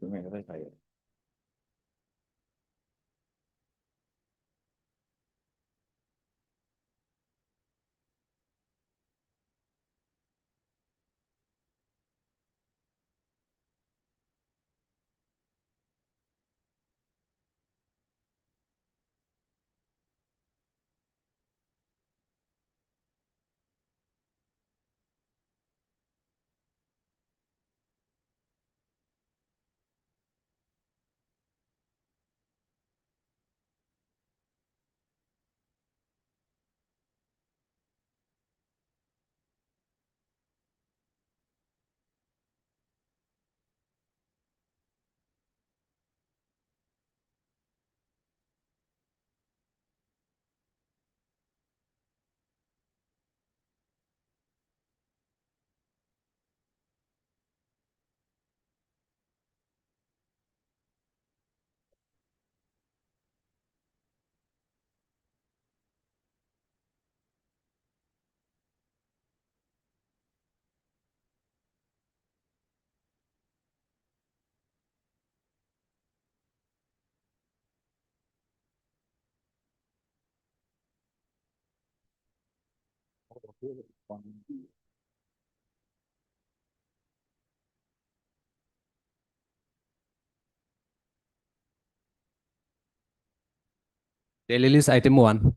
tụi mày có thể thấy. Daily list item 1.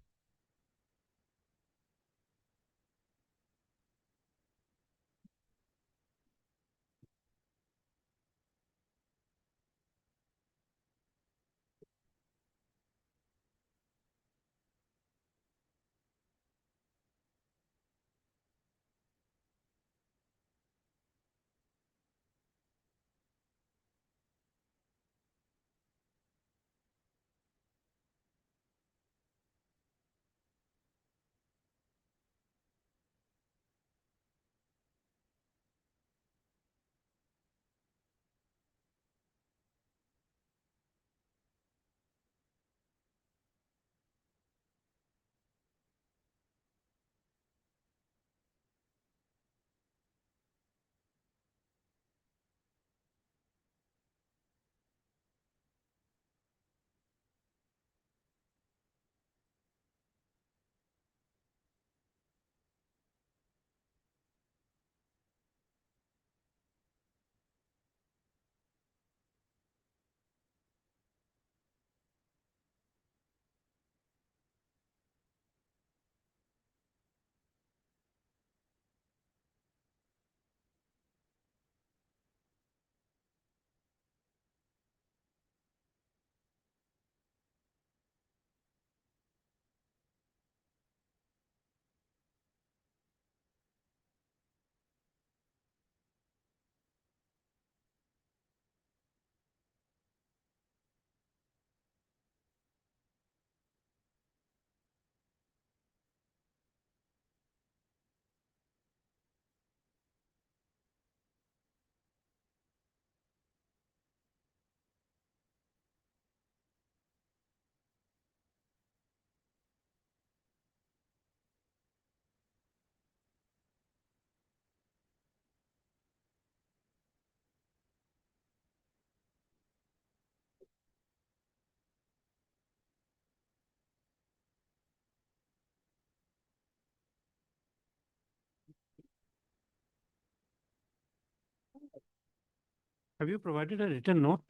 Have you provided a written note,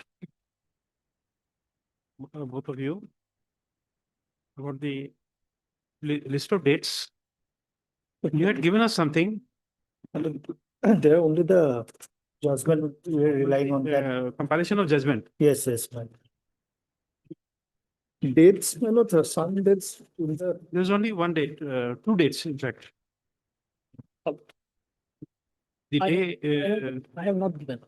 both of you, about the list of dates? You had given us something, There only the judgment we are relying on that. compilation of judgment. Yes, my lord. Dates, my lord, some dates in the. There's only one date, 2 dates, in fact. The day, I have not given.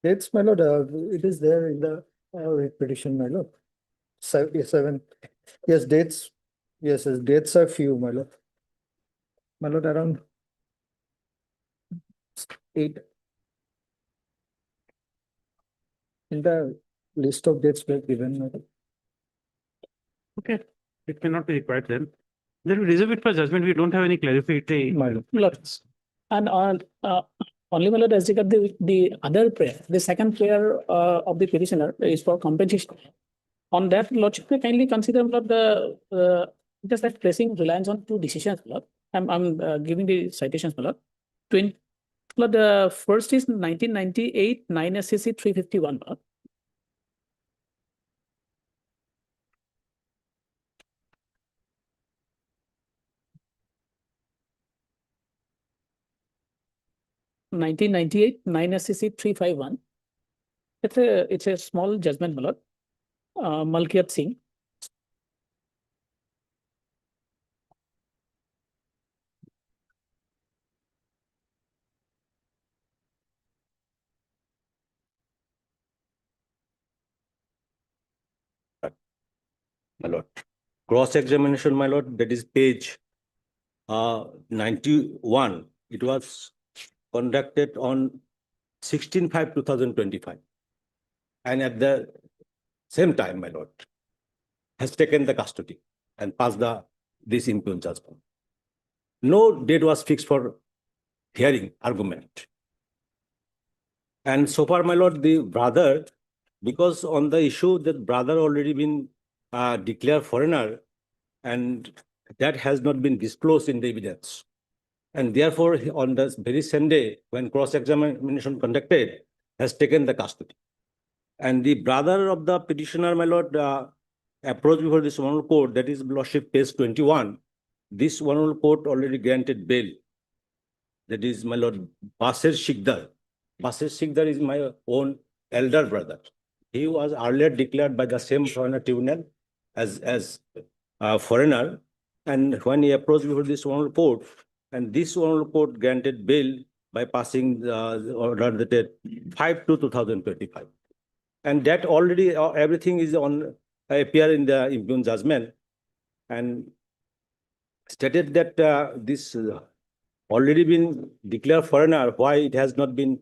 Dates, my lord, it is there in the petition, my lord. 77. Yes, dates. Yes, dates are few, my lord. My lord, around 8. In the list of dates we have given, my lord. okay, it cannot be required then. Then we reserve it for judgment. We don't have any clarificatory. My lord. And on Only, my lord, as regard the other prayer, the second prayer of the petitioner is for compensation. On that, lordship may kindly consider, my lord, the just that placing reliance on two decisions, my lord. I'm giving the citations, my lord. Lord, the first is 1998 9 SCC 351, my lord. (1998) 9 SCC 351. It's a small judgment, my lord. Malkiyat Singh. My lord. Cross-examination, my lord, that is page 91. It was conducted on 16/5/2025. And at the same time, my lord, has taken the custody and passed this impugned judgment. No date was fixed for hearing argument. And so far, my lord, the brother, because on the issue that brother already been declared foreigner, and that has not been disclosed in the evidence. And therefore, on the very same day, when cross-examination conducted, has taken the custody. And the brother of the petitioner, my lord, approached before this honorable court, that is lordship page 21. This honorable court already granted bail. That is, my lord, Basir Sikdar. Basir Sikdar is my own elder brother. He was earlier declared by the same foreigner tribunal as a foreigner. And when he approached before this honorable court, and this honorable court granted bail by passing the order dated 5/2/2025. And that already everything is on appear in the impugned judgment, and stated that this already been declared foreigner, why it has not been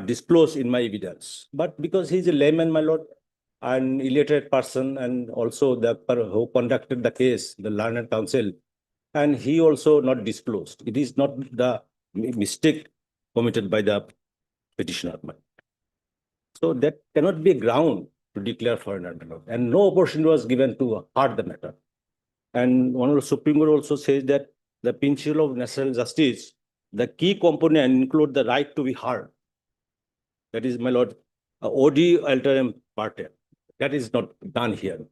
disclosed in my evidence. But because he is a layman, my lord, an illiterate person, and also the who conducted the case, the learned counsel, and he also not disclosed. It is not the mistake committed by the petitioner. So that cannot be a ground to declare foreigner, my lord. And no opportunity was given to hear the matter. And one of the Supreme Court also says that the principle of natural justice, the key component include the right to be heard. That is, my lord, odi alteram parte. That is not done here.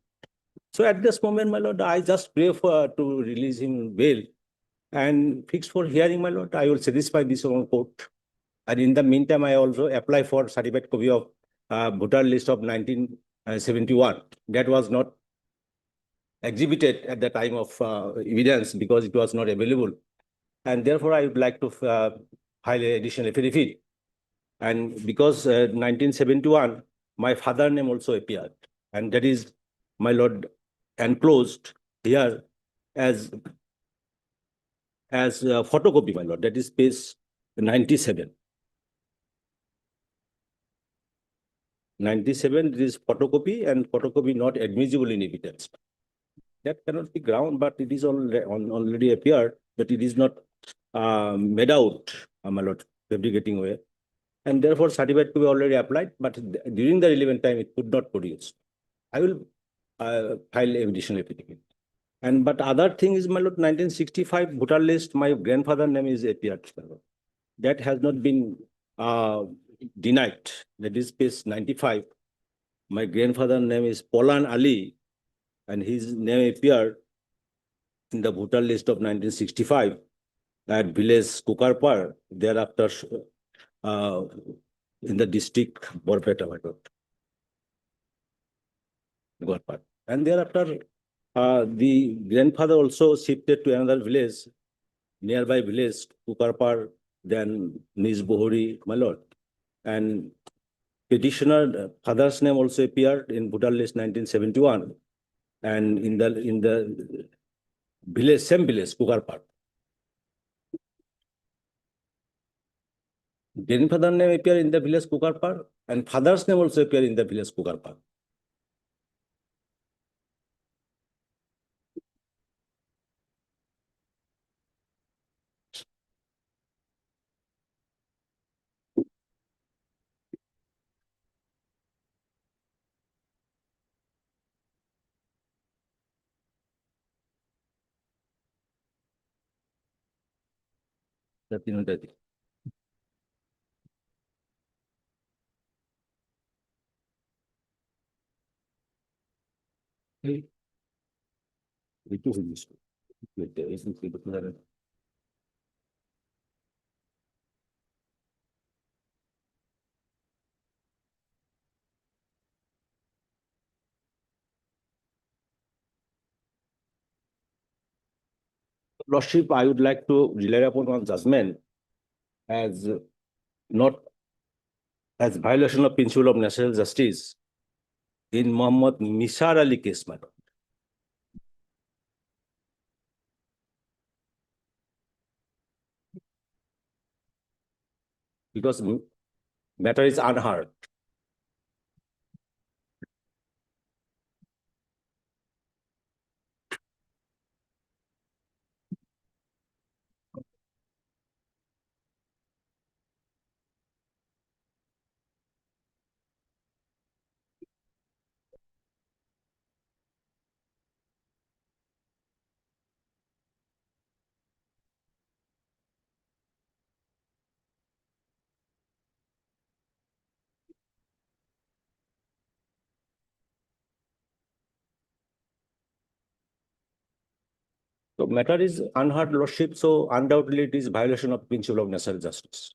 So at this moment, my lord, I just pray for to release him bail and fix for hearing, my lord. I will satisfy this on court. And in the meantime, I also apply for certificate copy of voter list of 1971. That was not exhibited at the time of evidence because it was not available. And therefore, I would like to file an additional affidavit. And because 1971, my father name also appeared. And that is, my lord, enclosed here as photocopy, my lord. That is page 97. 97, it is photocopy, and photocopy not admissible in evidence. That cannot be ground, but it is already appeared, but it is not made out, my lord, fabricating way. And therefore, certificate to be already applied, but during the relevant time, it could not produce. I will file additional affidavit. And but other thing is, my lord, 1965 voter list, my grandfather name is appeared. That has not been denied. That is page 95. My grandfather name is Polan Ali, and his name appeared in the voter list of 1965 at village Kukarpar, thereafter in the district Borpeta. And thereafter, the grandfather also shifted to another village, nearby village, Kukarpar, then Nizbohori, my lord. And petitioner father's name also appeared in voter list 1971, and in the village, same village, Kukarpar. Grandfather name appear in the village Kukarpar, and father's name also appear in the village Kukarpar. The তিনটাই দিই। একটু জিনিস Lordship, I would like to rely upon one judgment as not as violation of principle of national justice in Muhammad Nisar Ali case, madam. Because matter is unheard. So matter is unheard, Lordship, so undoubtedly it is violation of principle of national justice.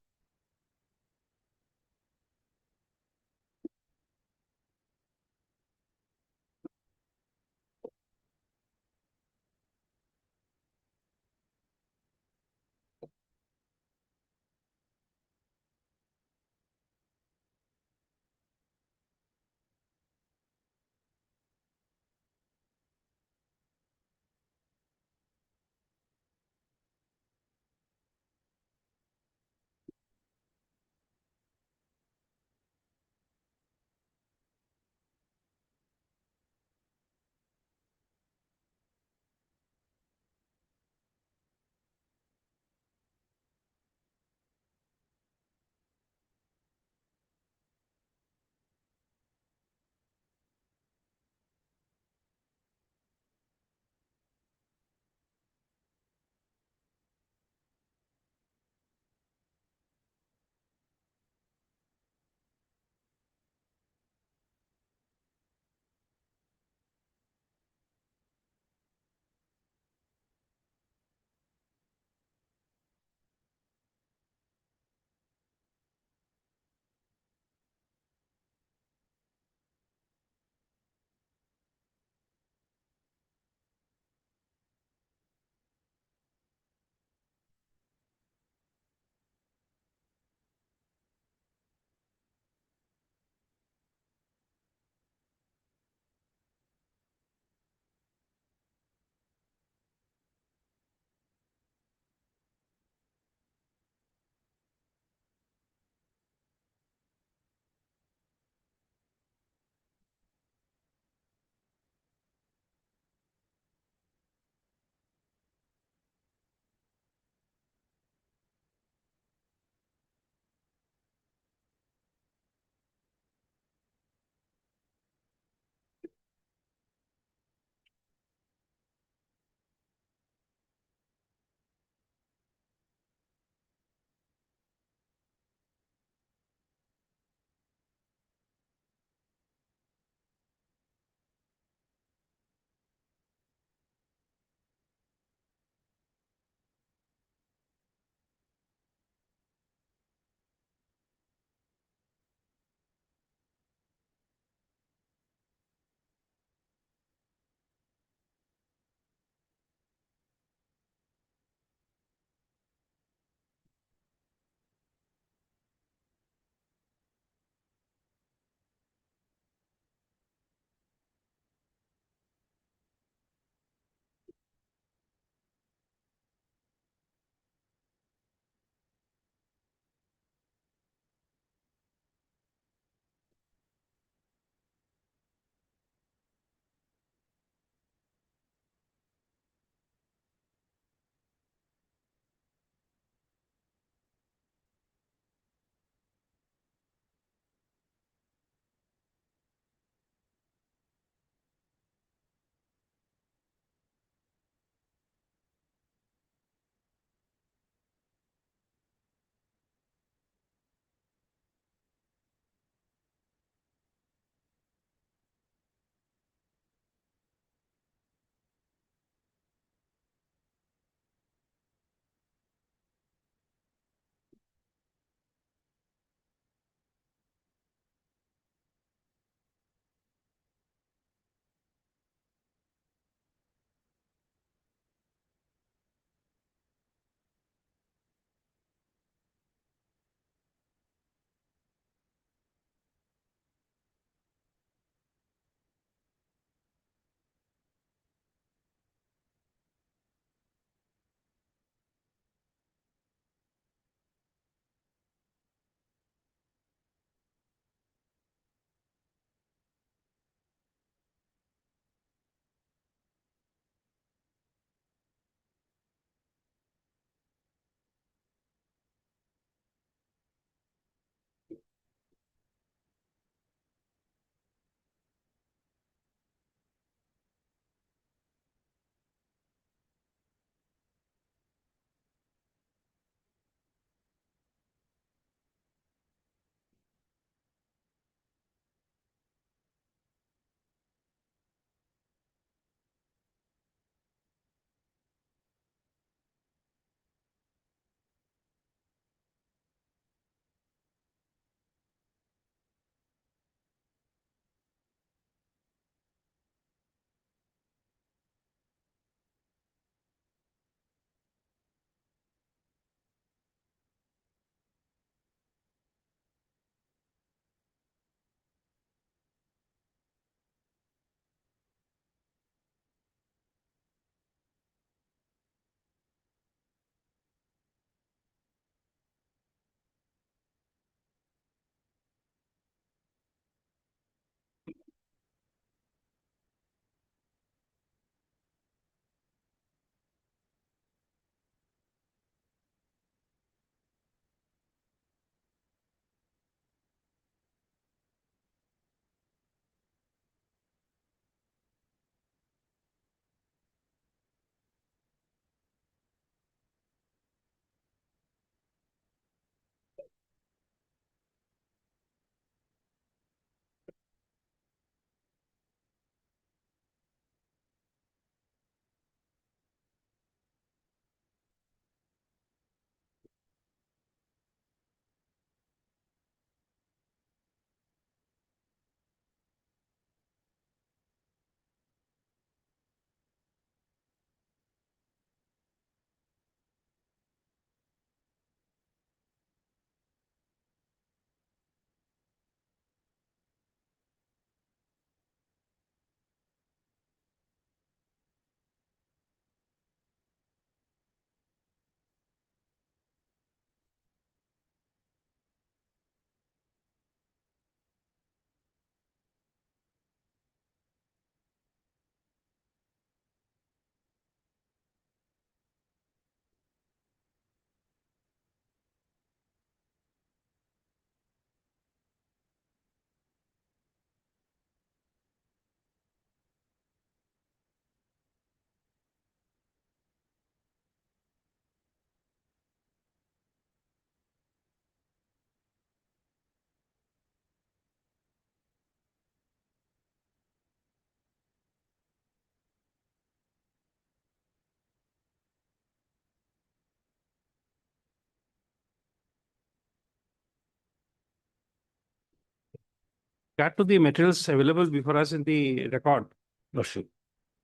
regard to the materials available before us in the record, Lordship.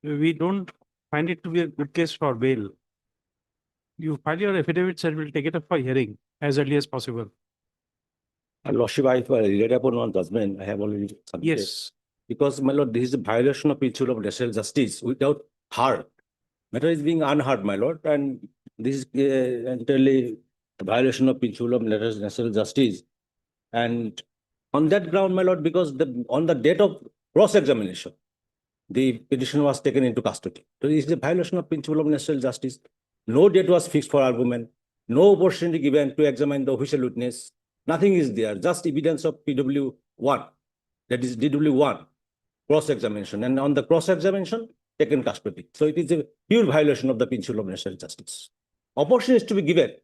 we don't find it to be a good case for bail. You file your affidavits and we'll take it up for hearing as early as possible. Lordship, I read upon one judgment, I have already submitted. Yes, Because, my lord, this is a violation of principle of natural justice without harm. Matter is being unheard, my lord, and this is entirely a violation of principle of natural justice. And on that ground, my lord, because on the date of cross-examination, the petition was taken into custody. So this is a violation of principle of natural justice. No date was fixed for argument, no opportunity given to examine the official witness. Nothing is there, just evidence of PW1, that is DW1, cross-examination. And on the cross-examination, taken custody. So it is a pure violation of the principle of natural justice. Opportunity is to be given.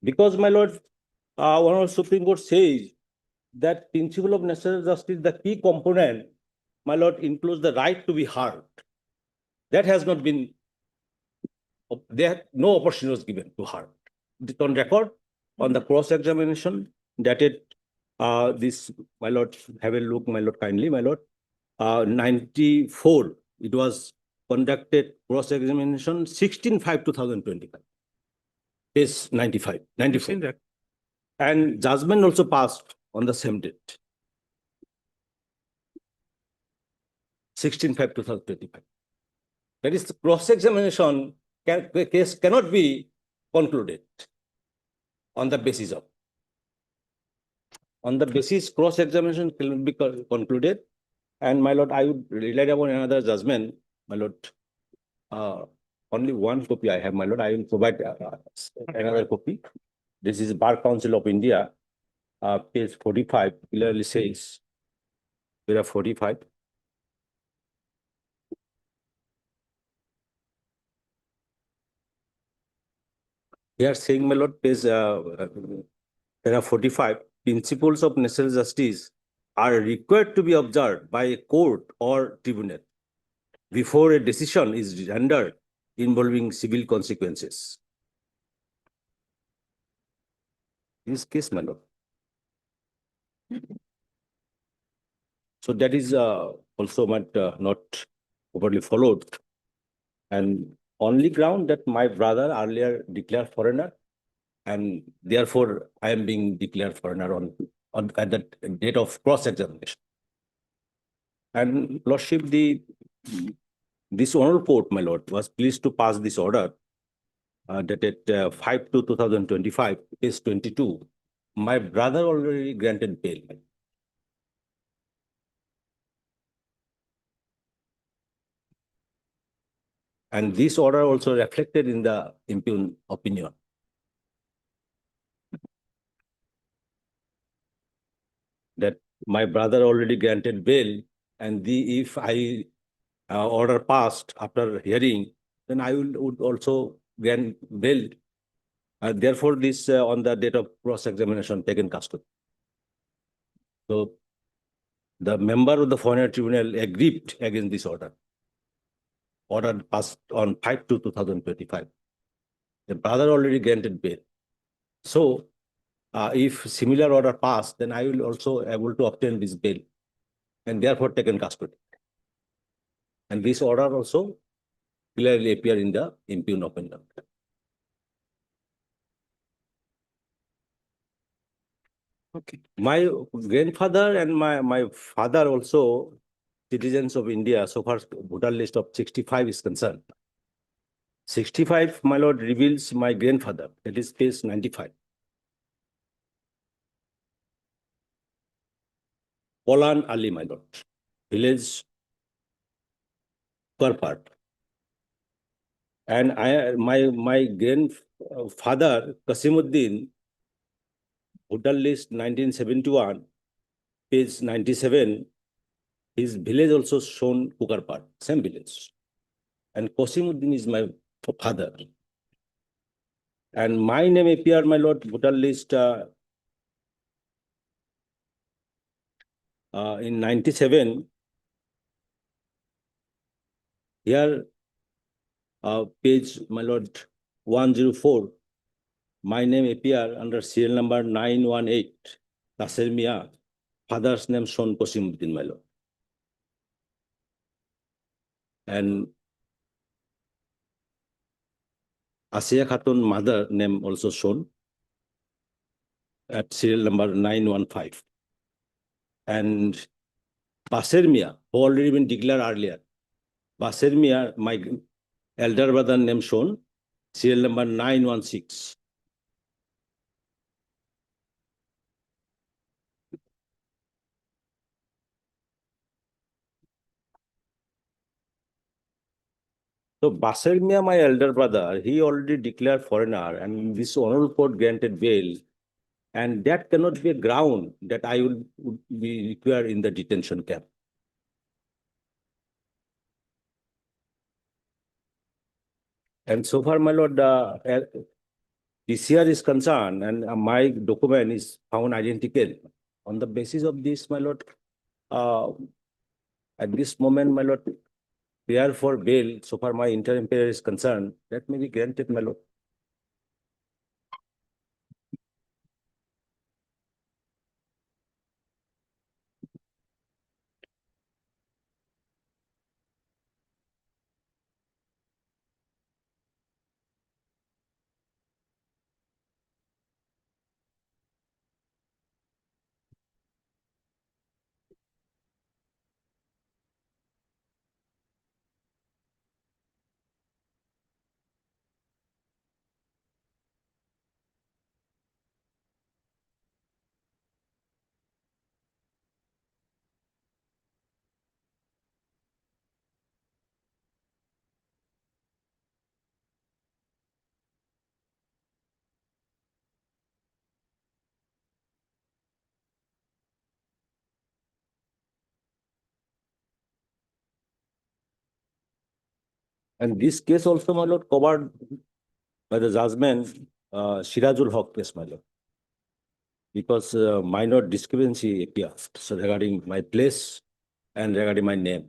Because, my lord, one of the Supreme Court says that principle of natural justice, the key component, my lord, includes the right to be heard. That has not been, no opportunity was given to heard. On record, on the cross-examination, dated this, my lord, have a look, my lord, kindly, my lord. 94, it was conducted cross-examination 16/5/2025. Page 95, you've 94. seen that. And judgment also passed on the same date. 16/5/2025. That is, the cross-examination case cannot be concluded on the basis of. On the basis, cross-examination cannot be concluded. And, my lord, I would rely upon another judgment, my lord. Only one copy I have, my lord. I will provide another copy. This is Bar Council of India, page 45, clearly says, there are 45. We are saying, my lord, page there are 45, principles of natural justice are required to be observed by a court or tribunal before a decision is rendered involving civil consequences. This case, my lord. So that is also not properly followed. And only ground that my brother earlier declared foreigner, and therefore I am being declared foreigner on at the date of cross-examination. And lordship, this honorable court, my lord, was pleased to pass this order dated 5/2/2025, page 22. My brother already granted bail. And this order also reflected in the impugned opinion. That my brother already granted bail, and if I order passed after hearing, then I would also grant bail. Therefore, this on the date of cross-examination taken custody. So the member of the foreign tribunal aggrieved against this order. Order passed on 5/2/2025. The brother already granted bail. So if similar order passed, then I will also able to obtain this bail and therefore taken custody. And this order also clearly appear in the impugned opinion. Okay. My grandfather and my father also citizens of India, so far voter list of 65 is concerned. 65, my lord, reveals my grandfather, that is page 95. Polan Ali, my lord, village Karpat. And my grandfather, Kasimuddin, voter list 1971, page 97, his village also shown Kukarpat, same village. And Kasimuddin is my father. And my name appear, my lord, voter list in 97. Here, page, my lord, 104, my name appear under serial number 918, Nasser Mia, father's name Shon Kosimuddin, my lord. And Asiya Khatun mother name also shown at serial number 915. And Basir Mia, who already been declared earlier. Basir Mia, my elder brother name shown, serial number 916. So Basir Mia, my elder brother, he already declared foreigner, and this honorable court granted bail. And that cannot be a ground that I would be required in the detention camp. And so far, my lord, DCR is concerned, and my document is found identical. On the basis of this, my lord, at this moment, my lord, prayer for bail, so far my interim prayer is concerned, that may be granted, my lord. And this case also, my lord, covered by the judgment, Sirajul Haq case, my lord. Because minor discrepancy appeared so regarding my place and regarding my name.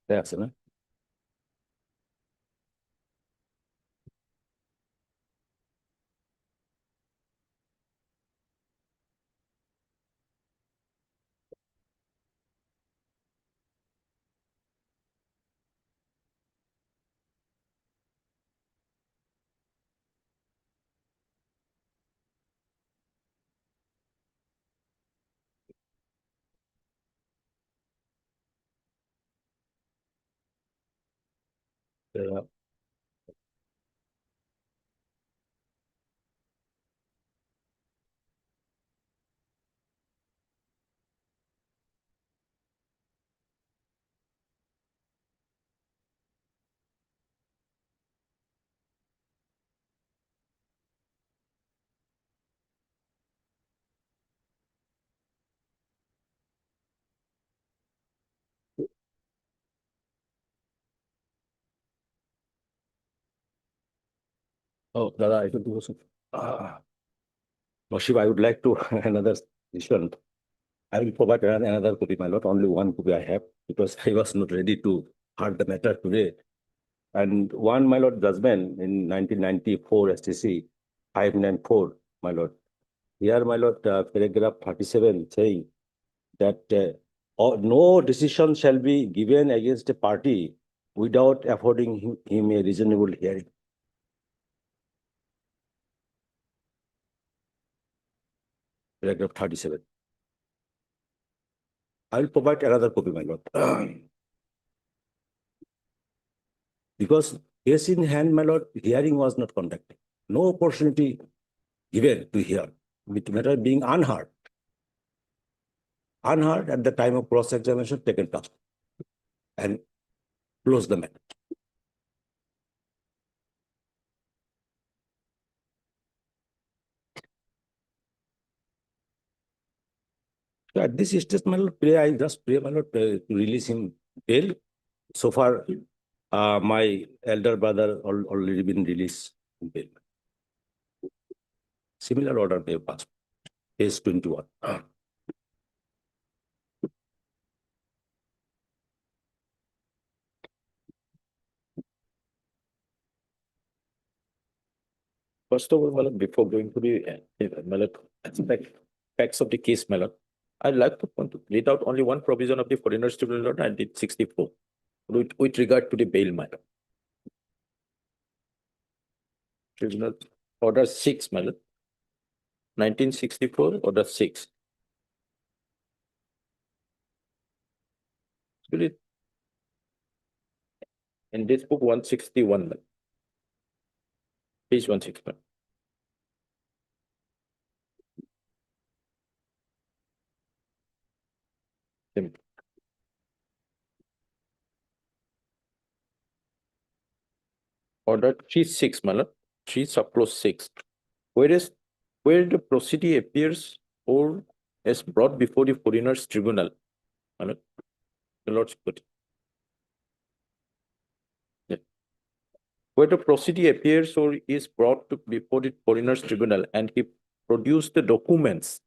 That's it. Uh, Oh, Dada, I don't know. Worship, I would like to another decision. I will provide another copy, my lord. Only one copy I have because I was not ready to heard the matter today. And one, my lord, judgment in 1994 STC 594, my lord. Here, my lord, paragraph 37 saying that no decision shall be given against a party without affording him a reasonable hearing. Paragraph 37. I will provide another copy, my lord. Because case in hand, my lord, hearing was not conducted. No opportunity given to hear, with matter being unheard. Unheard at the time of cross-examination, taken custody and close the matter. So at this stage, my lord, I just pray, my lord, to release him bail. So far, my elder brother already been released in bail. Similar order may have passed. Case 21. First of all, Malak, before going to the Malak, facts of the case, Malak, I'd like to read out only one provision of the Foreigners Tribunal Order 1964 with regard to the bail matter. Tribunal Order 6, Malak. 1964, Order 6. Actually, in this book 161, Malak. Page 161. Simple. Order 36, Malak. 3 subclause 6. Where the proceeding appears or is brought before the Foreigners Tribunal, Malak. The Lord's put. Where the proceeding appears or is brought before the Foreigners Tribunal and he produces the documents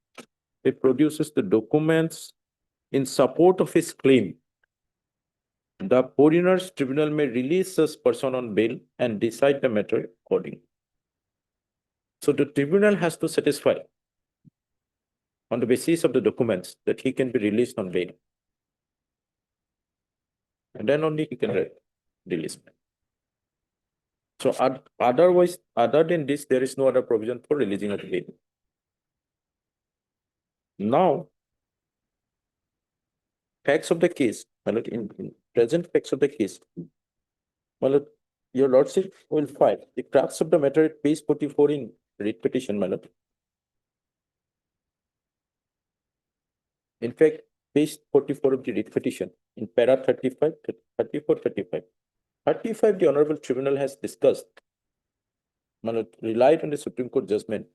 in support of his claim, the Foreigners Tribunal may release such person on bail and decide the matter accordingly. So the tribunal has to satisfy on the basis of the documents that he can be released on bail. And then only he can release. So otherwise, other than this, there is no other provision for releasing of bail. Now, facts of the case, in present facts of the case, your lordship will find the crux of the matter at page 44 in writ petition, my lord. In fact, page 44 of the writ petition in para 35, 34, 35. 35, the Honorable Tribunal has discussed, my lord, relied on the Supreme Court judgment,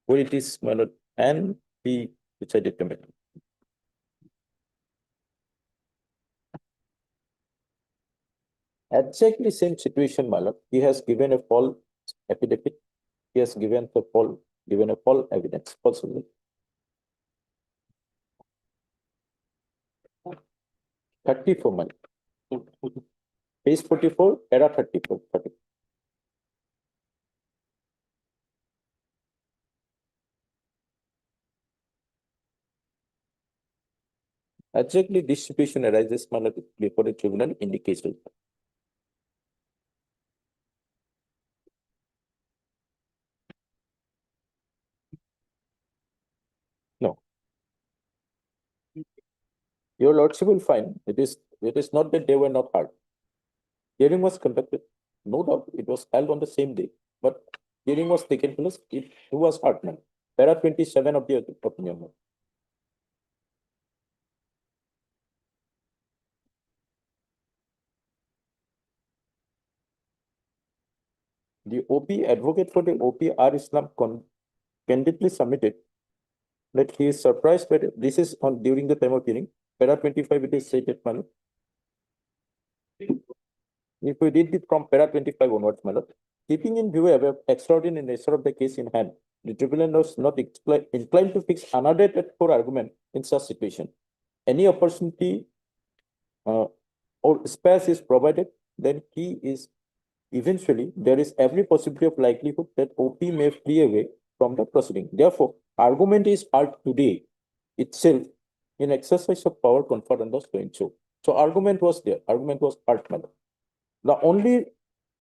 where it is, my lord, and he decided to make. Exactly same situation, my lord. He has given a false affidavit. He has given a false evidence, false evidence. 34, my lord. Page 44, para 34. Exactly this situation arises, my lord, before the tribunal in the case. No. Your lordship will find it is not that they were not heard. Hearing was conducted. No doubt it was held on the same day, but hearing was taken place. It was heard. Para 27 of the opinion. The OP advocate for the OP R. Islam candidly submitted that he is surprised by this is on during the time of hearing. Para 25 it is stated, my lord. If we read it from para 25 onwards, my lord, keeping in view above extraordinary nature of the case in hand, the tribunal was not inclined to fix another for argument in such situation. Any opportunity or space is provided, then he is eventually there is every possibility of likelihood that OP may flee away from the proceeding. Therefore, argument is heard today itself in exercise of power conferred on the so. So argument was there. Argument was heard. The only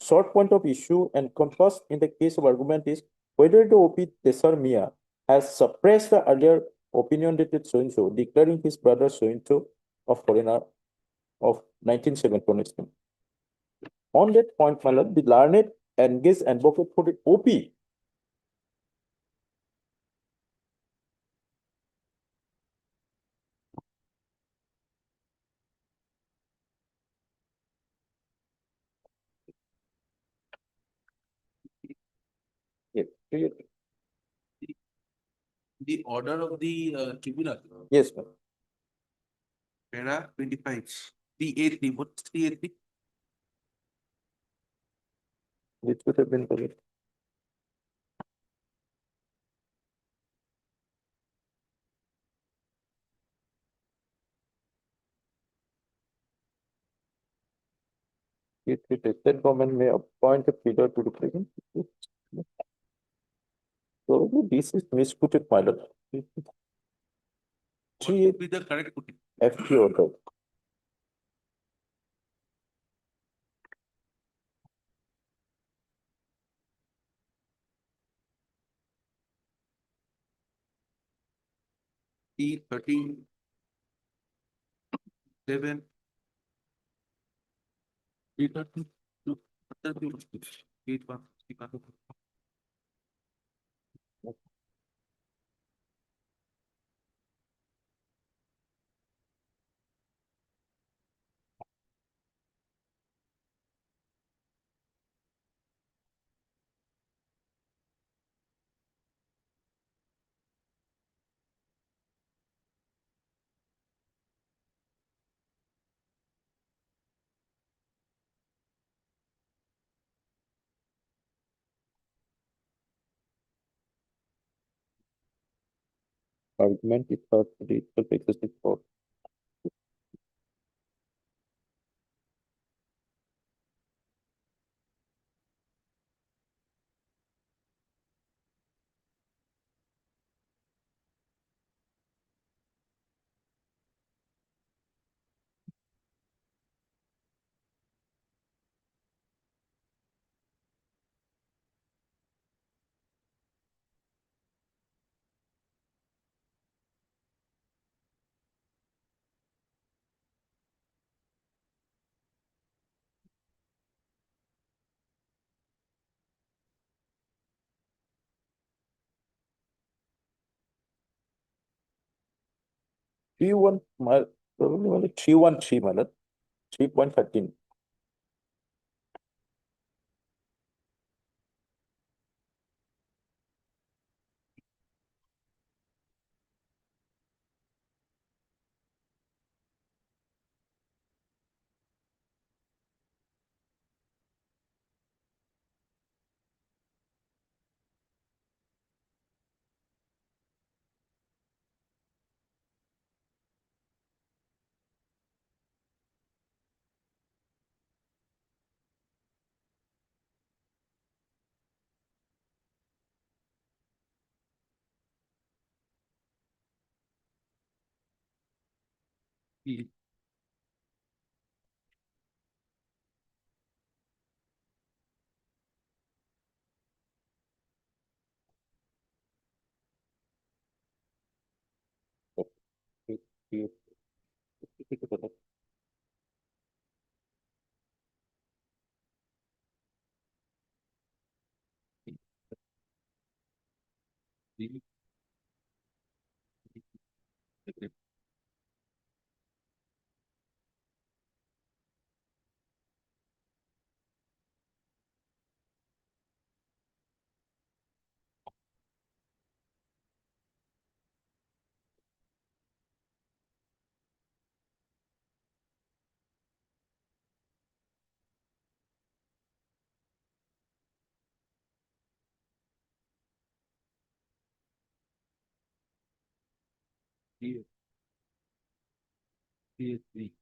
short point of issue and compass in the case of argument is whether the OP Tesar Mia has suppressed the earlier opinion dated so, declaring his brother so of foreigner of 1971. On that point, my lord, the learned engaged advocate for the OP yes, The order of the tribunal, yes, ma'am. para 25, 383, what's 383? It would have been correct. It state government may appoint a pleader to represent. So this is misquoted, my lord. What Three would be the correct putting? FT order. T13, 11. T13, no, 81, 81. Argument is thought to be itself excessive for. Three probably only 313, my lord. 3.13. 383.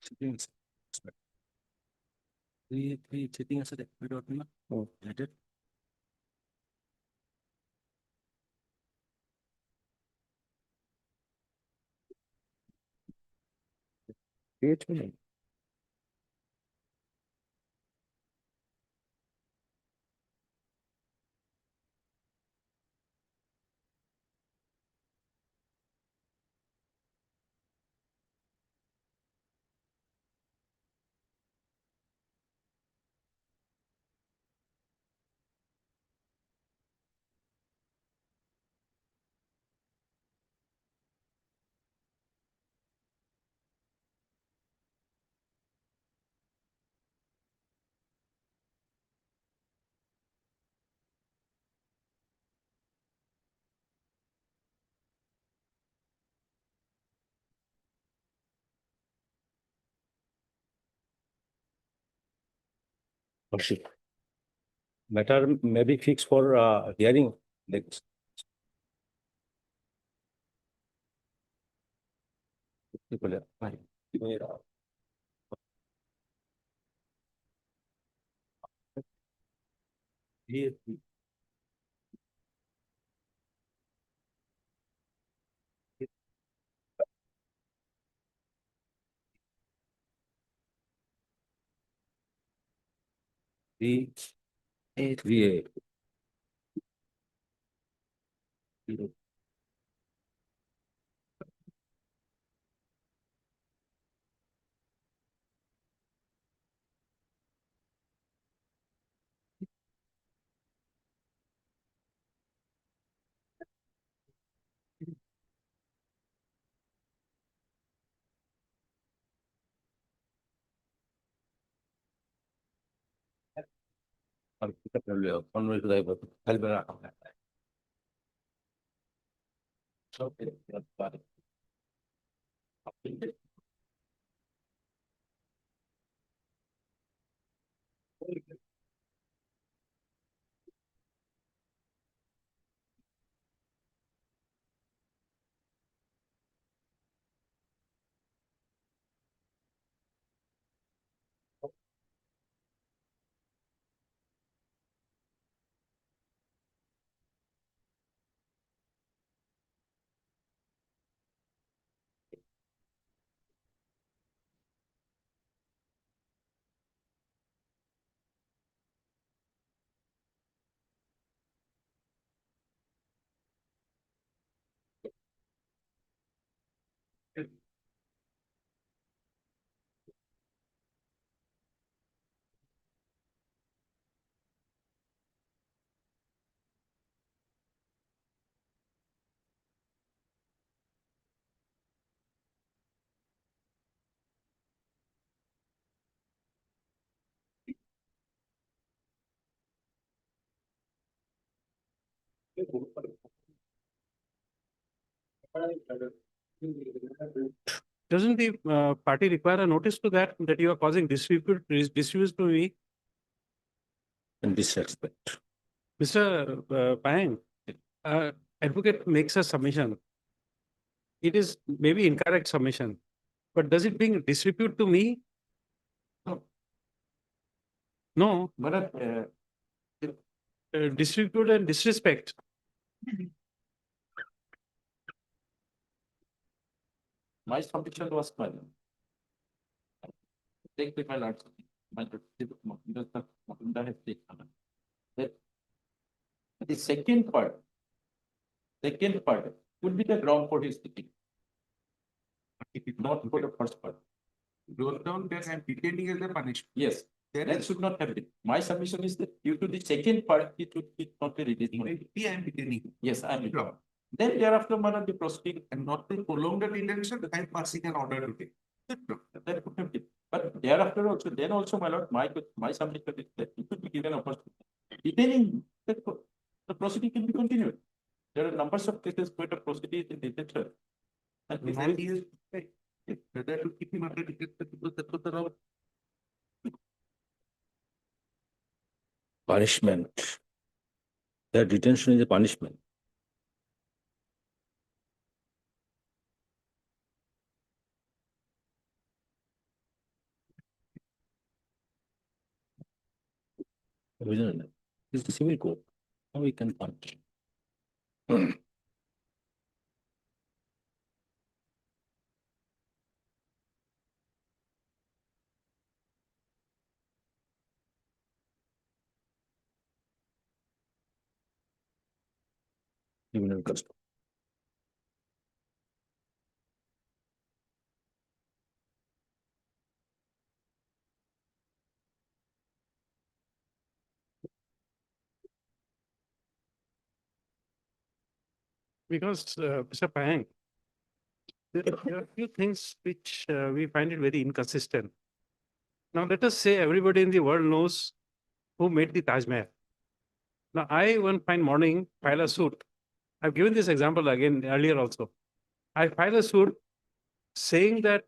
Settings. 383 setting as a without me. Oh, edit. PHP. Worship. Matter may be fixed for hearing next. VA. Doesn't the party require a notice to that you are causing dispute to me? In this respect. Mr. Payang, advocate makes a submission. It is maybe incorrect submission, but does it bring disrepute to me? No, but disrepute and disrespect. My submission was fine. Take the file out. Because the has taken. The second part, would be the ground for his sitting, If it not for the first part. goes down there and detaining as a punishment. Yes, Then that should not have been. My submission is that due to the second part, it would be not be released. I am detaining. Yes, I am. Withdraw. Then thereafter, Madam, the proceeding, And not to prolong the detention, I am passing an order to take. Withdraw. that could have been. But thereafter also, then also, my lord, my submission is that it could be given opportunity. Detaining, the proceeding can be continued. There are numbers of cases where the proceeding is in detention. And Remand is, whether to keep him under detention, because that was the law. Punishment. The detention is a punishment. Isn't it? It's the civil code. How we can punish? Criminal custom. Because, Mr. Pang, there are a few things which we find it very inconsistent. Now, let us say everybody in the world knows who made the Taj Mahal. Now, I one fine morning file a suit. I've given this example again earlier also. I file a suit saying that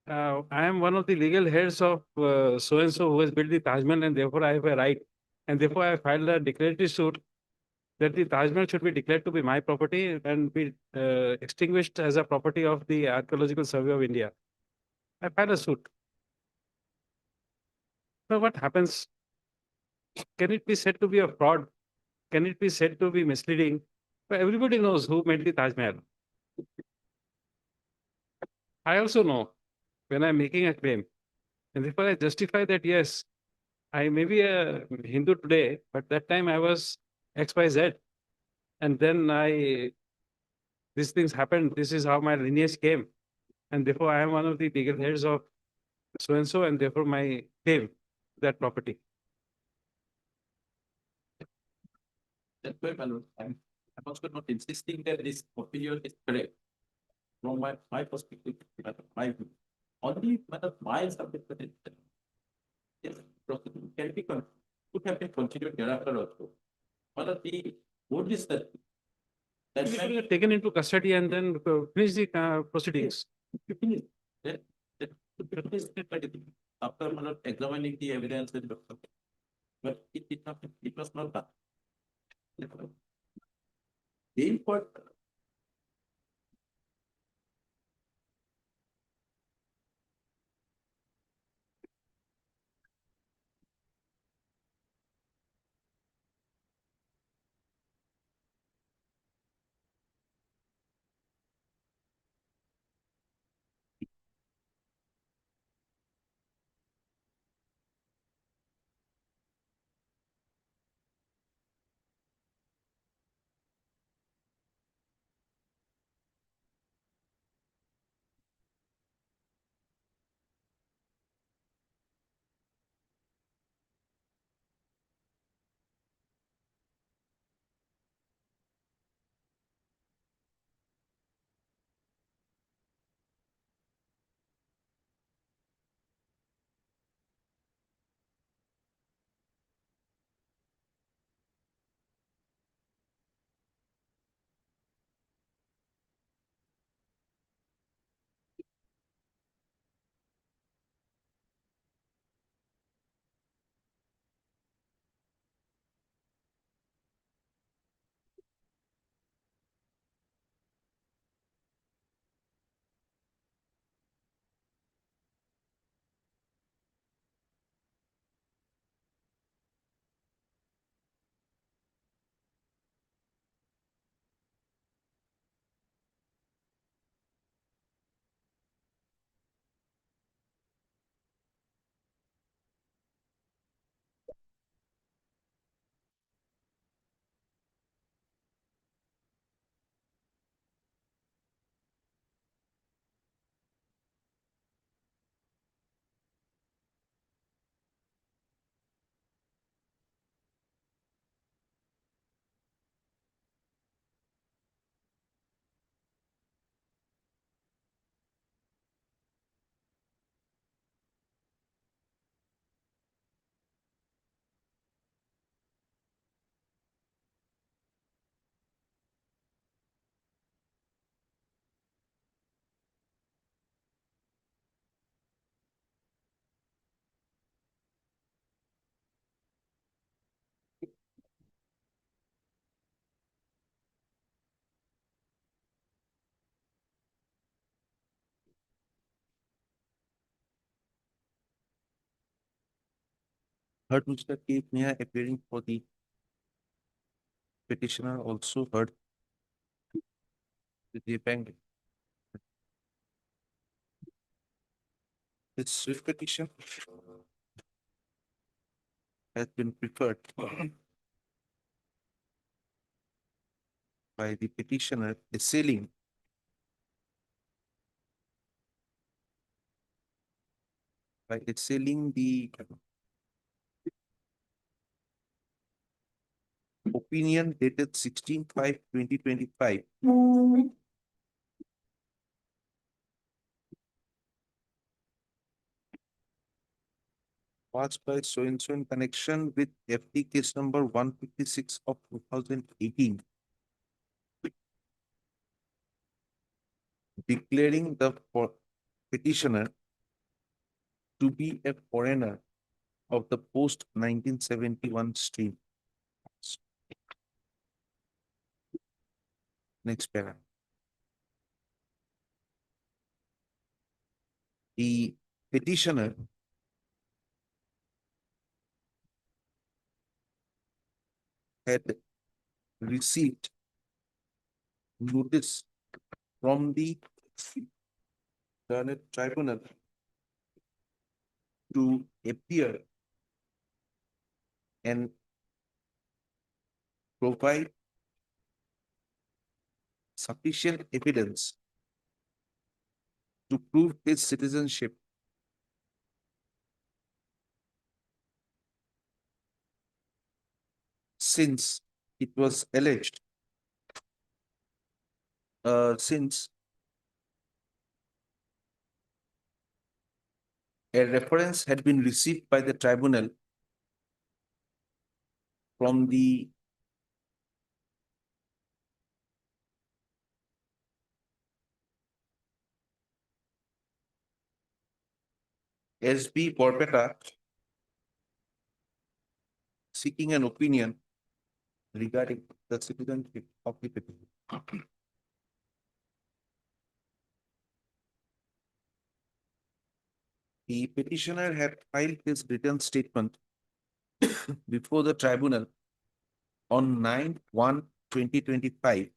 I am one of the legal heads of so and so who has built the Taj Mahal, and therefore I have a right. And therefore, I filed a declaratory suit that the Taj Mahal should be declared to be my property and be extinguished as a property of the Archaeological Survey of India. I file a suit. Now, what happens? Can it be said to be a fraud? Can it be said to be misleading? But everybody knows who made the Taj Mahal. I also know when I'm making a claim, and therefore I justify that yes, I may be a Hindu today, but that time I was XYZ. And then these things happened. This is how my lineage came. And therefore I am one of the legal heirs of so and so, and therefore my claim that property. That's why, my lord, I'm also not insisting that this opinion is correct. From my perspective, my view. Only, my subject is that yes, proceeding can be could have been continued thereafter also. The what is that? That People time are taken into custody and then finish the proceedings. you finish that could be replaced by the after examining the evidence and but it did not, it was not done. The import heard Mr. K. Neha appearing for the petitioner, also heard the bank. This writ petition has been preferred by the petitioner assailing the opinion dated 16/5/2025 passed by so and so in connection with FD case number 156 of 2018, declaring the petitioner to be a foreigner of the post 1971 stream. Next paragraph. The petitioner had received notice from the tribunal to appear and provide sufficient evidence to prove his citizenship since it was alleged since a reference had been received by the tribunal from the SB Borbeta seeking an opinion regarding the citizenship of the petitioner. The petitioner had filed his written statement before the tribunal on 9/1/2025,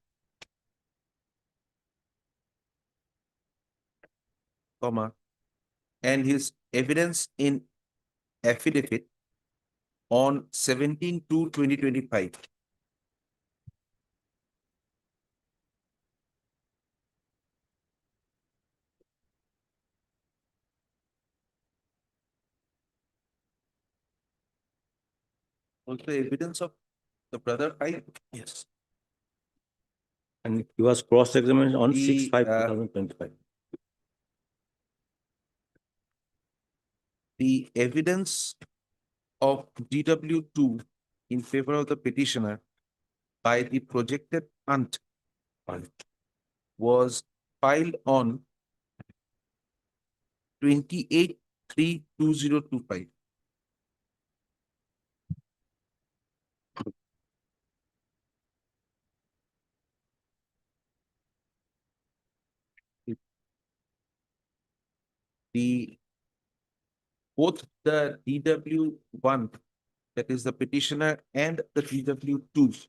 and his evidence in affidavit on 17/2/2025. Also evidence of the brother filed? Yes. And he was cross-examined on The, 6/5/2025. The evidence of DW2 in favor of the petitioner by the projected aunt was filed on 28/3/2025. Both the DW1, that is the petitioner, and the DW2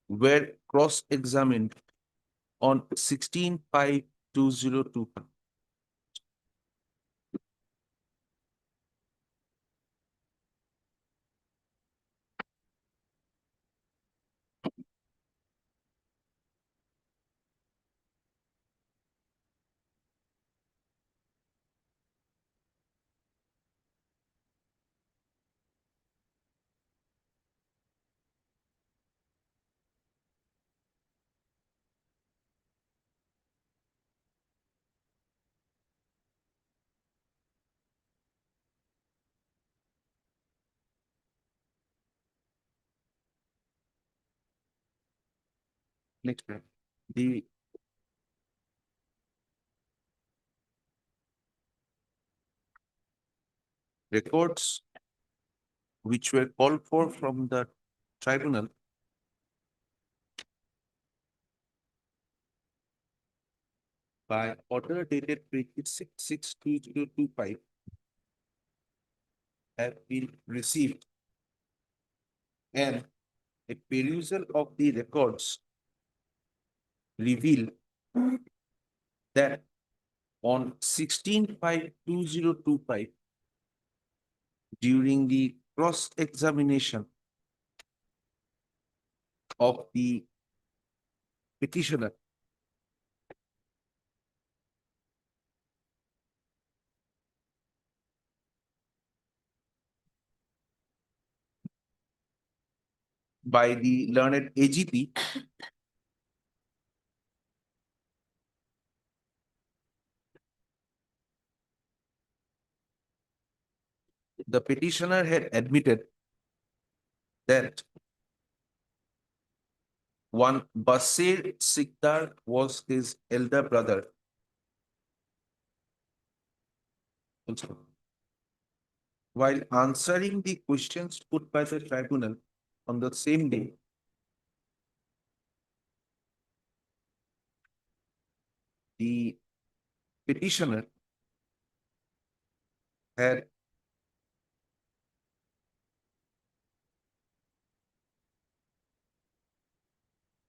were cross-examined on 16/5/2025. Next paragraph. The records which were called for from the tribunal by order dated 26/6/2025 have been received, and a perusal of the records reveal that on 16/5/2025, during the cross-examination of the petitioner, by the learned AGP, the petitioner had admitted that one Basir Sikdar was his elder brother. While answering the questions put by the tribunal on the same day, the petitioner had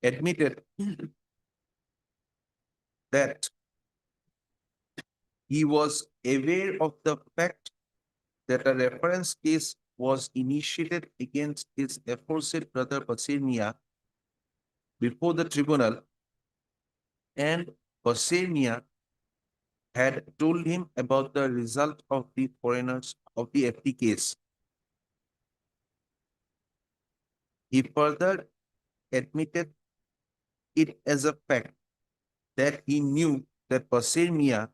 admitted that he was aware of the fact that a reference case was initiated against his aforesaid brother Basir Mia before the tribunal, and Basir Mia had told him about the result of the foreigners of the FT case. He further admitted it as a fact that he knew that Basir Mia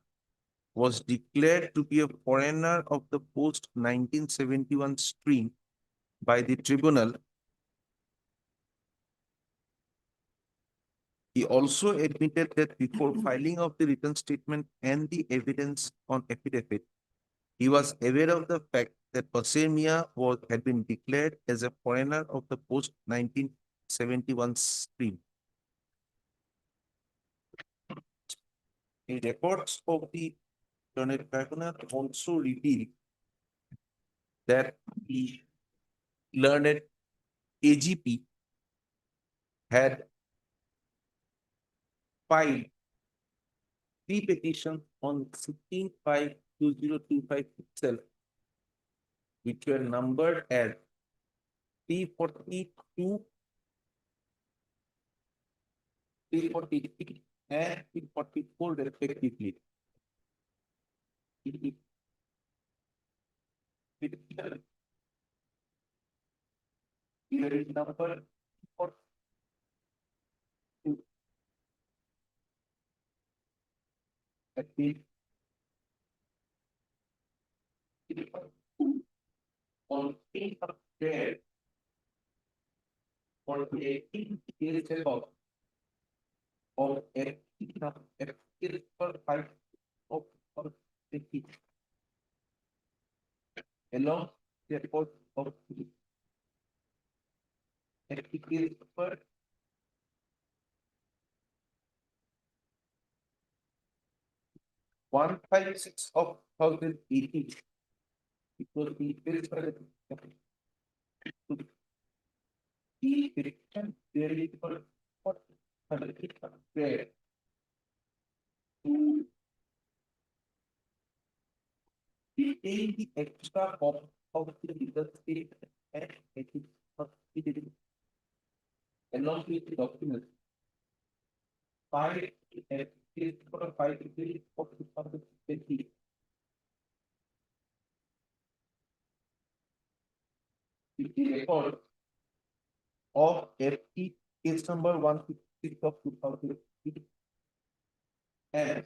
was declared to be a foreigner of the post 1971 stream by the tribunal. He also admitted that before filing of the written statement and the evidence on affidavit, he was aware of the fact that Basir Mia had been declared as a foreigner of the post 1971 stream. The records of the learned tribunal also reveal that the learned AGP had filed 3 petitions on 16/5/2025 itself, which were numbered as 342, 343, and 344 respectively. Here is number 42. At the on 8th of February for the 18th years of a for 5 of the along the report of the for 156 of 2018. It was the direction really for what where to retain the extra of the legal state and ethics of citizen along with the documents. 5 for 5 of 2020. The record of FT case number 156 of 2020 and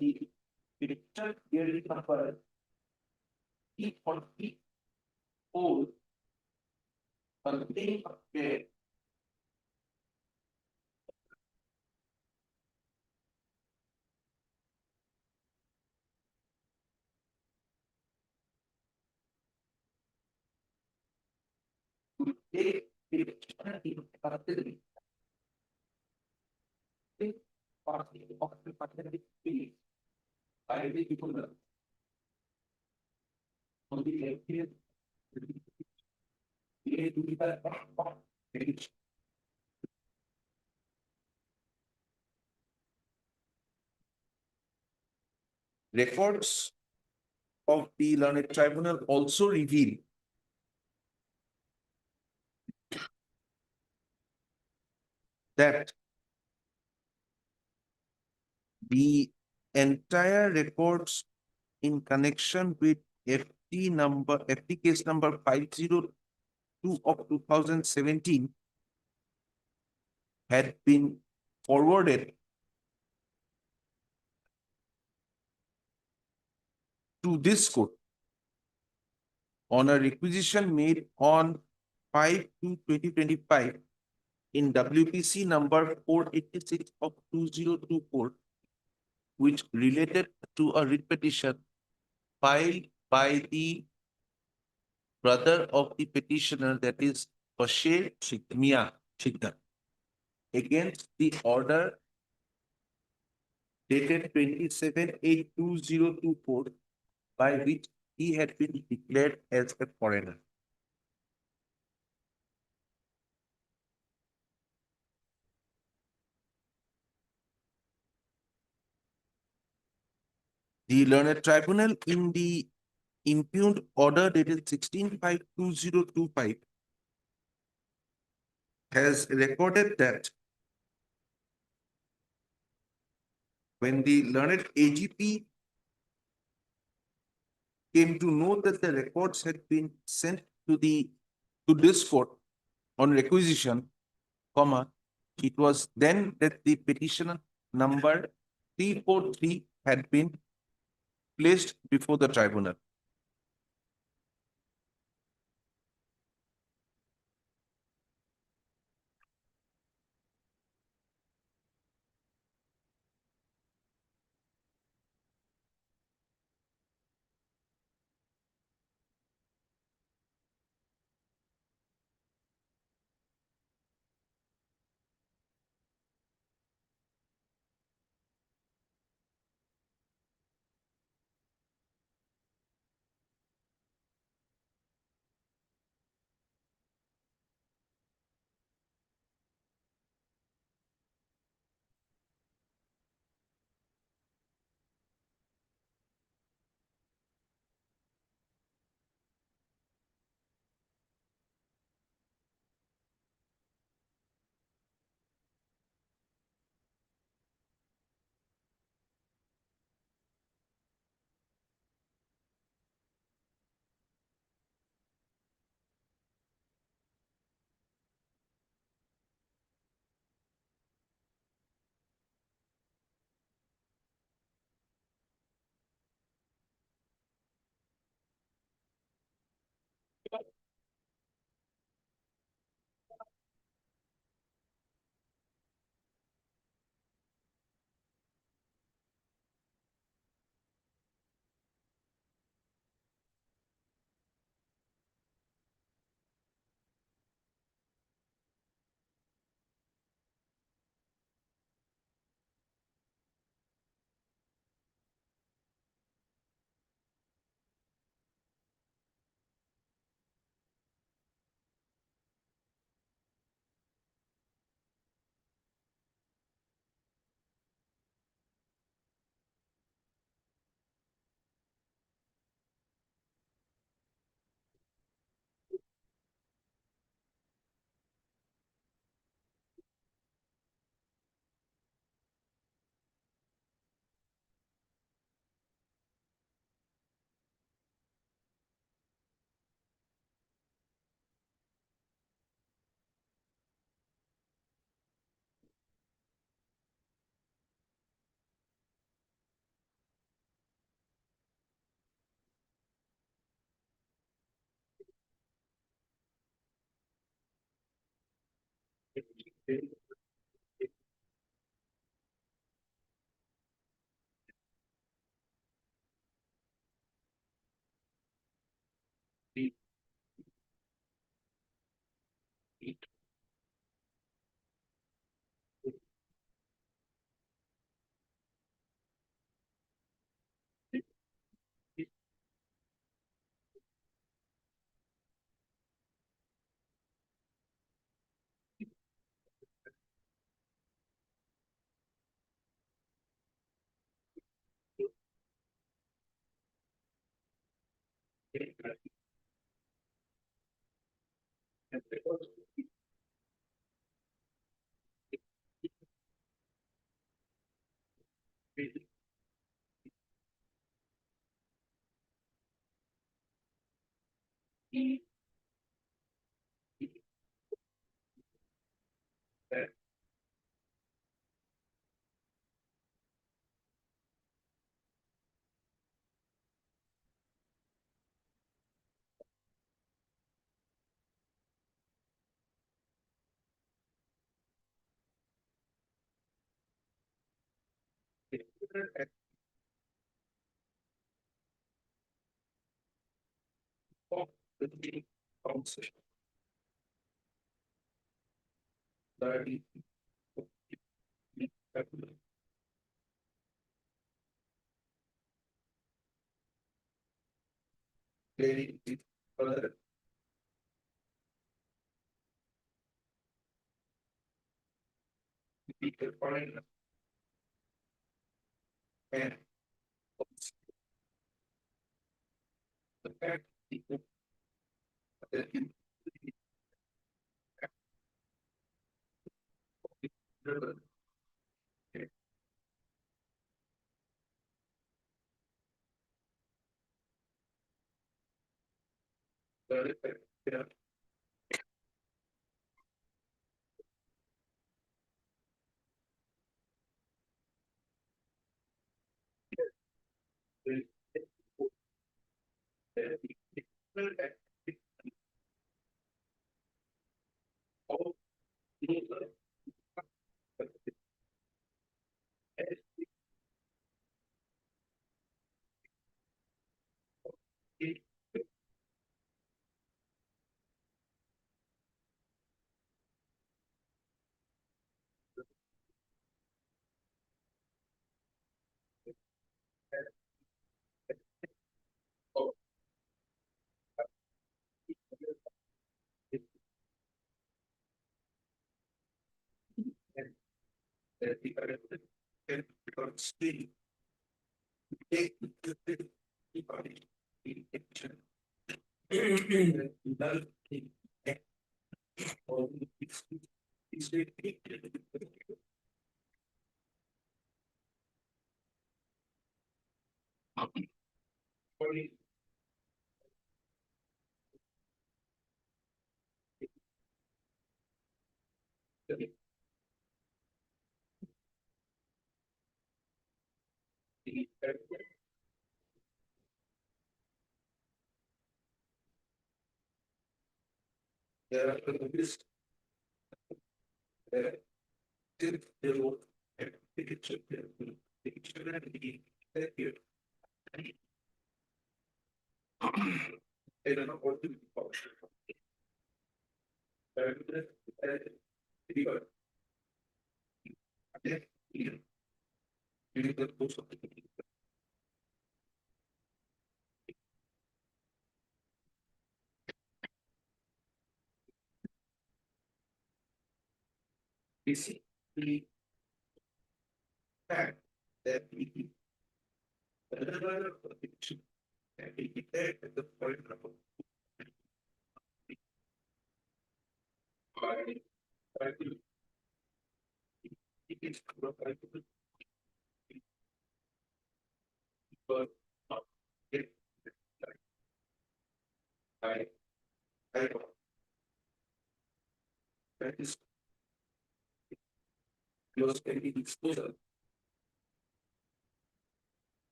the picture clearly confers T44 contain a pair take picture in category. Take party of the category by the tribunal on the evidence related to the petition. Records of the learned tribunal also reveal that the entire records in connection with FT case number 502 of 2017 had been forwarded to this court on a requisition made on 5/2/2025 in WPC number 486 of 2024, which related to a writ petition filed by the brother of the petitioner, that is Bashir Mia Shikdar, against the order dated 27/8/2024, by which he had been declared as a foreigner. The learned tribunal in the impugned order dated 16/5/2025 has recorded that when the learned AGP came to know that the records had been sent to this court on requisition, it was then that the petition number 343 had been placed before the tribunal.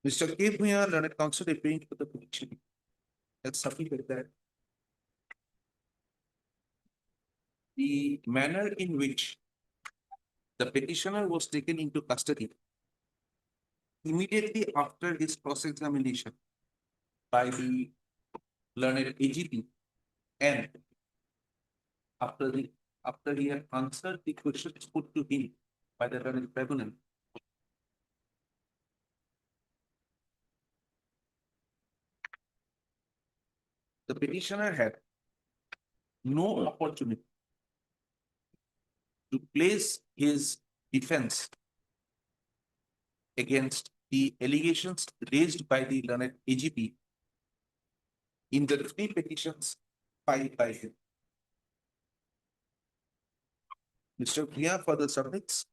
Mr. K. Bhuya, learned counsel, appearing for the petition, has submitted that the manner in which the petitioner was taken into custody immediately after his cross-examination by the learned AGP and after he had answered the questions put to him by the learned tribunal, the petitioner had no opportunity to place his defense against the allegations raised by the learned AGP in the three petitions filed by him. Mr. Priya further submits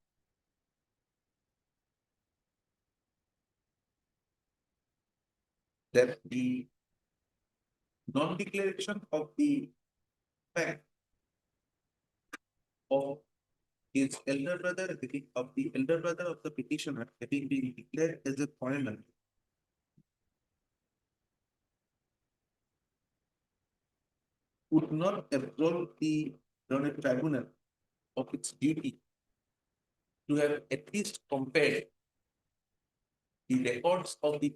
that the non-declaration of the fact of his elder brother, of the elder brother of the petitioner having been declared as a foreigner would not absolve the learned tribunal of its duty to have at least compared the records of the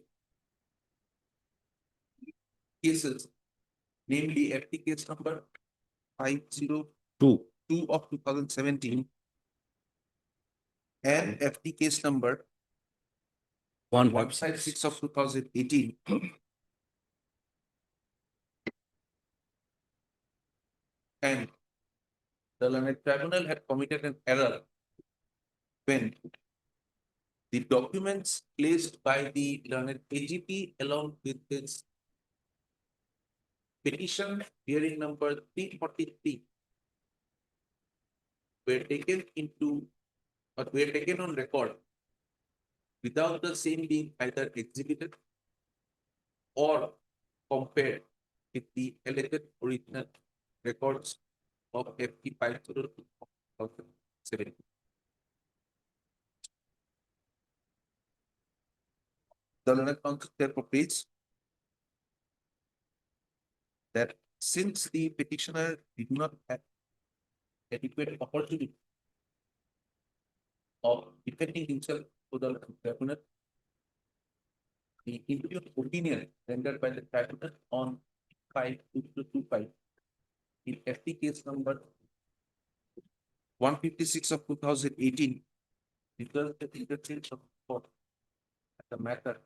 cases, namely FT case number 502 of 2017 and FT case number 156 of 2018. And the learned tribunal had committed an error when the documents placed by the learned AGP along with its petition hearing number 343 were taken on record without the same being either exhibited or compared with the alleged original records of FT 502 of 2017. The learned counsel therefore pleads that since the petitioner did not have adequate opportunity of defending himself to the tribunal, the imputed opinion rendered by the tribunal on 52225 in FT case number 156 of 2018 resulted in the change of court at the matter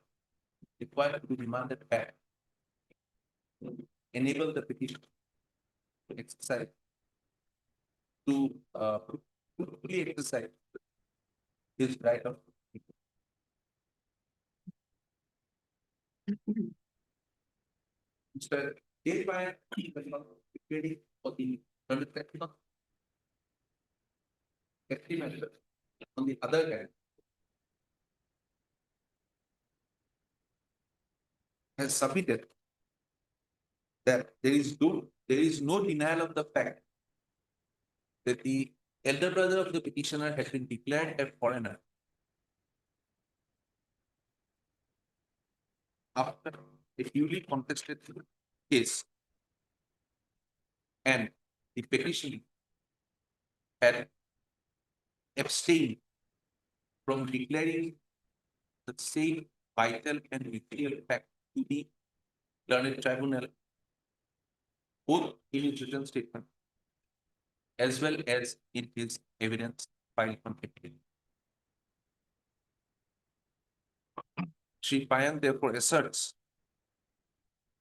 required to be remanded back to enable the petition to exercise fully exercise his right of Mr. Thereby appearing for the measure. On the other hand, has submitted that there is no denial of the fact that the elder brother of the petitioner has been declared a foreigner after a duly contested case, and the petitioner had abstained from declaring the same vital and material fact to the learned tribunal, both in his written statement as well as in his evidence filed on appeal. Shri Payan therefore asserts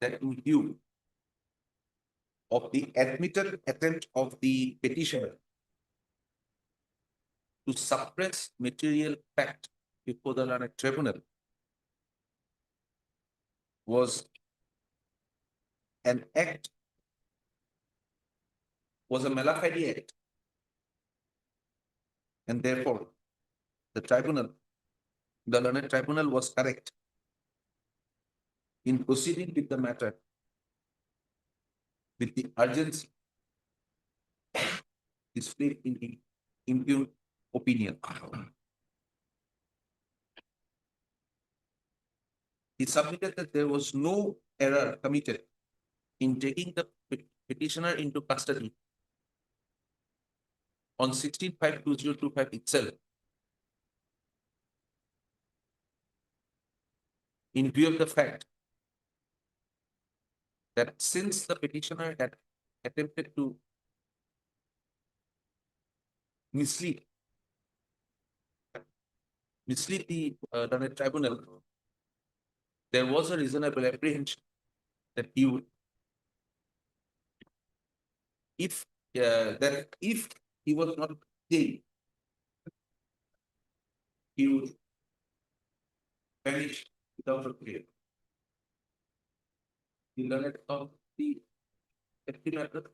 that in view of the admitted attempt of the petitioner to suppress material fact before the learned tribunal was a mala fide act, and therefore the learned tribunal was correct in proceeding with the matter with the urgency displayed in the impugned opinion. he submitted that there was no error committed in taking the petitioner into custody on 16/5/2025 itself, in view of the fact that since the petitioner had attempted to mislead the learned tribunal, there was a reasonable apprehension that he would, if he was not jailed, he would vanish without a trail. The learned of the FT matter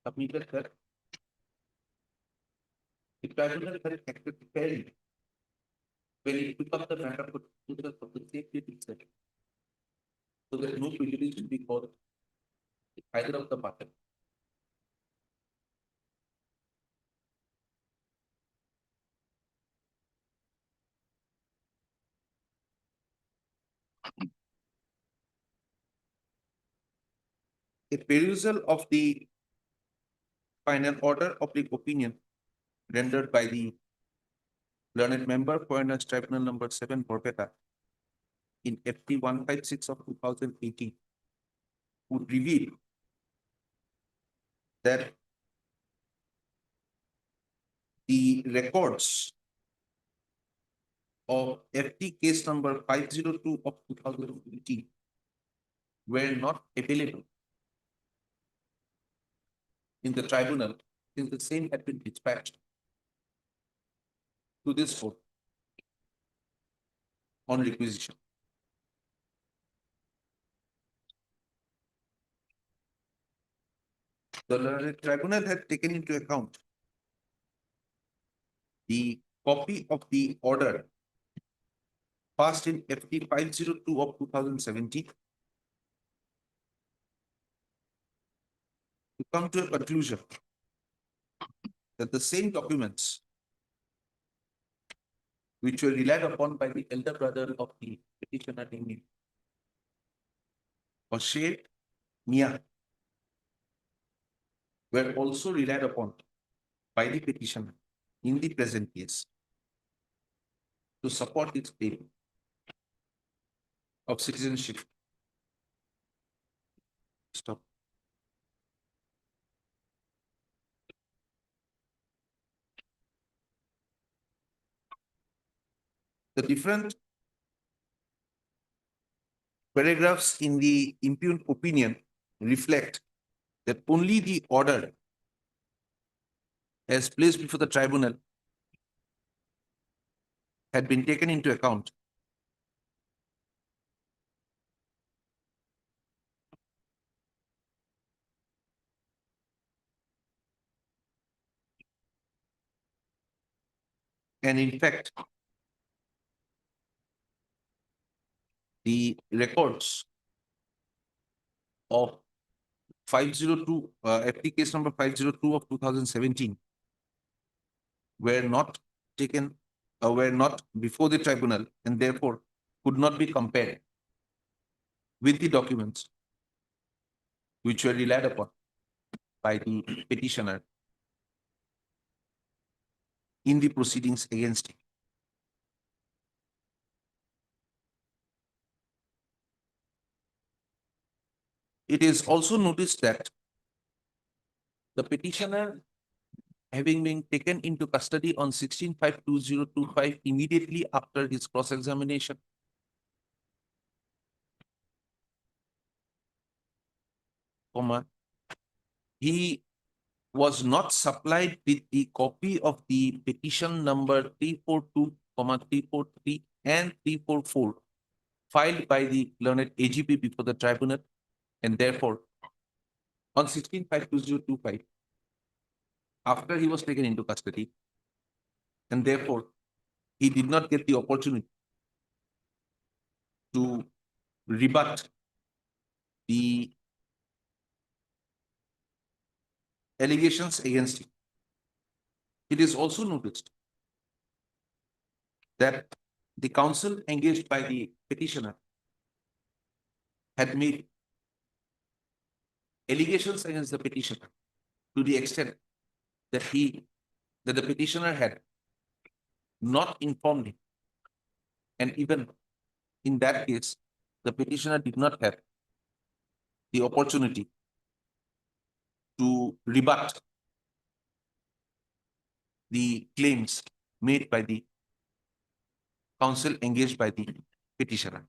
submitted that the tribunal had acted fairly when it took up the matter for purposes of the safety itself, so that no prejudice should be caused either of the parties. A perusal of the final order of the opinion rendered by the learned member Foreigners Tribunal number 7 Borpeta in FT 156 of 2018 would reveal that the records of FT case number 502 of 2018 were not available in the tribunal since the same had been dispatched to this court on requisition. The learned tribunal had taken into account the copy of the order passed in FT 502 of 2017 to come to a conclusion that the same documents which were relied upon by the elder brother of the petitioner named Bashir Mia were also relied upon by the petitioner in the present case to support its claim of citizenship. Stop. The different paragraphs in the impugned opinion reflect that only the order as placed before the tribunal had been taken into account. And in fact, the records of 502, FT case number 502 of 2017 were not taken, were not before the tribunal, and therefore could not be compared with the documents which were relied upon by the petitioner in the proceedings against him. It is also noticed that the petitioner, having been taken into custody on 16/5/2025 immediately after his cross-examination, he was not supplied with the copy of the petition number 342, 343 and 344 filed by the learned AGP before the tribunal, and therefore on 16/5/2025, after he was taken into custody, and therefore he did not get the opportunity to rebut the allegations against him. It is also noticed that the counsel engaged by the petitioner had made allegations against the petitioner to the extent that the petitioner had not informed him. And even in that case, the petitioner did not have the opportunity to rebut the claims made by the counsel engaged by the petitioner.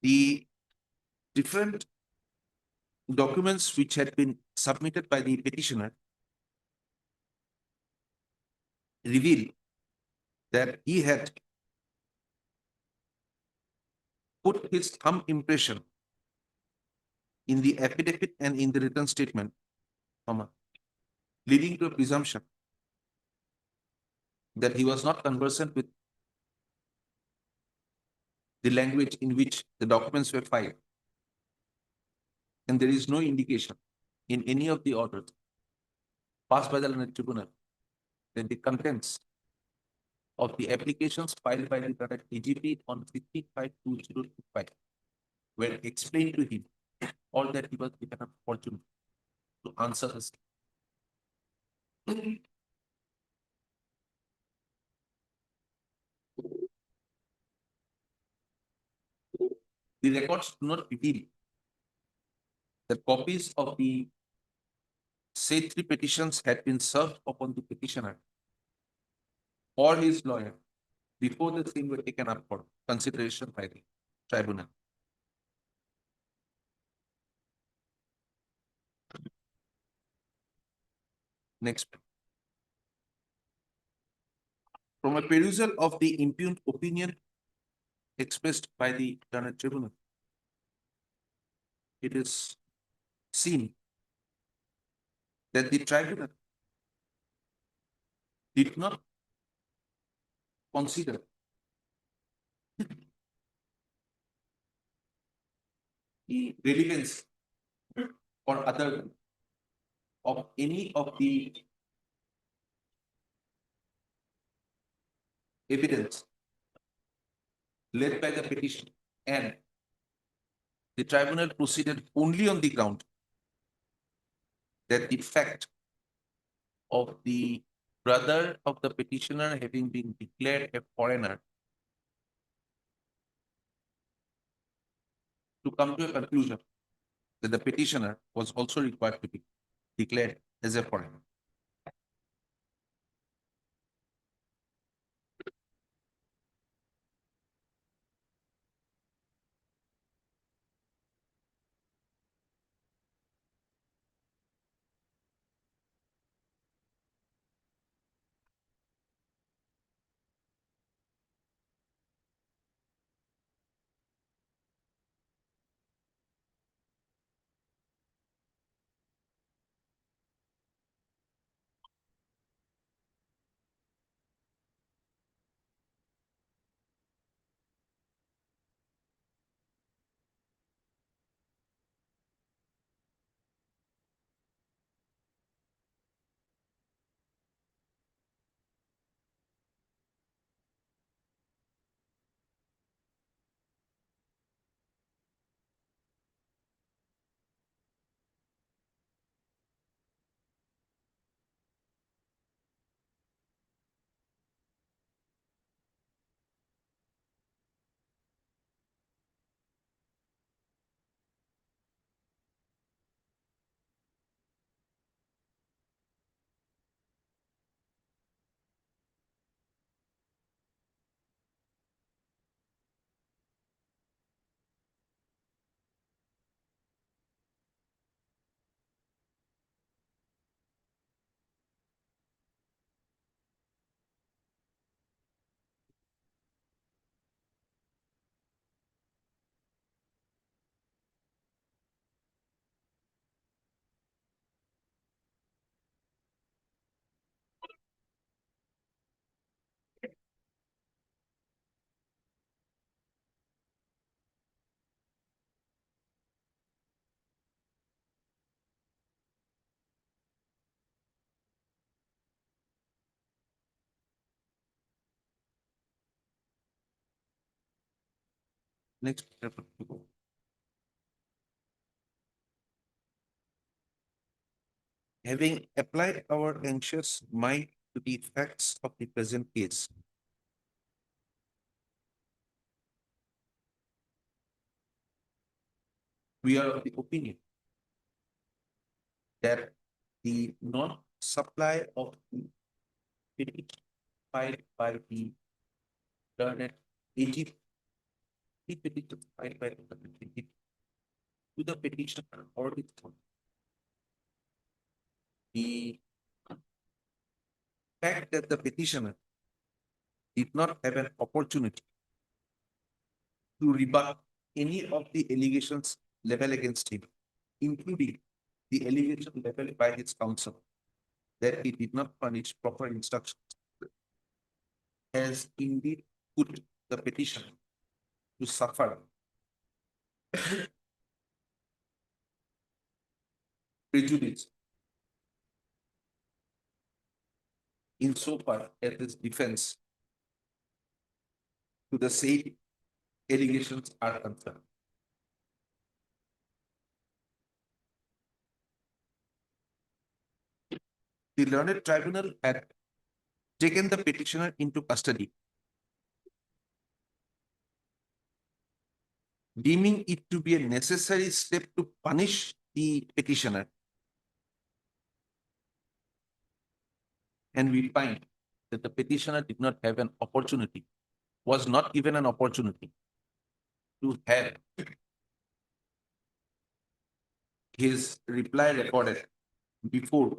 The different documents which had been submitted by the petitioner reveal that he had put his thumb impression in the affidavit and in the written statement, leading to a presumption that he was not conversant with the language in which the documents were filed. And there is no indication in any of the orders passed by the learned tribunal that the contents of the applications filed by the current AGP on 552025 were explained to him, all that he was given an opportunity to answer his. The records do not reveal that copies of the said three petitions had been served upon the petitioner or his lawyer before the same were taken up for consideration by the tribunal. Next. From a perusal of the impugned opinion expressed by the learned tribunal, it is seen that the tribunal did not consider the relevance or other of any of the evidence led by the petition, and the tribunal proceeded only on the ground that the fact of the brother of the petitioner having been declared a foreigner to come to a conclusion that the petitioner was also required to be declared as a foreigner. Next. Having applied our anxious mind to the facts of the present case, we are of the opinion that the non-supply of the petition filed by the learned AG, the petition filed by the learned AG to the petitioner or the fact that the petitioner did not have an opportunity to rebut any of the allegations leveled against him, including the allegation leveled by his counsel that he did not furnish proper instructions, has indeed put the petitioner to suffer prejudice insofar as his defense to the said allegations are concerned. The learned tribunal had taken the petitioner into custody, deeming it to be a necessary step to punish the petitioner. And we find that the petitioner did not have an opportunity, was not given an opportunity to have his reply recorded before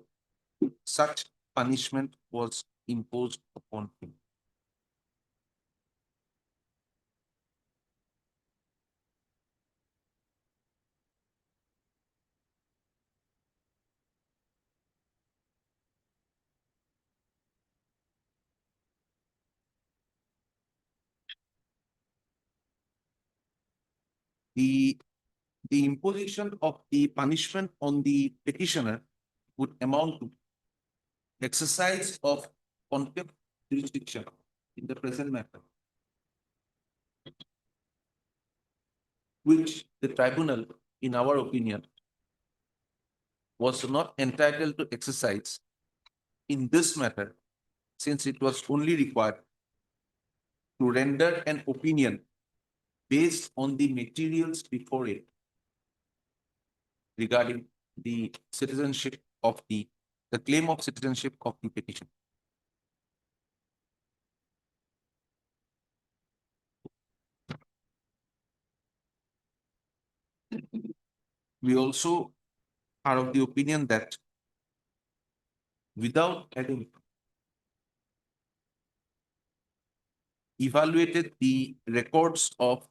such punishment was imposed upon him. The imposition of the punishment on the petitioner would amount to exercise of contempt jurisdiction in the present matter, which the tribunal, in our opinion, was not entitled to exercise in this matter, since it was only required to render an opinion based on the materials before it regarding the citizenship of the claim of citizenship of the petition. We also are of the opinion that without having evaluated the records of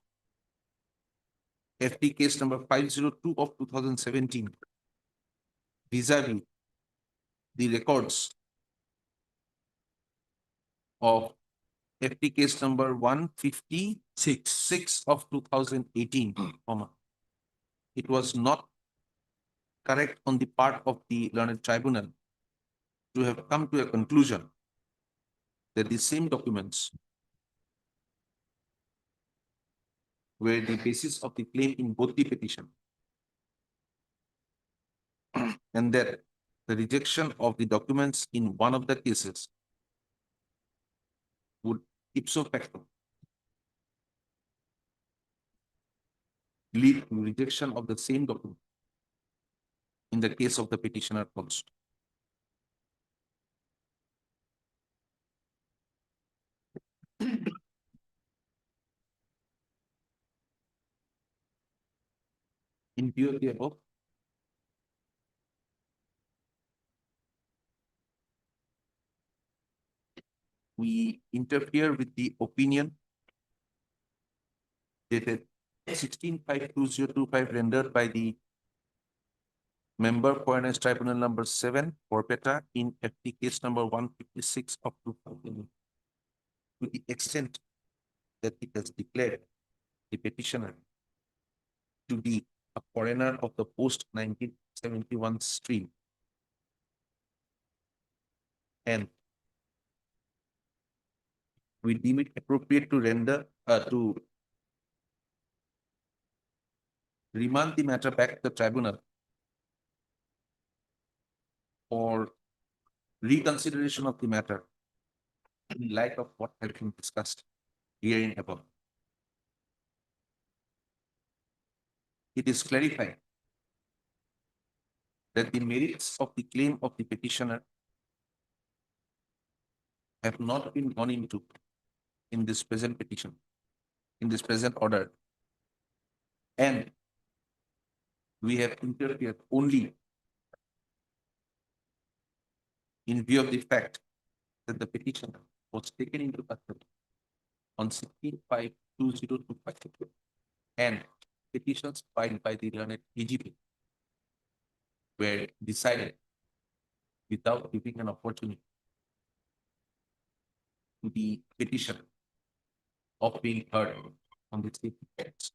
FT case number 502 of 2017 vis-a-vis the records of FT case number 156 of 2018, it was not correct on the part of the learned tribunal to have come to a conclusion that the same documents were the basis of the claim in both the petition, and that the rejection of the documents in one of the cases would ipso facto lead to rejection of the same document in the case of the petitioner also. In view of the above, we interfere with the opinion dated 16/5/2025 rendered by the member Foreigners Tribunal number 7, Porpeta, in FT case number 156 of 2000, to the extent that it has declared the petitioner to be a foreigner of the post-1971 stream, and we deem it appropriate to render remand the matter back to the tribunal for reconsideration of the matter in light of what has been discussed herein above. It is clarified that the merits of the claim of the petitioner have not been gone into in this present petition, in this present order. And we have interfered only in view of the fact that the petition was taken into custody on 16/5/2025 and petitions filed by the learned AGP were decided without giving an opportunity to the petitioner of being heard on the same facts,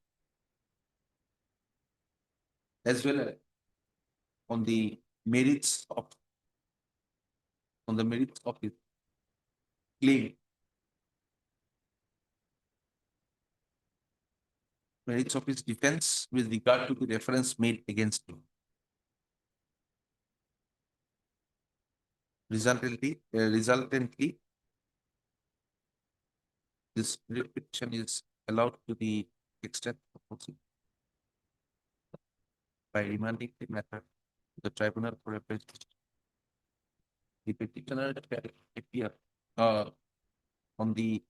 as well as on the merits of his claim, merits of his defense with regard to the reference made against him. Resultantly, this petition is allowed to the extent possible by remanding the matter to the tribunal for appraisal. The petitioner shall appear on the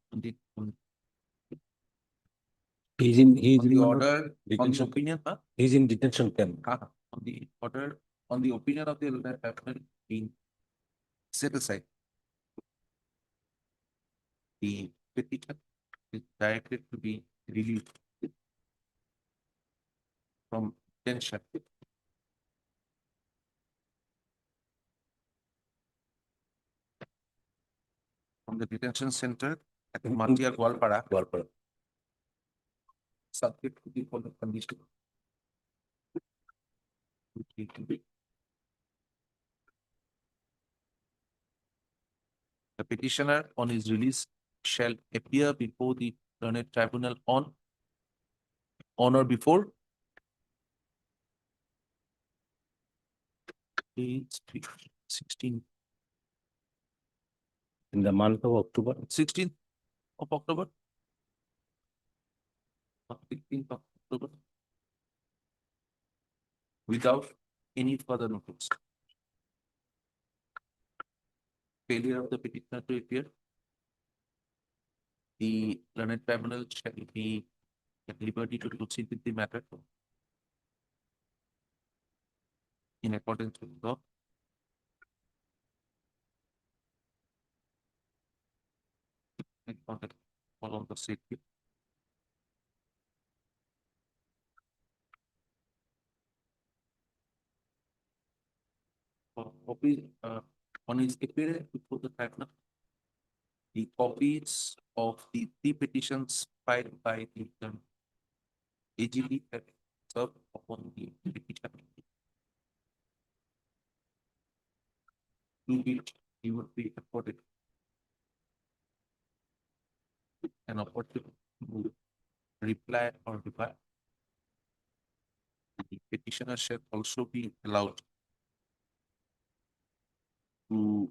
He's in, he's on the in order, on the detention. opinion, He's in detention camp. on the order, on the opinion of the tribunal being set aside. The petition is directed to be released from detention. From the detention center at Matia Gwalpara, Walper. subject to the following condition. Which need to be. The petitioner on his release shall appear before the learned tribunal on or before page 16th In the month of October. 16th of October. 16th of October. Without any further notice. Failure of the petitioner to appear. The learned tribunal shall be at liberty to proceed with the matter in accordance with law. Follow the safety. Copy on his appearance before the tribunal. The copies of the three petitions filed by the AGP have served upon the petition. To which he would be afforded an opportunity to reply or reply. The petitioner shall also be allowed to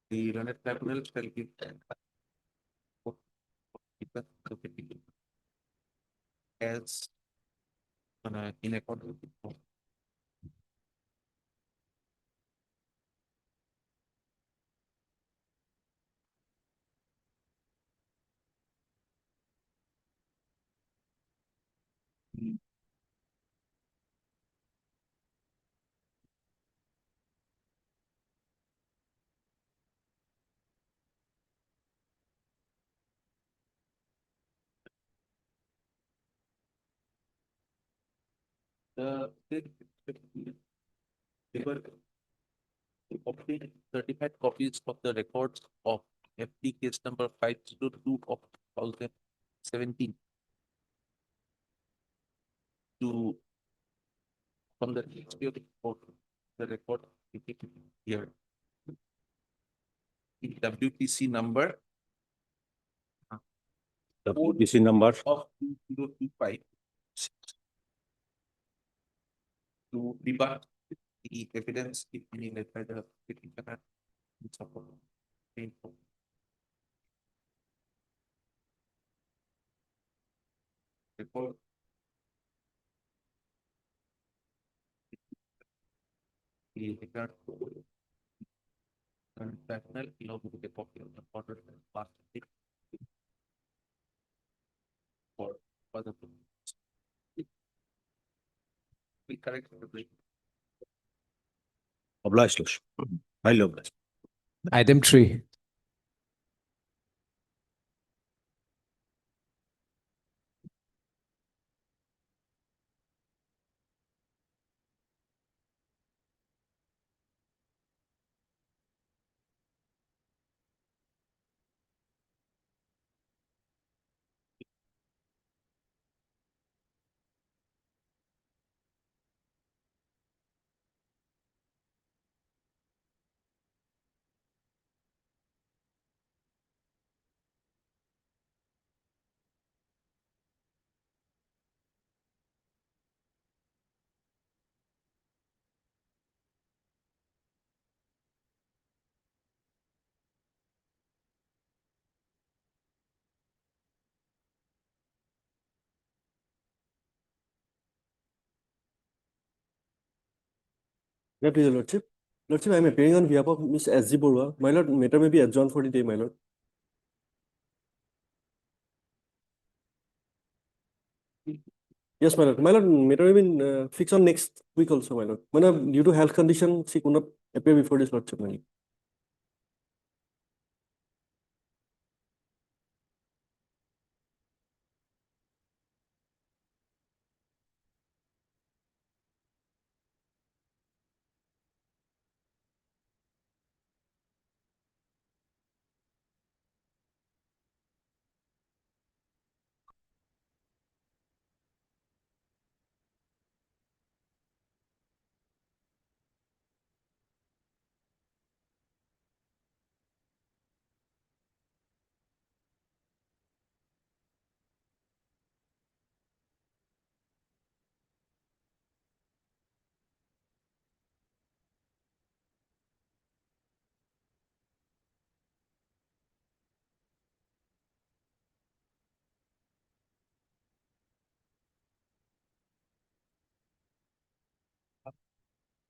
the learned tribunal shall give the petition as in accordance with law. They were obtained certified copies of the records of FD case number 502 of 2017 to from the history of the court, the record here. WTC number WTC number of 2025 to rebut the evidence if any led by the petitioner in support of painful. Report. The regard to international along with the popular order and plastic for further. We correct the break. obliged, Lordship. Highly obliged. Item 3. Yeah, please, Lordship. Lordship, I am appearing on behalf of Ms. S.G. Borua. My lord, matter may be adjourned for the day, my lord. Yes, my lord. My lord, matter may be fixed on next week also, my lord. Due to health condition, she could not appear before this Lordship, my lord.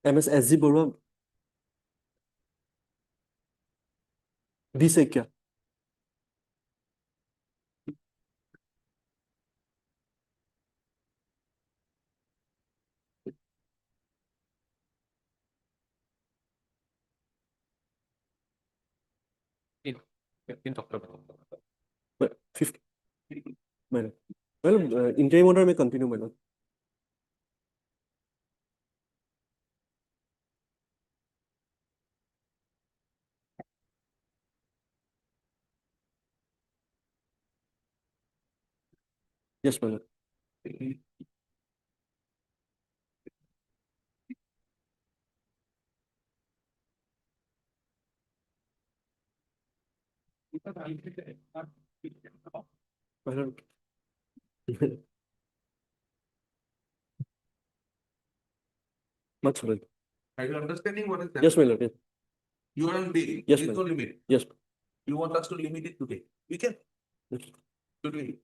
MS S.G. Borua. D. In October. But 50. My lord. Well, interim order may continue, my lord. Yes, my lord. My lord. Much, my lord. Are you understanding what is that? Yes, my lord. Yes, You are on bail. Yes, There is ma'am. no limit. yes. You want us to limit it today? We can. Yes. Today.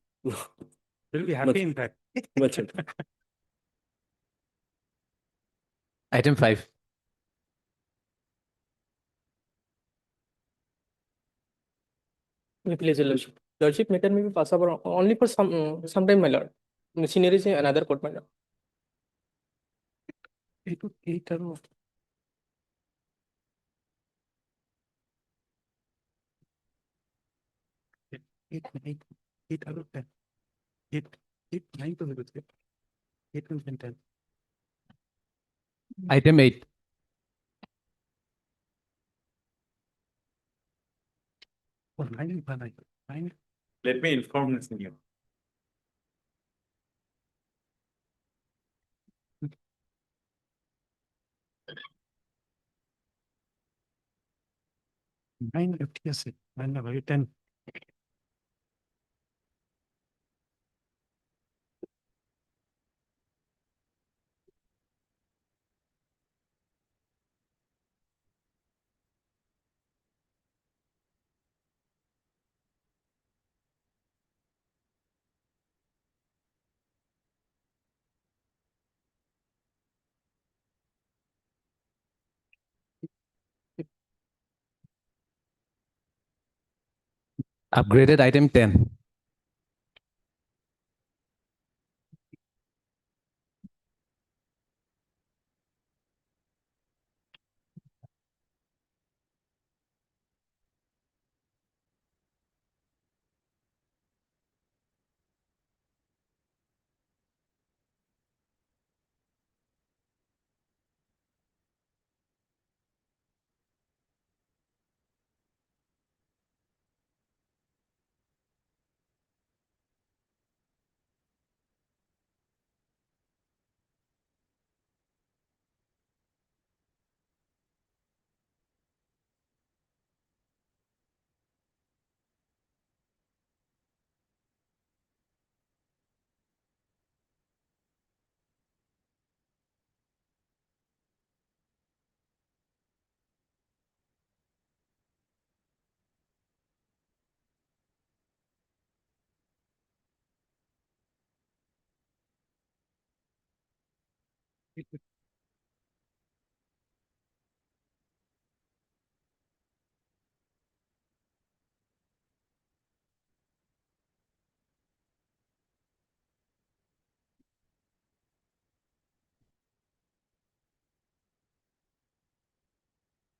We'll be Much. happy in fact. Much. Item 5. Please, Lordship. Lordship, matter may be passable only for some time, my lord. Scenery is another court, my lord. It would 8 or 8, 9, 8 out of 10. 8, 8, 9 to negotiate. 8 and 10. Item 8. Oh, 9 and 9. 9. Let me inform this new. 9 FTS, 10. Upgraded item 10.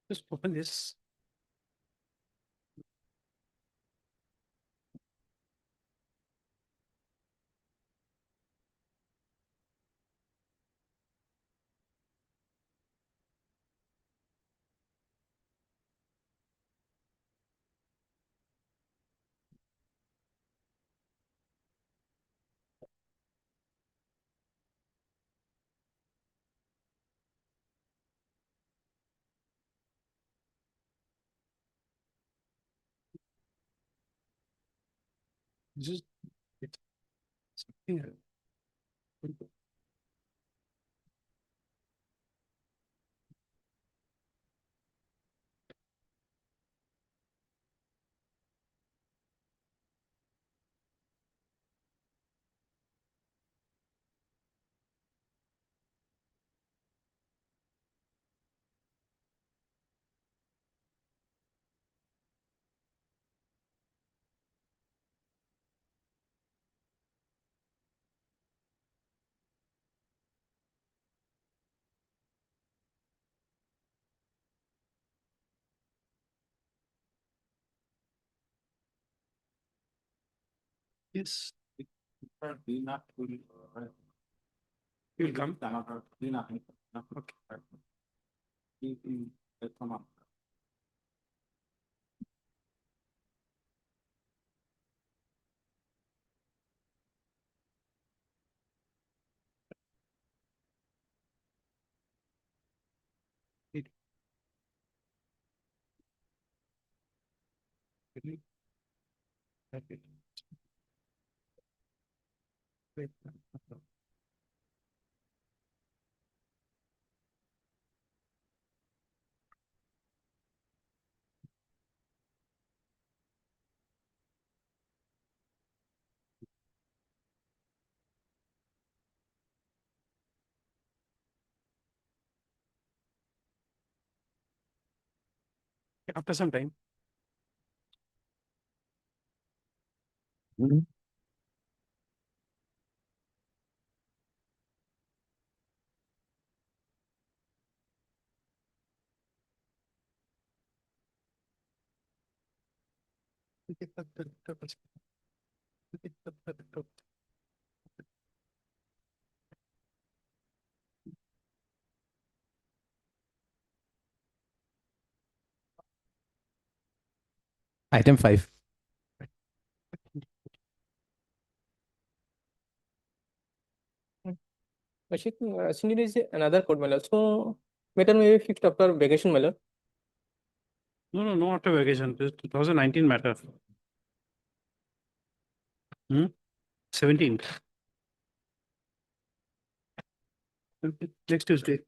Just open this. This is it. Something else. Yes. It will come. Okay. It- it- it- Wait. After some time. Item 5. Ashik, senior is another code, my lord. So matter may be fixed after vacation, my lord. No, after vacation, this 2019 matter. 17th. Next Tuesday.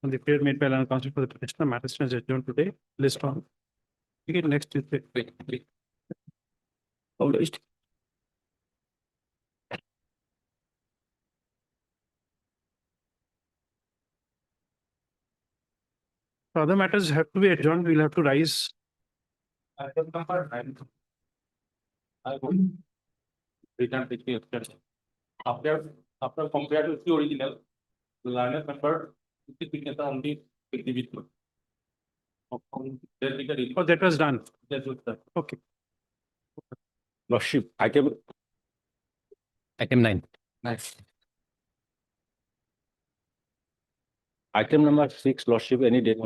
On the period made by land council for the petitioner, matter stands adjourned today, list on. We get next Tuesday. Published. For other matters have to be adjourned, we'll have to rise. Return petition. After compared with the original, the learner member is only individual. Oh, that was done. That was the. Okay. Lordship, item 9. Nice. Item number 6, Lordship, any date?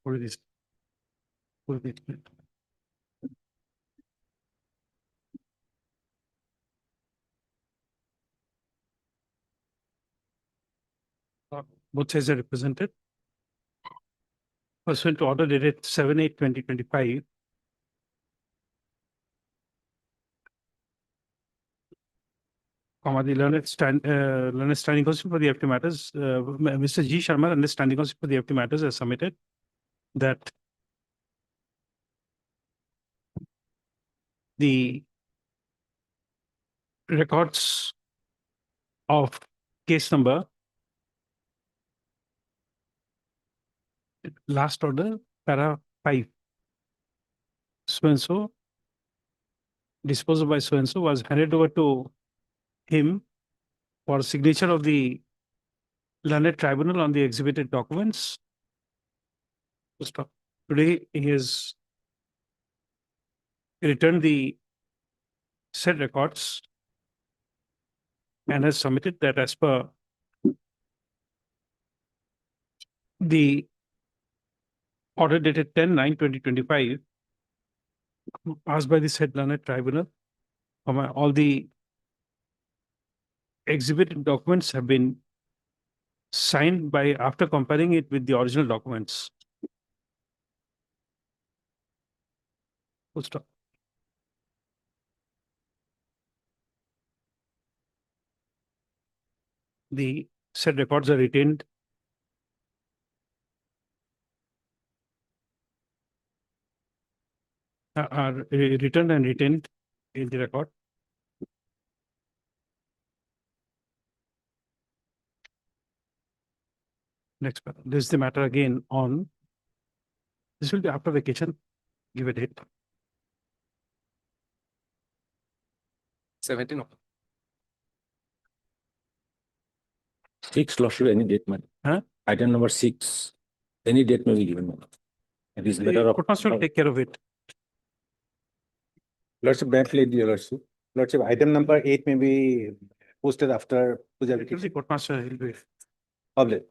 What is this? What is it? Both sides are represented. Pursuant to order dated 7/8/2025. The learned standing counsel for the FT matters, Mr. G. Sharma, and the standing counsel for the FT matters has submitted that the records of case number last order, para 5. So-and-so, disposed by so-and-so, was handed over to him for signature of the learned tribunal on the exhibited documents. Stop. Today, he has returned the said records and has submitted that as per the order dated 10/9/2025, passed by the said learned tribunal, all the exhibited documents have been signed by after comparing it with the original documents. Full stop. The said records are retained are returned and retained in the record. Next, this is the matter again on. This will be after vacation. Give a date. 17 of 6, Lordship, any date, madam. Huh? Item number 6, any date may be given, madam. It is matter The of. court master will take care of it. Lordship, may I plead your lordship? Lordship, item number 8 may be posted after puja The vacation. court master will be. Public.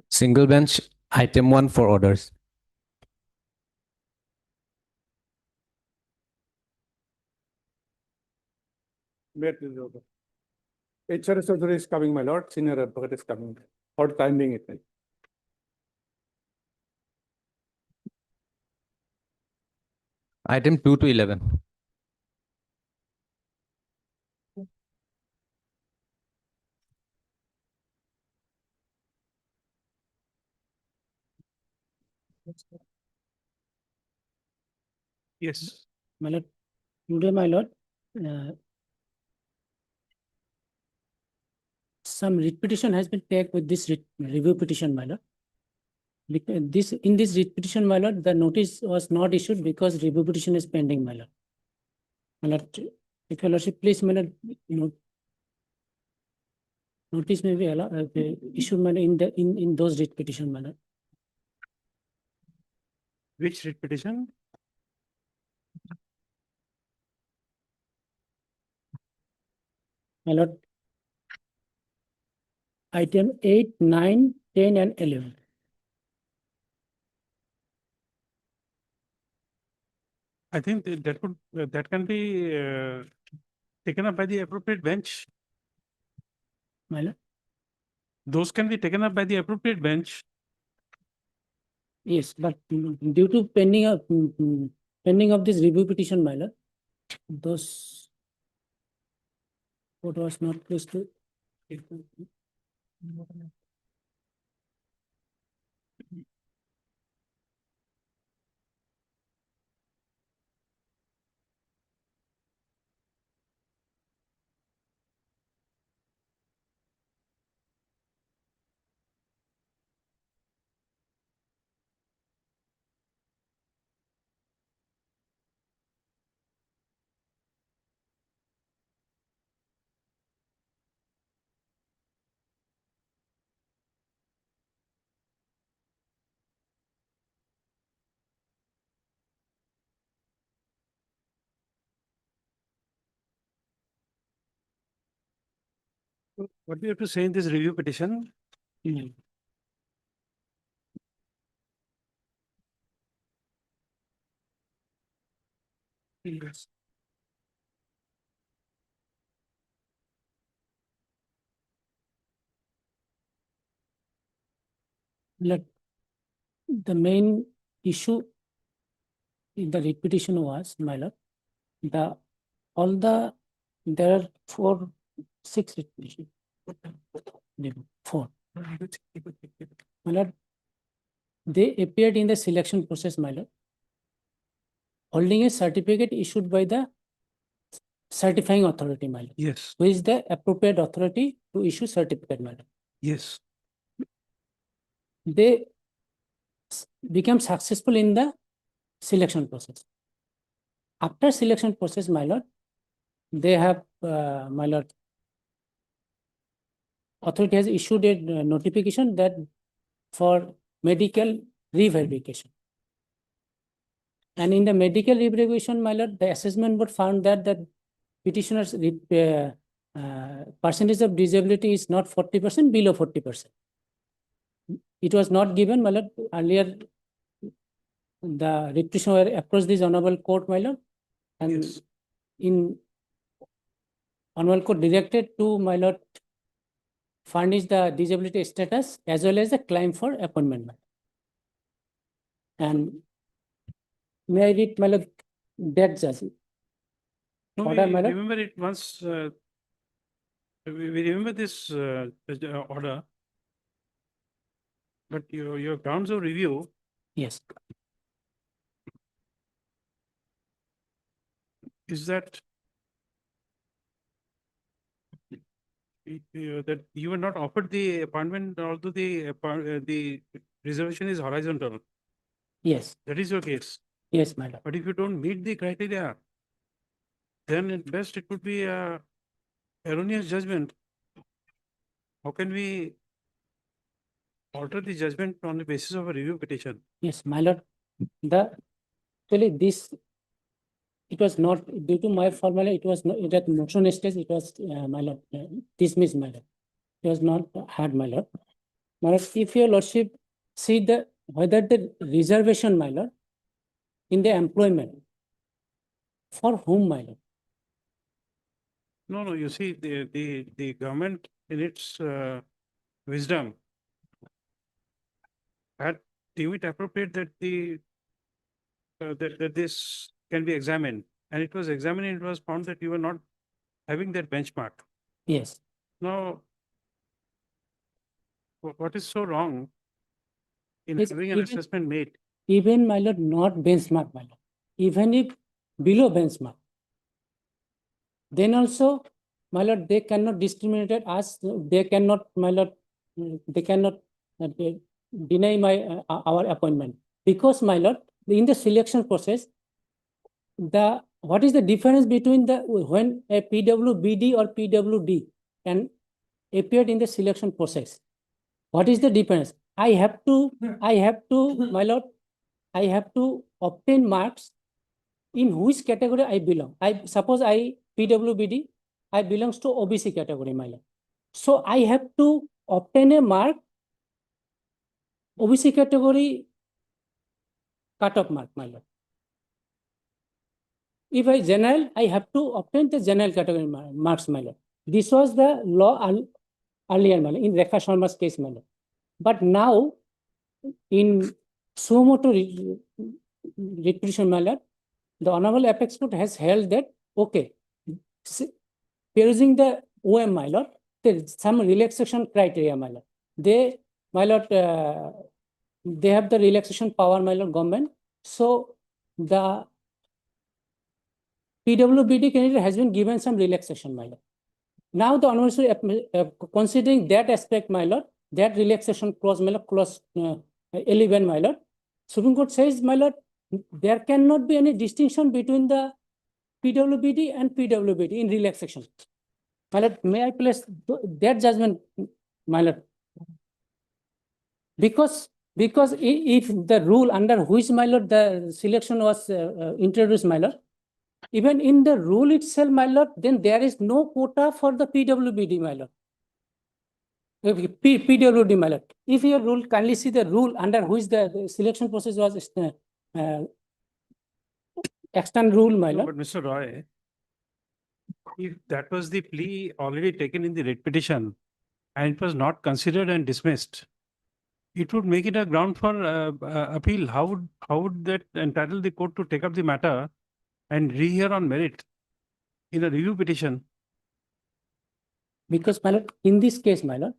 Single bench, item 1 for orders. HR surgery is coming, my lord. Senior advocate is coming. For the time being, it may. Item 2 to 11. Yes. My lord, today, my lord, some writ petition has been taken with this review petition, my lord. In this writ petition, my lord, the notice was not issued because review petition is pending, my lord. My lord, if your lordship, please, my lord, notice may be issued, my lord, in those writ petition, my lord. Which writ petition? My lord, item 8, 9, 10, and 11. I think that can be taken up by the appropriate bench. My lord, Those can be taken up by the appropriate bench. yes, but due to pending of this review petition, my lord, those what was not placed to. What do you have to say in this review petition? Mm. Yes. Like the main issue in the writ petition was, my lord, there are 6 writ petition. Four. My lord, they appeared in the selection process, my lord, holding a certificate issued by the certifying authority, my lord. Yes. Who is the appropriate authority to issue certificate, my lord. Yes. They became successful in the selection process. After selection process, my lord, they have, my lord, authority has issued a notification that for medical re-verification. And in the medical re-verification, my lord, the assessment board found that the petitioner's percentage of disability is not 40%, below 40%. It was not given, my lord. Earlier, the petitioner approached this honorable court, my lord, and Yes. in Honorable Court directed to, my lord, furnish the disability status as well as the claim for appointment. My lord. And may I read, my lord, that judgment? No, we Order, my lord? remember it once, we remember this order. But your grounds of review, Yes. is that that you were not offered the appointment, although the reservation is horizontal. Yes. That is your case. Yes, my lord. But if you don't meet the criteria, then at best it would be a erroneous judgment. How can we alter the judgment on the basis of a review petition? Yes, my lord. Actually, this, it was not due to my formula, it was not, it at motion stage, it was, my lord, dismissed, my lord. It was not had, my lord. My lord, if your lordship see whether the reservation, my lord, in the employment, for whom, my lord? No, you see, the government in its wisdom had deemed it appropriate that that this can be examined, and it was examined and it was found that you were not having that benchmark. Yes. Now, what is so wrong in Yes, having an even- assessment made? Even, my lord, not benchmark, my lord. Even if below benchmark, then also, my lord, they cannot discriminate us, they cannot, my lord, they cannot deny our appointment. Because, my lord, in the selection process, what is the difference between when a PWBD or PWD and appeared in the selection process? What is the difference? I have to, my lord, I have to obtain marks in which category I belong. Suppose PWBD, I belongs to OBC category, my lord. So I have to obtain a mark, OBC category cutoff mark, my lord. If I general, I have to obtain the general category marks, my lord. This was the law earlier, my lord, in Rekha Sharma's case, my lord. But now, in Sumoto writ petition, my lord, the Honorable Apex Court has held that, okay, perusing the OM, my lord, there is some relaxation criteria, my lord. They, my lord, they have the relaxation power, my lord, government. So the PWBD candidate has been given some relaxation, my lord. Now the Honorable, considering that aspect, my lord, that relaxation clause, my lord, clause 11, my lord, Supreme Court says, my lord, there cannot be any distinction between the PWBD and PWBD in relaxation. My lord, may I place that judgment, my lord? Because if the rule under which, my lord, the selection was introduced, my lord, even in the rule itself, my lord, then there is no quota for the PWBD, my lord. PWD, my lord. If your rule, kindly see the rule under which the selection process was extant rule, my No, lord. but Mr. Roy, if that was the plea already taken in the writ petition and it was not considered and dismissed, it would make it a ground for appeal. How would that entitle the court to take up the matter and rehear on merit in a review petition? Because, my lord, in this case, my lord,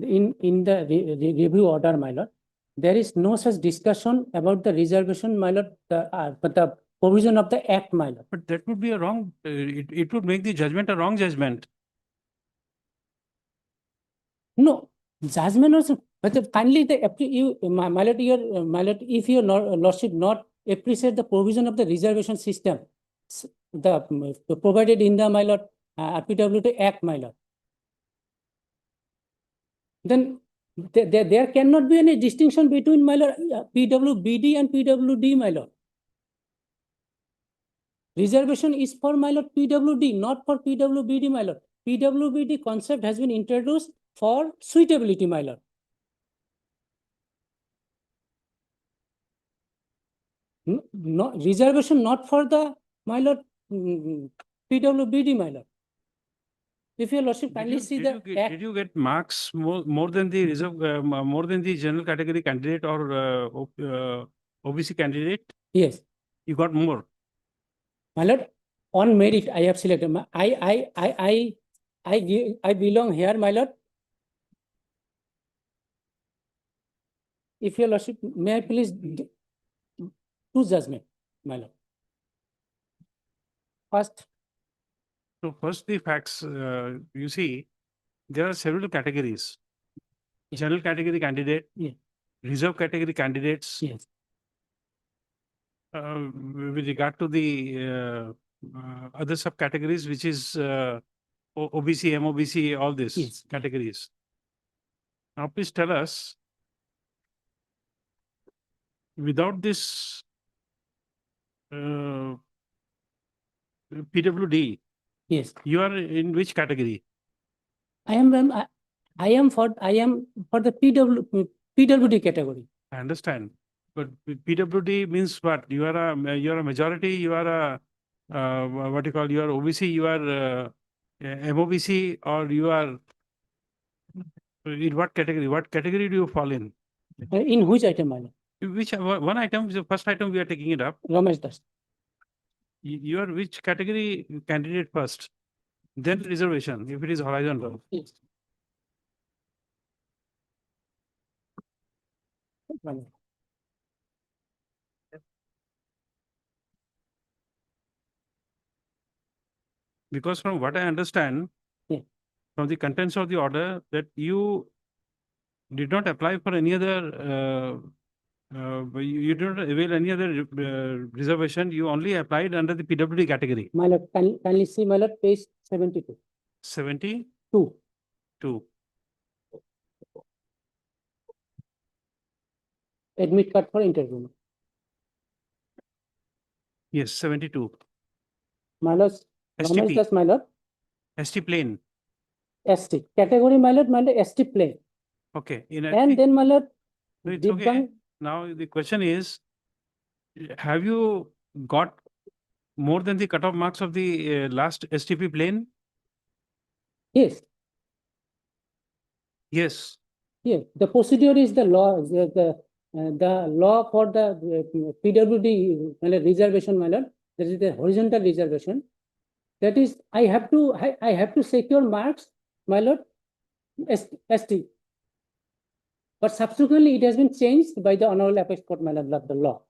in the review order, my lord, there is no such discussion about the reservation, my lord, but the provision of the act, my lord. But that would be a wrong, it would make the judgment a wrong judgment. No, judgment also, but kindly my lord, if your lordship not appreciate the provision of the reservation system, the provided in the, my lord, RPWT Act, my lord, then there cannot be any distinction between, my lord, PWBD and PWD, my lord. Reservation is for, my lord, PWD, not for PWBD, my lord. PWBD concept has been introduced for suitability, my lord. No reservation, not for the, my lord, PWBD, my lord. If your lordship kindly see the act, Did you get marks more than the reserve, more than the general category candidate or OBC candidate? yes, You got more. my lord, on merit, I have selected, I belong here, my lord. If your lordship, may I please to judgment, my lord. First, So first the facts, you see, there are several categories. Yes. General category candidate, Yes. reserve category candidates, yes, with regard to the other subcategories, which is OBC, MOBC, all these Yes. categories. Now, please tell us, without this PWD, yes. you are in which category? I am for the PWD category. I understand, but PWD means what? You are a majority. You are a what you call? You are OBC. You are MOBC, or you are in what category? What category do you fall in? In which item, my lord? Which one item? The first item we are taking it up. Ramesh Das. You are which category candidate first? Then reservation, if it is horizontal. Yes. My lord. Because from what I understand, Yeah. from the contents of the order, that you did not apply for any other, you did not avail any other reservation. You only applied under the PWD category. My lord, kindly see, my lord, page 72. 72. Admit card for interview. Yes, 72. My lord, Ramesh STP, Das, my lord, ST plain. ST. Category, my lord, ST plain. Okay. In And ST, then, my lord, no, it's okay. Divyang, Now the question is, have you got more than the cutoff marks of the last STP plane? yes, Yes. yes. The procedure is the law, the law for the PWD reservation, my lord. That is the horizontal reservation. That is, I have to secure marks, my lord, ST. But subsequently, it has been changed by the Honorable Apex Court, my lord, of the law.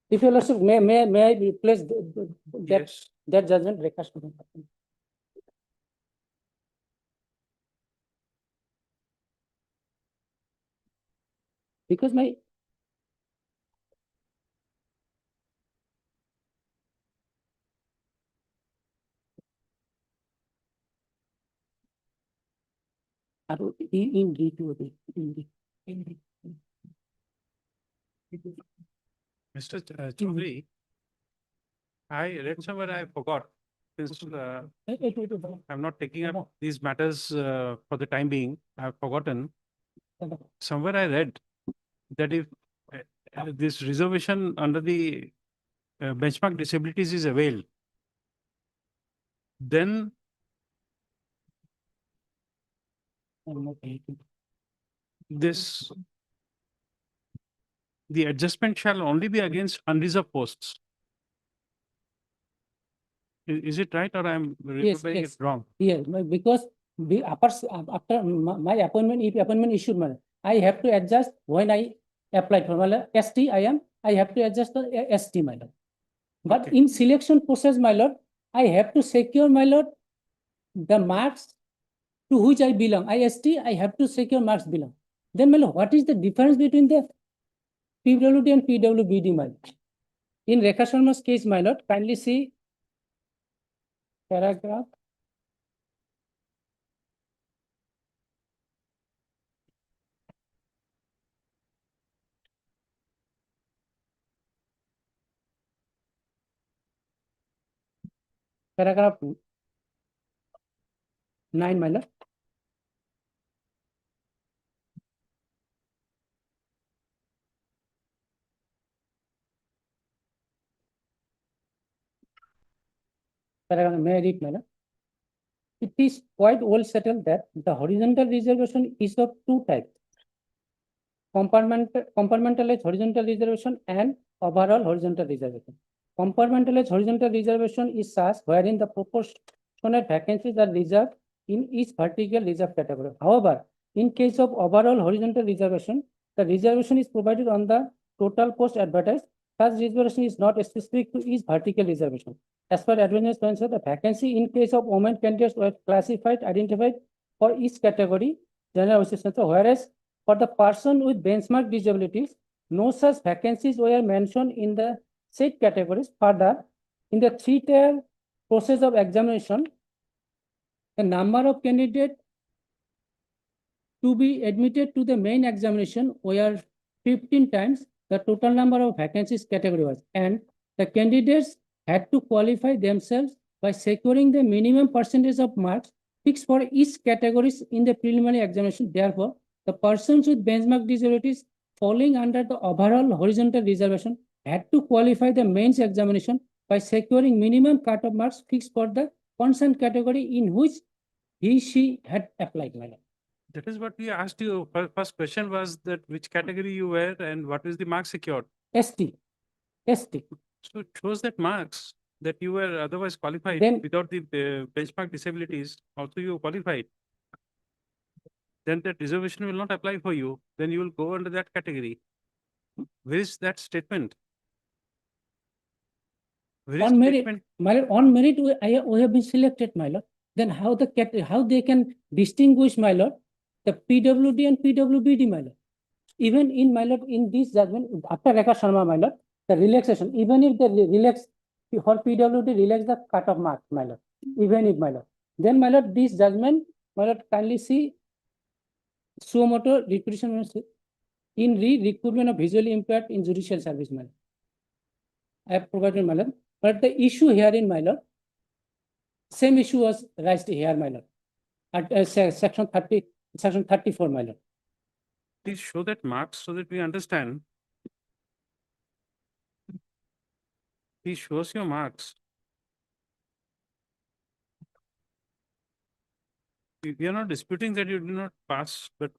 If your lordship, may I replace Yes. that judgment recast? Because my in D2, in D. Mr. Chaudhary, I read somewhere, I forgot. Since I'm not taking up these matters for the time being, I've forgotten. Somewhere I read that if this reservation under the benchmark disabilities is availed, then this the adjustment shall only be against unreserved posts. Is it right, or I'm remembering yes. it wrong? Yes, because after my appointment, if appointment issued, I have to adjust when I apply for my ST, I have to adjust the ST, my lord. But Okay. in selection process, my lord, I have to secure, my lord, the marks to which I belong. IST, I have to secure marks belong. Then, my lord, what is the difference between the PWD and PWBD, my lord? In Rekha Sharma's case, my lord, kindly see paragraph. Paragraph 9, my lord. Paragraph, may I read, my lord? it is quite well settled that the horizontal reservation is of two types. Compartmentalized horizontal reservation and overall horizontal reservation. Compartmentalized horizontal reservation is such wherein the proportionate vacancies are reserved in each vertical reserve category. However, in case of overall horizontal reservation, the reservation is provided on the total post advertised. Such reservation is not specific to each vertical reservation. As per advertisement, the vacancy in case of women candidates were classified, identified for each category, general whereas for the person with benchmark disabilities, no such vacancies were mentioned in the said categories. Further, in the three-tier process of examination, the number of candidates to be admitted to the main examination were 15 times the total number of vacancies category was, and the candidates had to qualify themselves by securing the minimum percentage of marks fixed for each categories in the preliminary examination. Therefore, the persons with benchmark disabilities falling under the overall horizontal reservation had to qualify the mains examination by securing minimum cut-off marks fixed for the concerned category in which she had applied. Madam. That is what we asked you. First question was that which category you were and what is the mark secured. ST. So it shows that marks that you were otherwise qualified Then- without the benchmark disabilities, also you qualified. Then that reservation will not apply for you. Then you will go under that category. Where is that statement? Where is On merit, statement? my lord, on merit, we have been selected, my lord. Then how they can distinguish, my lord, the PWD and PWBD, my lord. Even in, my lord, in this judgment, after Rekha Sharma, my lord, the relaxation, even if they relax, for PWD relax the cut-off mark, my lord, even if, my lord. Then, my lord, this judgment, my lord, kindly see suo motu repetition in recruitment of visually impaired in judicial service, my lord. I have provided, my lord. But the issue here in, my lord, same issue was raised here, my lord, at section 34, my lord. Please show that marks so that we understand. Please show us your marks. We are not disputing that you did not pass, but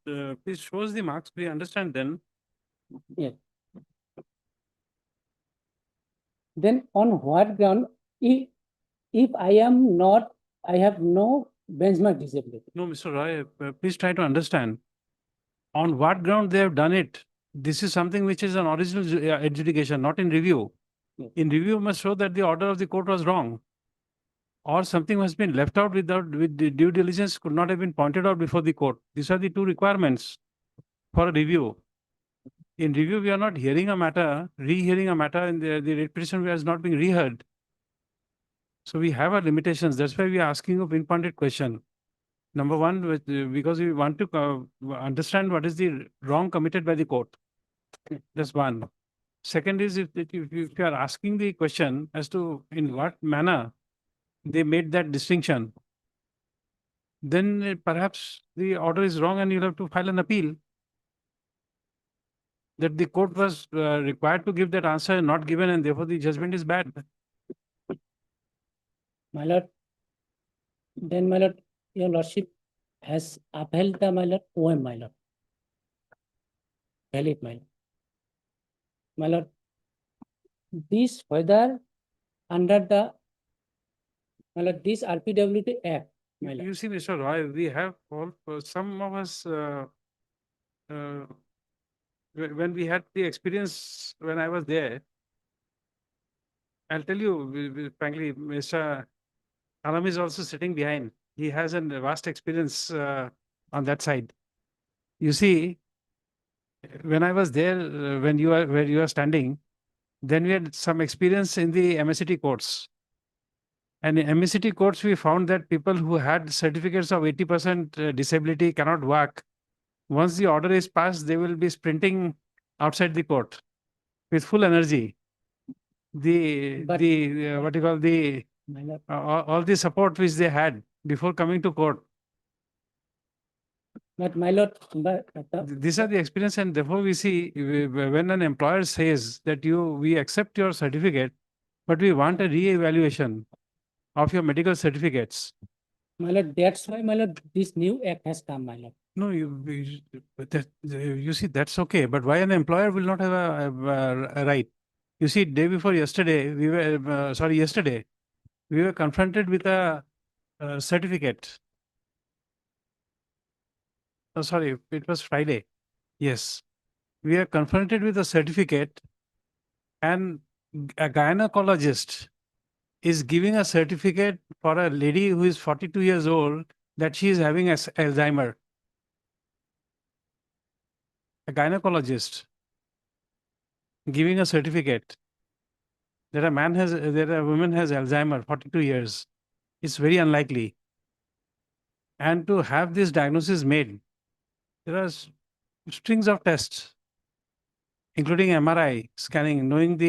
please show us the marks. We understand then. Then on what ground, if I am not, I have no benchmark disability. No, Mr. Roy, please try to understand. On what ground they have done it? This is something which is an original adjudication, not in review. Yes. In review, must show that the order of the court was wrong. Or something has been left out with the due diligence could not have been pointed out before the court. These are the two requirements for a review. In review, we are not hearing a matter, rehearing a matter, and the petition has not been reheard. So we have our limitations. That's why we are asking a pinpointed question. Number one, because we want to understand what is the wrong committed by the court. That's one. Second is if you are asking the question as to in what manner they made that distinction, then perhaps the order is wrong and you'll have to file an appeal. That the court was required to give that answer and not given, and therefore the judgment is bad. My lord, then, my lord, your lordship has upheld the, my lord, OM, my lord. Valid, my lord. My lord, this whether under the, my lord, this RPWT Act, my lord. You see, Mr. Roy, we have all, some of us, when we had the experience when I was there, I'll tell you, frankly, Mr. Alam is also sitting behind. He has a vast experience on that side. You see, when I was there, when you are where you are standing, then we had some experience in the MSCT courts. And in MSCT courts, we found that people who had certificates of 80% disability cannot work. Once the order is passed, they will be sprinting outside the court with full energy. What you call My lord, all the support which they had before coming to court. but my lord, These are the experience, and therefore we see when an employer says that we accept your certificate, but we want a re-evaluation of your medical certificates. My lord, that's why, my lord, this new act has come, my lord. No, you see, that's okay, but why an employer will not have a right? You see, day before yesterday, yesterday, we were confronted with a certificate. Oh, sorry, it was Friday. Yes. We are confronted with a certificate, and a gynecologist is giving a certificate for a lady who is 42 years old that she is having Alzheimer. A gynecologist giving a certificate that a woman has Alzheimer, 42 years. It's very unlikely. And to have this diagnosis made, there are strings of tests, including MRI scanning, knowing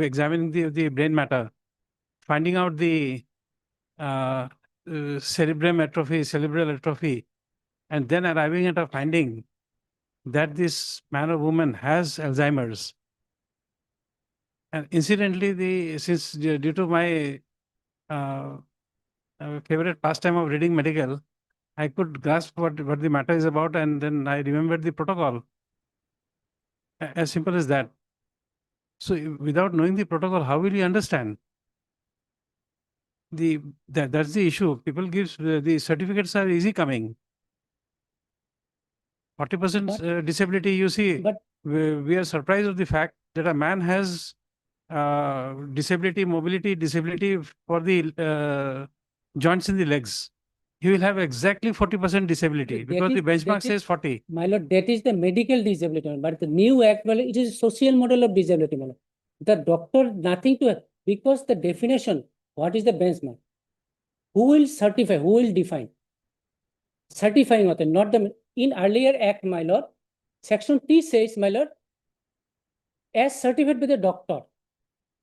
examining the brain matter, finding out the cerebral atrophy, and then arriving at a finding that this man or woman has Alzheimer's. And incidentally, since due to my favorite pastime of reading medical, I could grasp what the matter is about, and then I remembered the protocol. As simple as that. So without knowing the protocol, how will you understand? That's the issue. People gives the certificates are easy coming. 40% disability, you see. But We are surprised of the fact that a man has mobility disability for the joints in the legs. He will have exactly 40% disability That because the is- benchmark that is- says 40. My lord, that is the medical disability, but the new act, well, it is a social model of disability, my lord. The doctor, nothing to, because the definition, what is the benchmark? Who will certify, who will define? Certifying authority, not the, in earlier act, my lord, section T says, my lord, as certified by the doctor.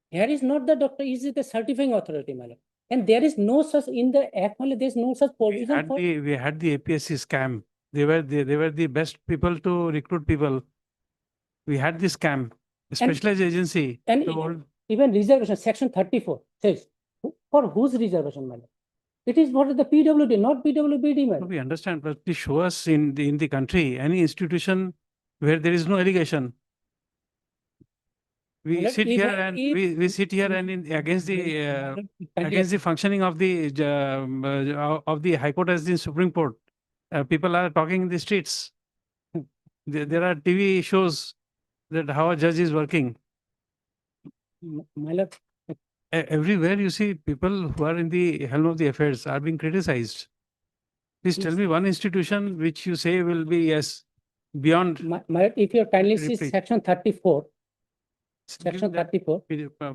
Here is not the doctor, is it the certifying authority, my lord? And there is no such, in the act, my lord, there is no such provision for. We had the APSC scam. They were the best people to recruit people. We had this scam, a specialized agency. And told- even reservation, section 34 says, for whose reservation, my lord? It is for the PWD, not PWBD, my No, lord. we understand, but please show us in the country any institution where there is no allegation. We Well, sit if- here and if- we sit here and against the functioning of the High Court as the Supreme Court. People are talking in the streets. There are TV shows that how a judge is working. My lord, Everywhere you see people who are in the helm of the affairs are being criticized. Please tell Yes. me one institution which you say will be beyond. my lord, if you kindly see Repeat. section 34, Give section that 34, uh,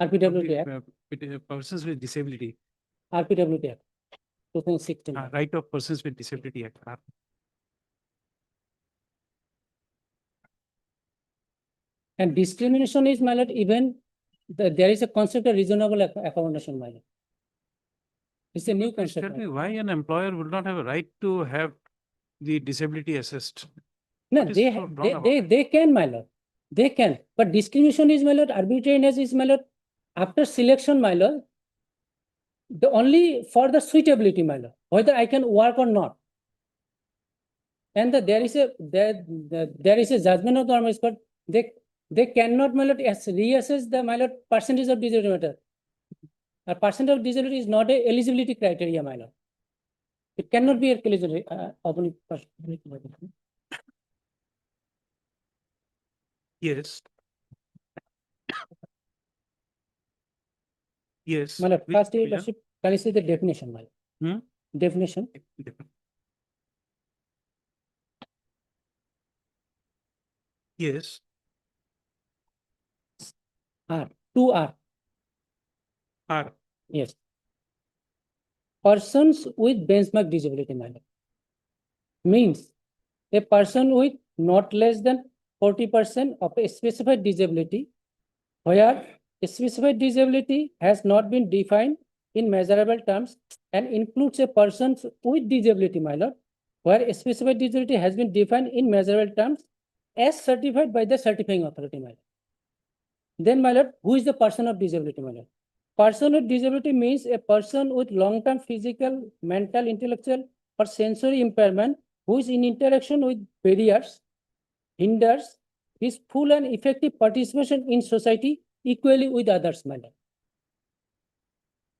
RPWD Act, persons with disability, RPWD Act, 2016. right of persons with disability act. And discrimination is, my lord, even there is a concept of reasonable accommodation, my lord. It's a new Please concept. tell my me lord. why an employer would not have a right to have the disability assessed? No, What is they, so wrong they, about they, it? they can, my lord. They can. But discrimination is, my lord, arbitrariness is, my lord. After selection, my lord, the only for the suitability, my lord, whether I can work or not. And there is a judgment of the Honorable Court. They cannot, my lord, reassess the, my lord, percentage of disability matter. A percent of disability is not a eligibility criteria, my lord. It cannot be a eligibility. Yes. Yes. My lord, Which first, provision? Lordship, can you see the definition, my lord? Definition. Yes. R, 2R. R. Yes. Persons with benchmark disability, my lord. Means a person with not less than 40% of a specified disability, where a specified disability has not been defined in measurable terms and includes a person with disability, my lord, where a specified disability has been defined in measurable terms as certified by the certifying authority, my lord. Then, my lord, who is the person of disability, my lord? person with disability means a person with long-term physical, mental, intellectual, or sensory impairment who is in interaction with barriers, hinders his full and effective participation in society equally with others, my lord.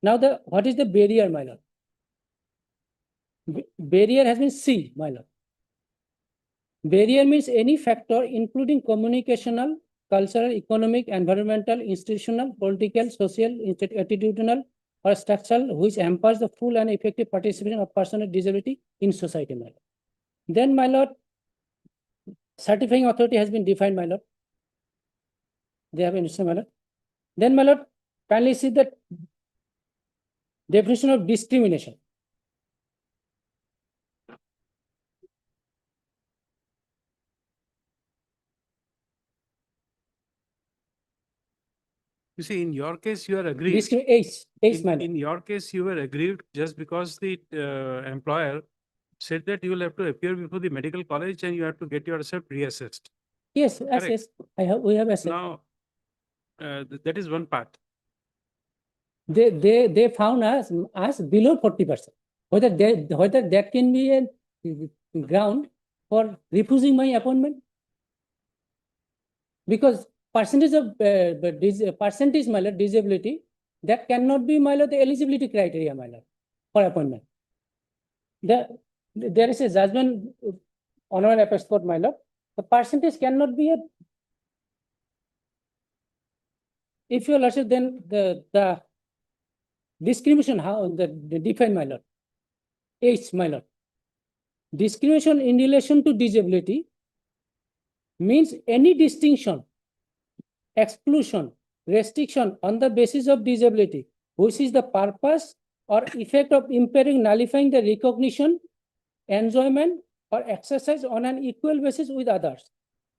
Now, what is the barrier, my lord? Barrier has been C, my lord. Barrier means any factor including communicational, cultural, economic, environmental, institutional, political, social, attitudinal, or structural, which hampers the full and effective participation of person with disability in society, my lord. Then, my lord, certifying authority has been defined, my lord. They have understood, my lord. Then, my lord, kindly see the definition of discrimination. You see, in your case, you are aggrieved. H, my lord. In your case, you were aggrieved just because the employer said that you will have to appear before the medical college and you have to get yourself reassessed. Yes, Correct. yes, we have assessed. Now, that is one part. They found us below 40%. Whether that can be a ground for refusing my appointment, because percentage of percentage, my lord, disability, that cannot be, my lord, the eligibility criteria, my lord, for appointment. There is a judgment on our apex court, my lord. The percentage cannot be a. If you are then the discrimination, how the define, my lord. H, my lord. Discrimination in relation to disability means any distinction, exclusion, restriction on the basis of disability, which is the purpose or effect of impairing, nullifying the recognition, enjoyment, or exercise on an equal basis with others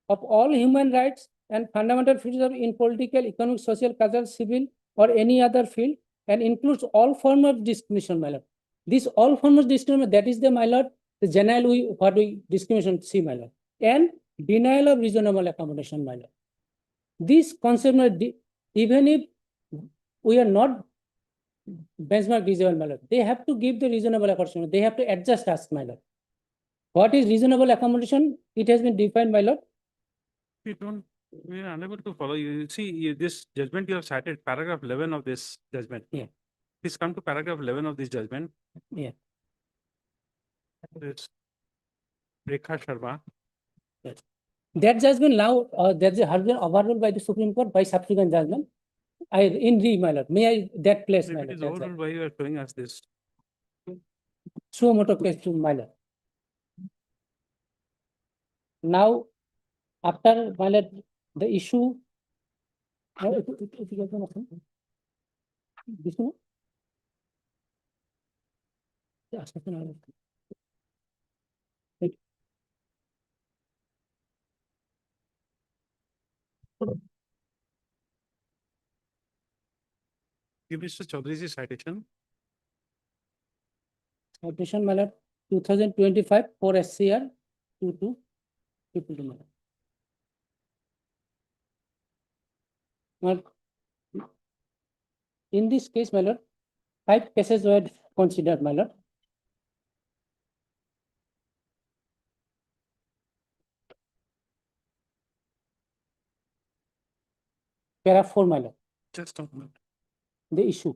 of all human rights and fundamental freedoms in political, economic, social, cultural, civil, or any other field, and includes all forms of discrimination, my lord. This all forms of discrimination, that is the, my lord, the general what we discrimination see, my lord, and denial of reasonable accommodation, my lord. This concept, even if we are not benchmark disabled, my lord, they have to give the reasonable accommodation. They have to adjust us, my lord. What is reasonable accommodation? It has been defined, my lord. We are unable to follow you. See, this judgment you have cited, paragraph 11 of this judgment. Yeah. Please come to paragraph 11 of this judgment. Yeah. It's Rekha Sharma. Yes. That judgment now, that has been overruled by the Supreme Court by subsequent judgment. In re, my lord, may I that place, If my it lord? is overruled, why you are showing us this? Suo moto case to my lord. Now, after, my lord, the issue. This one? Yes, I can. Give Mr. Chaudhary's citation. Citation, my lord, 2025 for SCR 22 people, my lord. In this case, my lord, 5 cases were considered, my lord. Paragraph 4, my lord. Just a moment. The issue.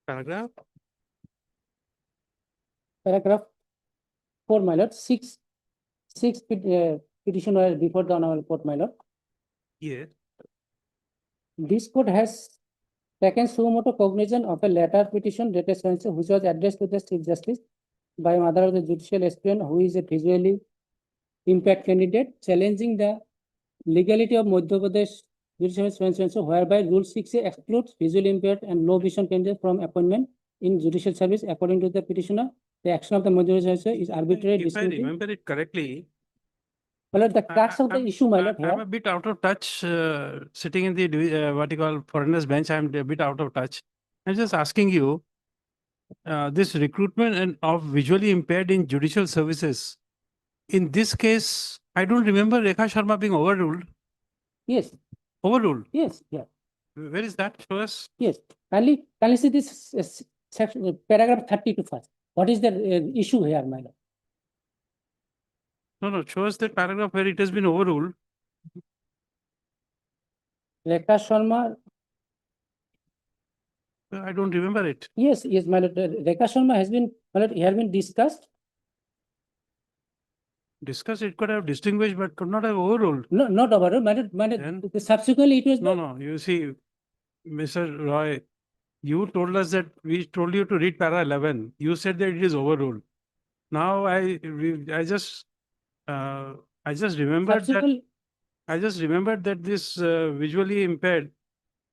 Paragraph. Paragraph 4, my lord. Six petition were before the honorable court, my lord. Yeah. This court has taken suo motu cognizance of a letter petition dated so which was addressed to the Chief Justice by mother of the judicial aspirant who is a visually impaired candidate challenging the legality of Madhya Pradesh judicial so whereby Rule 6A excludes visually impaired and low vision candidates from appointment in judicial service. According to the petitioner, the action of the Madhya Pradesh is arbitrary, If I discriminating. remember it correctly, My lord, the crux of the issue, my lord, I'm here. a bit out of touch, sitting in the, what you call foreigners bench, I'm a bit out of touch. I'm just asking you, this recruitment and of visually impaired in judicial services, in this case, I don't remember Rekha Sharma being overruled. Yes, Overruled. yes, yeah, Where is that? Show us. yes. Kindly see this section, paragraph 32 first. What is the issue here, my lord? No, show us that paragraph where it has been overruled. Rekha Sharma, I don't remember it. yes, my lord. Rekha Sharma has been, my lord, has been discussed. Discuss, it could have distinguished, but could not have overruled. No, not overruled, my lord. Then? Subsequently, it was. No, you see, Mr. Roy, you told us that we told you to read para 11. You said that it is overruled. Now I just remembered that Subsequently, I just remembered that this visually impaired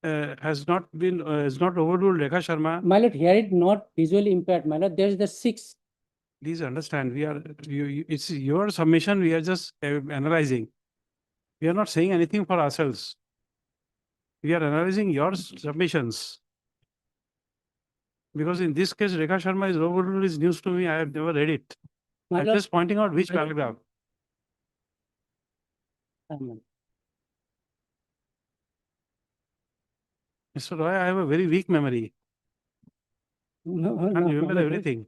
has not overruled Rekha Sharma. my lord, here it not visually impaired, my lord. There is the 6. Please understand, it's your submission. We are just analyzing. We are not saying anything for ourselves. We are analyzing your submissions. Because in this case, Rekha Sharma is overruled is news to me. I have never read it. My I'm lord, just pointing out which paragraph. Mr. Roy, I have a very weak memory. No, I can't remember everything.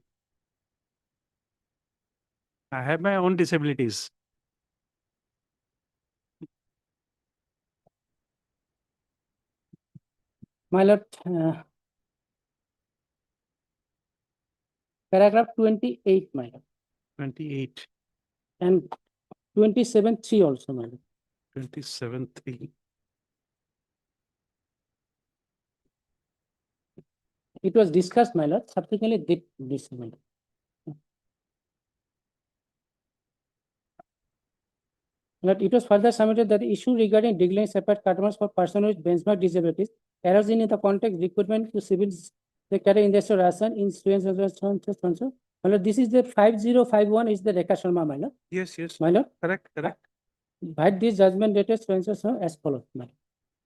I have my own disabilities. My lord, paragraph 28, my lord, 28, and 27(3) also, my lord. 27(3). It was discussed, my lord. Subsequently, this, my lord. But it was further submitted that the issue regarding declaring separate customers for persons with benchmark disabilities arose in the context recruitment to civil sector industrial ration in students as well. My lord, this is the 5051 is the Rekha Sharma, my lord. Yes, My lord, correct. by this judgment dated as follows, my lord.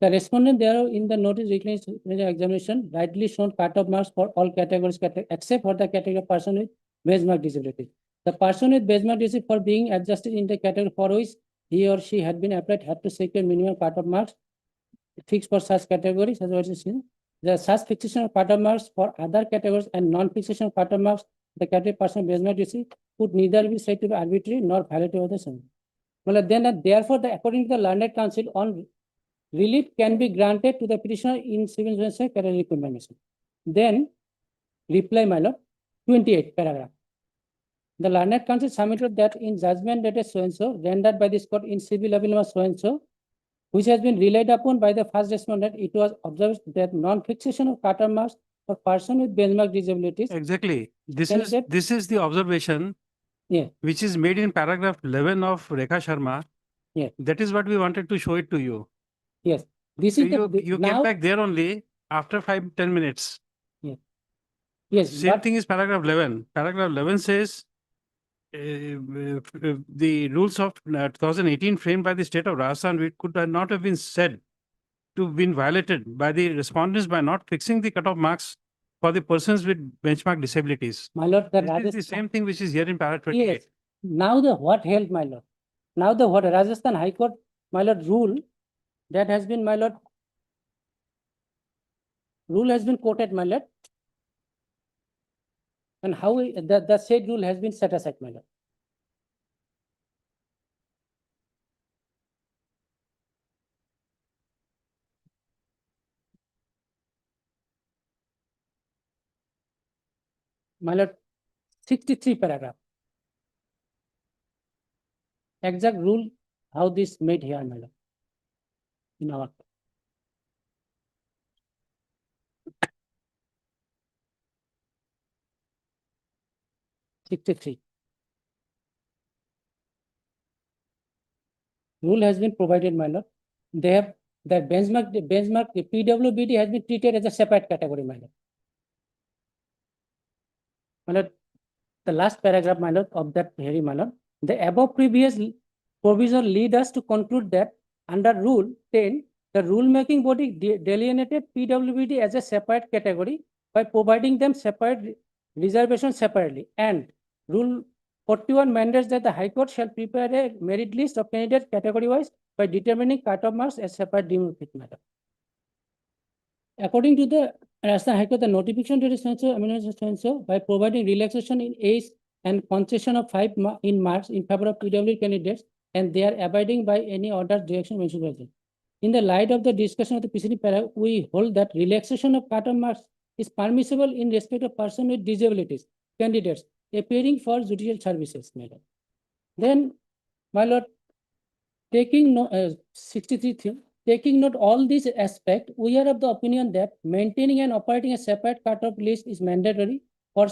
The respondent thereof in the notice declaring examination rightly shown cut-off marks for all categories except for the category of person with benchmark disability. The person with benchmark disability for being adjusted in the category for which he or she had been applied had to secure minimum cut-off marks fixed for such categories as well as the such fixation of cut-off marks for other categories and non-fixation of cut-off marks the category person benchmark disability could neither be said to be arbitrary nor violative of the same. Well, then therefore, according to the learned council on relief can be granted to the petitioner in civil category recommendation. Then reply, my lord, 28 paragraph. The learned council submitted that in judgment dated so-and-so, rendered by this court in civil appeal number so-and-so, which has been relied upon by the first respondent, it was observed that non-fixation of cut-off marks for person with benchmark disabilities. Exactly. This Candidate- is the observation which is made in paragraph 11 of Rekha Sharma. Yeah. That is what we wanted to show it to you. Yes, this So is you came now. back there only after 5-10 minutes. Yes, Same but thing is paragraph 11. Paragraph 11 says the rules of 2018 framed by the state of Rajasthan which could not have been said to have been violated by the respondents by not fixing the cutoff marks for the persons with benchmark disabilities. my lord, the This is the same thing which is here in paragraph 28. Yes. Now the what held, my lord? Now the what Rajasthan High Court, my lord, rule that has been, my lord, rule has been quoted, my lord. And how the said rule has been set aside, my lord. My lord, 63 paragraph. Exact rule how this made here, my lord. in our. Sixty-three. Rule has been provided, my lord. They have the benchmark, the PWBD has been treated as a separate category, my lord. My lord, the last paragraph, my lord, of that hearing, my lord, the above previous provision lead us to conclude that under Rule 10, the rulemaking body delineated PWBD as a separate category by providing them separate reservation separately, and Rule 41 mandates that the High Court shall prepare a merit list of candidates category-wise by determining cut-off marks as separate demographic matter. According to the Rajasthan High Court, the notification to the censor by providing relaxation in age and concession of 5 in marks in favor of PW candidates, and they are abiding by any order direction mentioned by them. In the light of the discussion of the preceding paragraph, we hold that relaxation of cut-off marks is permissible in respect of persons with disabilities, candidates appearing for judicial services. My lord. Then, my lord, taking note 63 thing. Taking note all these aspects, we are of the opinion that maintaining and operating a separate cut-off list is mandatory for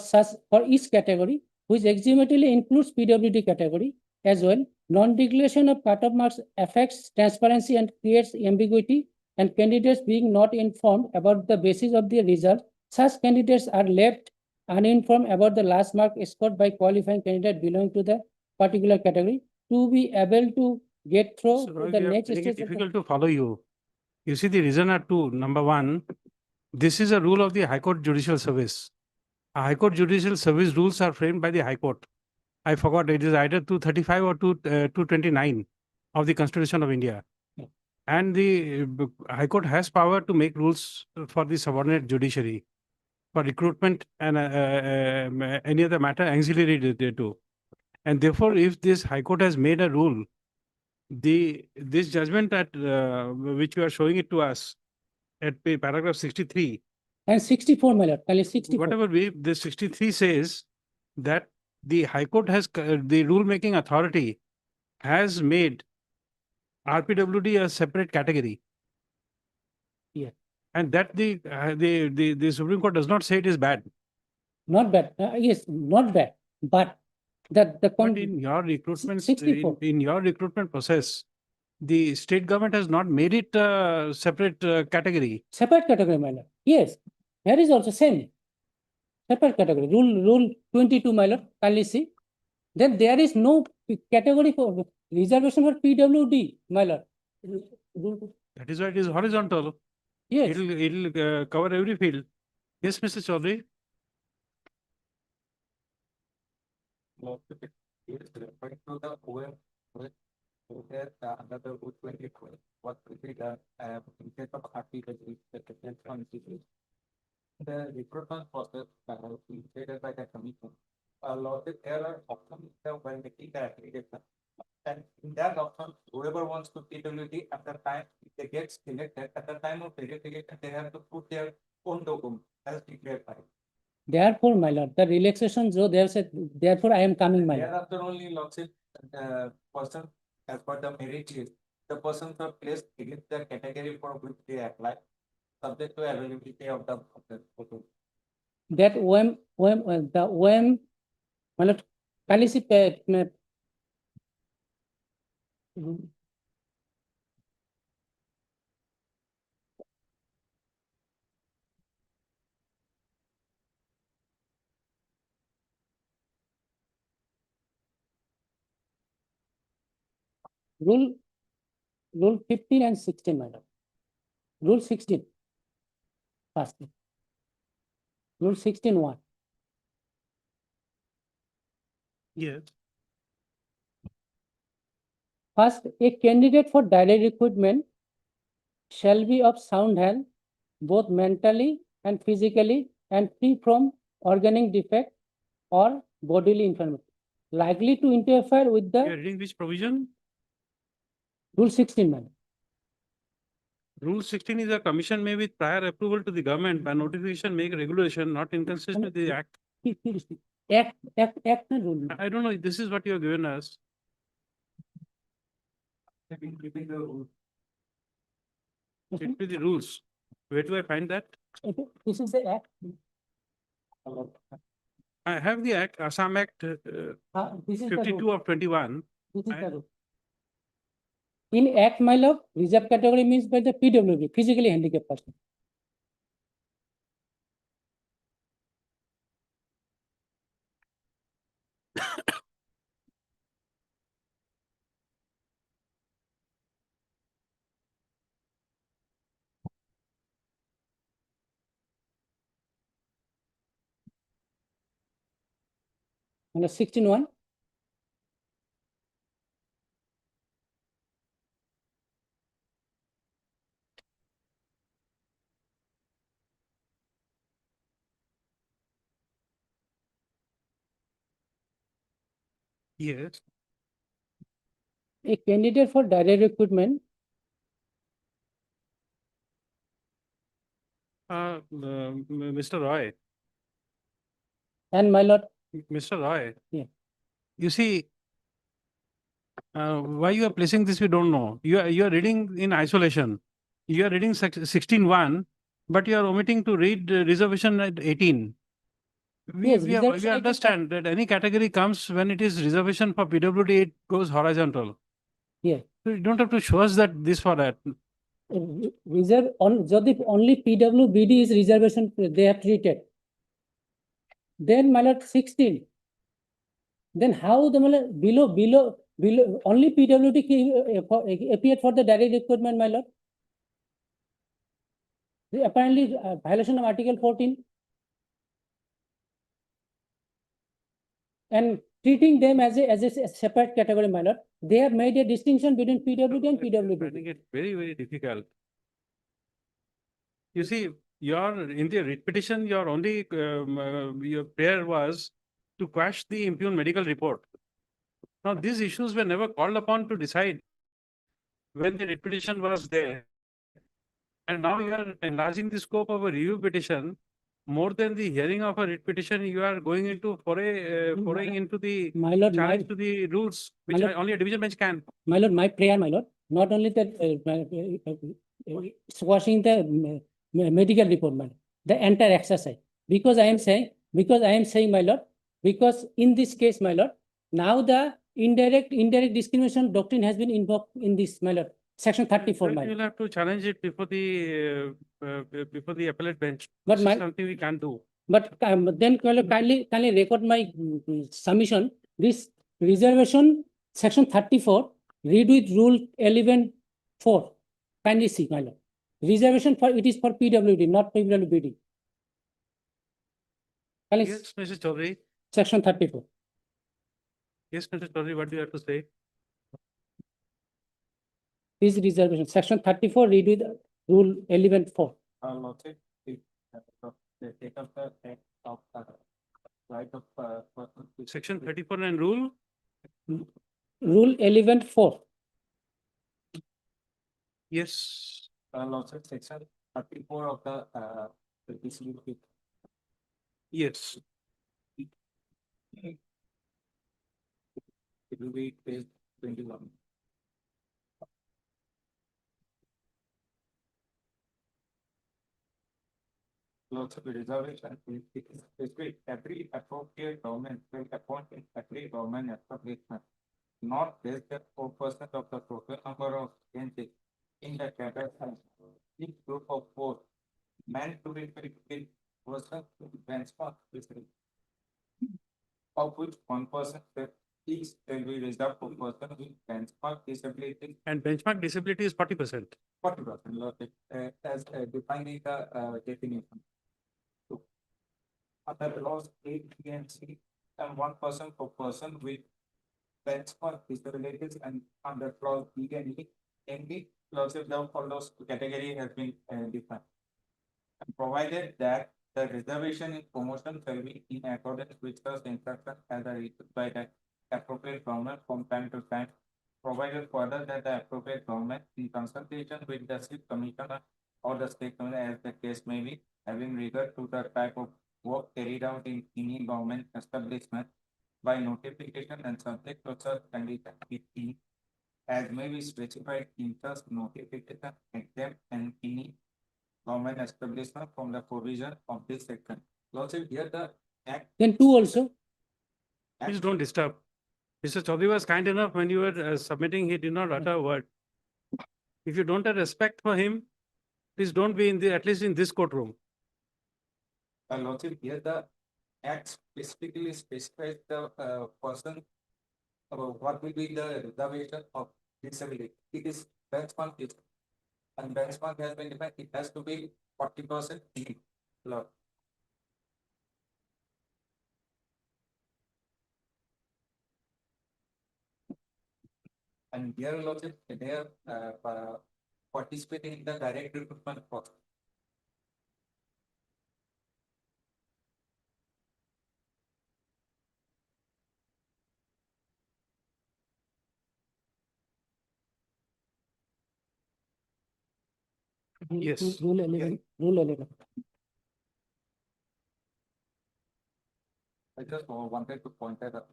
each category, which exhumatory includes PWD category as well. Non-declaration of cut-off marks affects transparency and creates ambiguity, and candidates being not informed about the basis of their result, such candidates are left uninformed about the last mark scored by qualifying candidate belonging to the particular category to be able to get through So, Roy, the we are next finding stage. it difficult to follow you. You see, the reason are two. Number one, this is a rule of the High Court Judicial Service. High Court Judicial Service rules are framed by the High Court. I forgot, it is either 235 or 229 of the Constitution of India. And the High Court has power to make rules for the subordinate judiciary, for recruitment and any other matter ancillary thereto. And therefore, if this High Court has made a rule, this judgment at which you are showing it to us at paragraph 63 and 64, my lord, 64. whatever way the 63 says that the High Court has the rule making authority has made RPWD a separate category. Yeah. And that the Supreme Court does not say it is bad. Not bad. Yes, not bad. But But in your recruitment 64. in your recruitment process, the state government has not made it a separate category. Separate category, my lord. Yes. Here is also same. Separate category. Rule 22, my lord. Kindly see. Then there is no category for reservation for PWD, my lord. That is why it is horizontal. Yes. It'll cover every field. Yes, Mr. Chaudhary. Another 20, what we done, instead of the recruitment process initiated by the commission. A lot of error often when making the application. And in that option, whoever wants to PWD at the time, if they get selected at the time of verification, they have to put their own document as declared by. Therefore, my lord, the relaxation, so they have said, therefore I am coming, my lord. Thereafter only lordship, person as per the merit list, the persons are placed against the category for which they apply, subject to availability of the photo. That the OM, my lord, kindly see Rule 15 and 16, madam. Rule 16. First. Rule 16(1). Yes. First, a candidate for direct recruitment shall be of sound health, both mentally and physically, and free from organic defect or bodily infirmity, likely to interfere with You are the reading which provision? Rule 16, madam. Rule 16 is a commission may with prior approval to the government by notification make regulation not inconsistent with the act. Act and rule. I don't know. This is what you have given us. It with the rules. Where do I find that? Okay, this is the act. I have the Act, Assam Act This is the 52 rule. of 21. This is I- the rule. In act, my lord, reserved category means by the PWB, physically handicapped person. Under 16(1). Yes. A candidate for direct recruitment Mr. Roy, and my lord, Mr. Roy. Yeah. You see, why you are placing this, we don't know. You are reading in isolation. You are reading 16(1), but you are omitting to read reservation at 18. Yes, We reservation 18 understand that any category comes when it is reservation for PWD, it goes horizontal. Yeah. So you don't have to show us that this for that. reserve on, যদি only PWBD is reservation, they have treated. Then my lord 16. Then how the my lord, below only PWD appeared for the direct recruitment, my lord. Apparently violation of Article 14. And treating them as a separate category, my lord. They have made a distinction between PWD and I think PWBD. it very, very difficult. You see, in the writ petition, your only your prayer was to quash the impugned medical report. Now, these issues were never called upon to decide when the writ petition was there. And now you are enlarging the scope of a review petition. More than the hearing of a writ petition, you are going into foraying into the My lord, challenge to the rules, which lord- only a division bench can. my lord, my prayer, my lord, not only that squashing the medical report, my lord, the entire exercise. Because I am saying, my lord, because in this case, my lord, now the indirect discrimination doctrine has been invoked in this, my lord, section 34, my You lord. will have to challenge it before the appellate bench. But This my- is something we can't do. But then kindly record my submission. This reservation, section 34, read with rule 11(4). Kindly see, my lord. Reservation for it is for PWD, not PWBD. Kindly see, Yes, Mr. Chaudhary. section 34. Yes, Mr. Chaudhary, what do you have to say? This reservation, section 34, read with rule 11(4). Lordship, if they take up the act of right of person to Section 34 and rule? Rule 11(4). Yes. Lordship, section 34 of the PCB. Yes. It will be page 21. Lots of reservation. It is specific. Every appropriate government will appoint in every government establishment not less than 4% of the total number of vacancies in the category. Each group of 4 meant to be filled person to benchmark district, of which 1% each will be reserved for person with benchmark disability. And benchmark disability is 40%. 40%, as defined in the definition. Under clause 8B and C, and 1% per person with benchmark disabilities, and under clause B and E, any clauses down for those category has been defined. And provided that the reservation in promotion shall be in accordance with such instructions as are issued by the appropriate government from time to time, provided further that the appropriate government, in consultation with the chief commissioner or the state commissioner, as the case may be, having regard to the type of work carried out in any government establishment by notification and subject to such condition, as may be specified interest notification exempt and any government establishment from the provision of this section. Lordship, here the act. Then two also. Please don't disturb. Mr. Chaudhary was kind enough when you were submitting, he did not utter a word. If you don't have respect for him, please don't be in the, at least in this courtroom. Lordship, here the act specifically specifies the person what will be the reservation of disability. It is benchmark is, and benchmark has been defined, it has to be 40% law. And here also they are participating in the direct recruitment process. Yes. Rule 11, rule 11. I just wanted to point out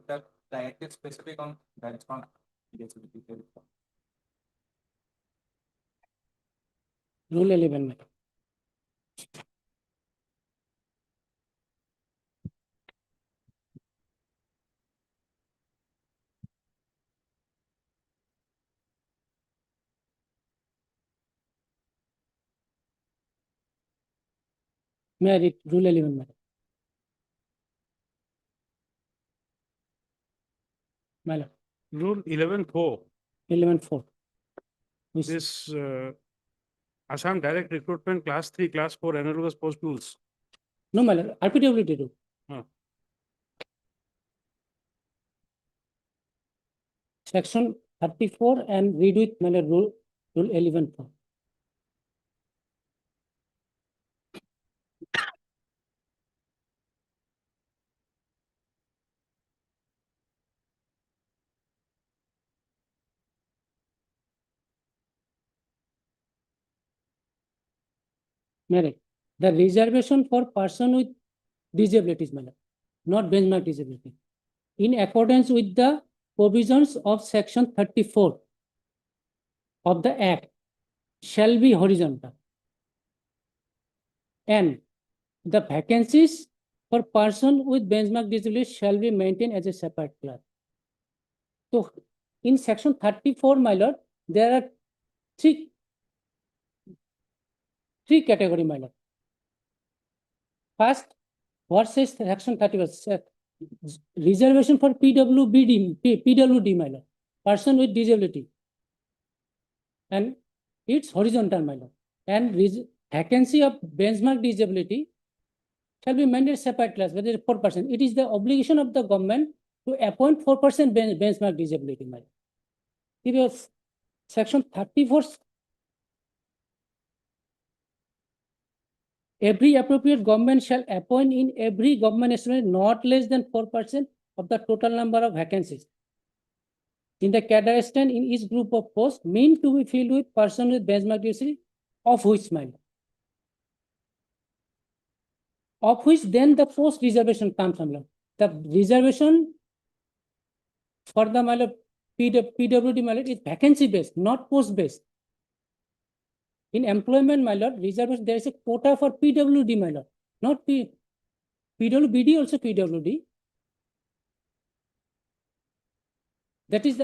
that the act is specific on benchmark disability. Rule 11, madam. May I read rule 11, madam? Madam, Rule 11(4). 11.4. Which- This Assam Direct Recruitment Class 3, Class 4 analogous post rules. No, madam, RPWD do. Huh. Section 34 and read with madam rule 11.4. Merit. The reservation for person with disabilities, madam, not benchmark disability. In accordance with the provisions of section 34 of the Act shall be horizontal. And the vacancies for person with benchmark disability shall be maintained as a separate class. So in section 34, my lord, there are three category, my lord. First, what says section 31? Reservation for PWD, my lord, person with disability. And it's horizontal, my lord. And vacancy of benchmark disability shall be maintained separate class, whether it's 4%. It is the obligation of the government to appoint 4% benchmark disability, my lord. Because section 34, every appropriate government shall appoint in every government estimate not less than 4% of the total number of vacancies in the cadre stand in each group of posts meant to be filled with person with benchmark disability, of which then the post reservation comes from. The reservation for the PWD is vacancy based, not post based. In employment, my lord, reservation, there is a quota for PWD, my lord, not PWBD, also PWD. That is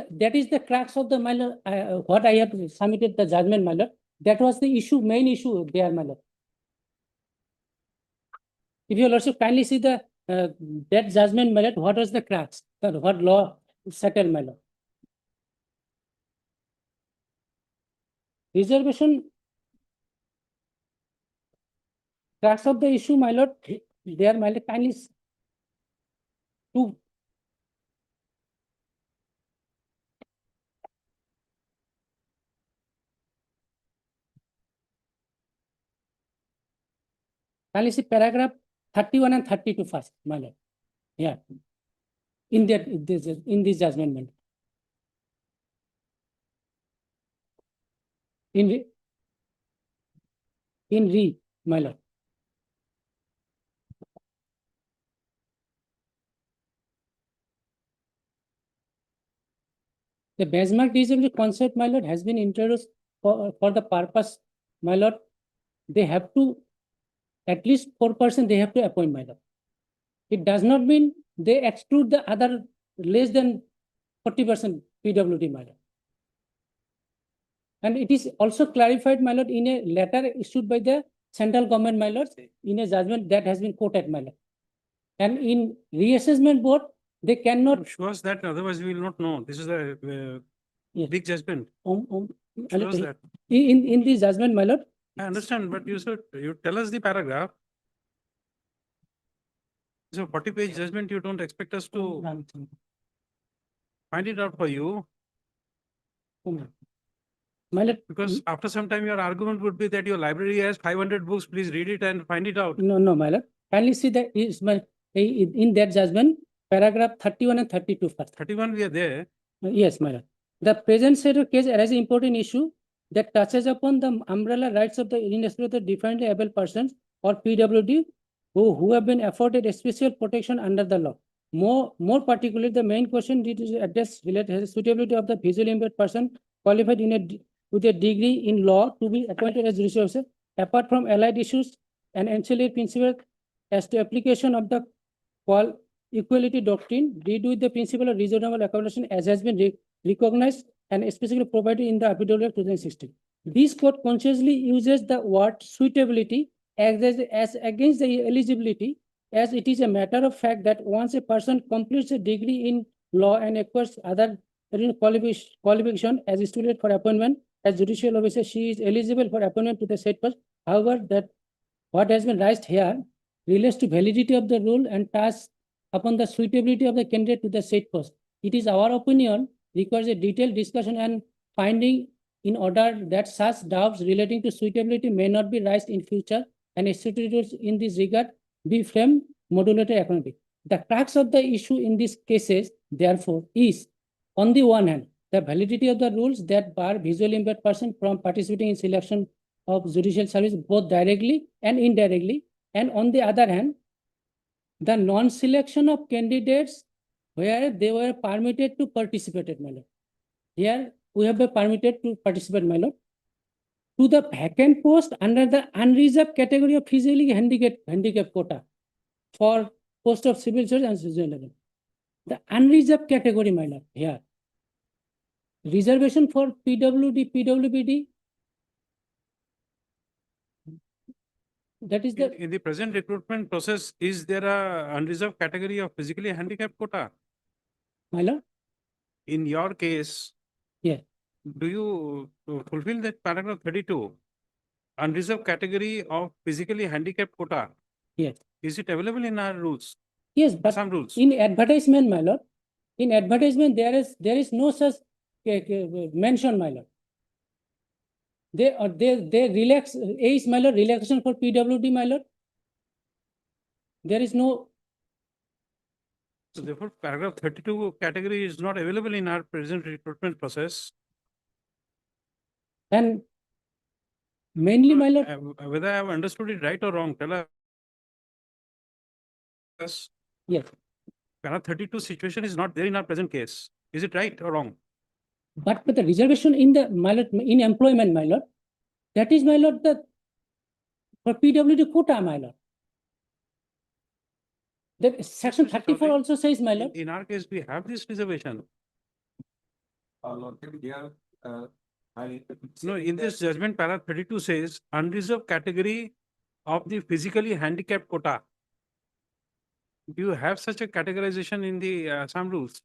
the crux of the, my lord, what I have submitted the judgment, my lord. That was the issue, main issue there, my lord. If you also kindly see the that judgment, my lord, what was the crux? What law settled, my lord? Reservation, crux of the issue, my lord, there, my lord, kindly to kindly see paragraph 31 and 32 first, my lord. Yeah. In this judgment, my lord. In re, my lord. The benchmark disability concept, my lord, has been introduced for the purpose, my lord. They have to, at least 4% they have to appoint, my lord. It does not mean they exclude the other less than 40% PWD, my lord. And it is also clarified, my lord, in a letter issued by the central government, my lord, in a judgment that has been quoted, my lord. And in reassessment board, they cannot. Show us that, otherwise we will not know. This is a Yes. big judgment. My Show lord, us that. in this judgment, my lord, I understand, but you tell us the paragraph. So 40-page judgment, you don't expect us to find it out for you, my lord, because after some time your argument would be that your library has 500 books, please read it and find it out. no, my lord. Kindly see that is my in that judgment, paragraph 31 and 32 first. 31 we are there. Yes, my lord. The present set of case arises important issue that touches upon the umbrella rights of the irreducible differently able persons or PWD who have been afforded a special protection under the law. More particularly, the main question it is addressed related suitability of the visually impaired person qualified with a degree in law to be appointed as judicial officer, apart from allied issues and ancillary principles as to application of the equality doctrine, deal with the principle of reasonable accommodation as has been recognized and especially provided in the affidavit of 2016. This court consciously uses the word suitability as against the eligibility, as it is a matter of fact that once a person completes a degree in law and acquires other qualification as stipulated for appointment as judicial officer, she is eligible for appointment to the said post. However, that what has been raised here relates to validity of the rule and touches upon the suitability of the candidate to the said post. It is our opinion requires a detailed discussion and finding in order that such doubts relating to suitability may not be raised in future, and institutions in this regard be framed modulated accordingly. The crux of the issue in these cases, therefore, is on the one hand, the validity of the rules that bar visually impaired person from participating in selection of judicial service both directly and indirectly, and on the other hand, the non-selection of candidates where they were permitted to participate, my lord. Here we have been permitted to participate, my lord, to the vacant post under the unreserved category of physically handicapped quota for post of civil service and civil level. The unreserved category, my lord, here. Reservation for PWD, PWBD. That is the. In the present recruitment process, is there a unreserved category of physically handicapped quota? My lord? In your case, yeah, do you fulfill that paragraph 32? Unreserved category of physically handicapped quota. Yes. Is it available in our rules? Yes, but some rules. In advertisement, my lord, in advertisement there is no such mention, my lord. They relax age, my lord, relaxation for PWD, my lord. There is no. So therefore, paragraph 32 category is not available in our present recruitment process. And mainly, my lord. Whether I have understood it right or wrong, tell us. Yes. Paragraph 32 situation is not there in our present case. Is it right or wrong? But the reservation in the, my lord, in employment, my lord, that is, my lord, the for PWD quota, my lord. The section 34 also says, my lord. In our case, we have this reservation. Lord, here, No, in this judgment, paragraph 32 says unreserved category of the physically handicapped quota. Do you have such a categorization in the Assam rules?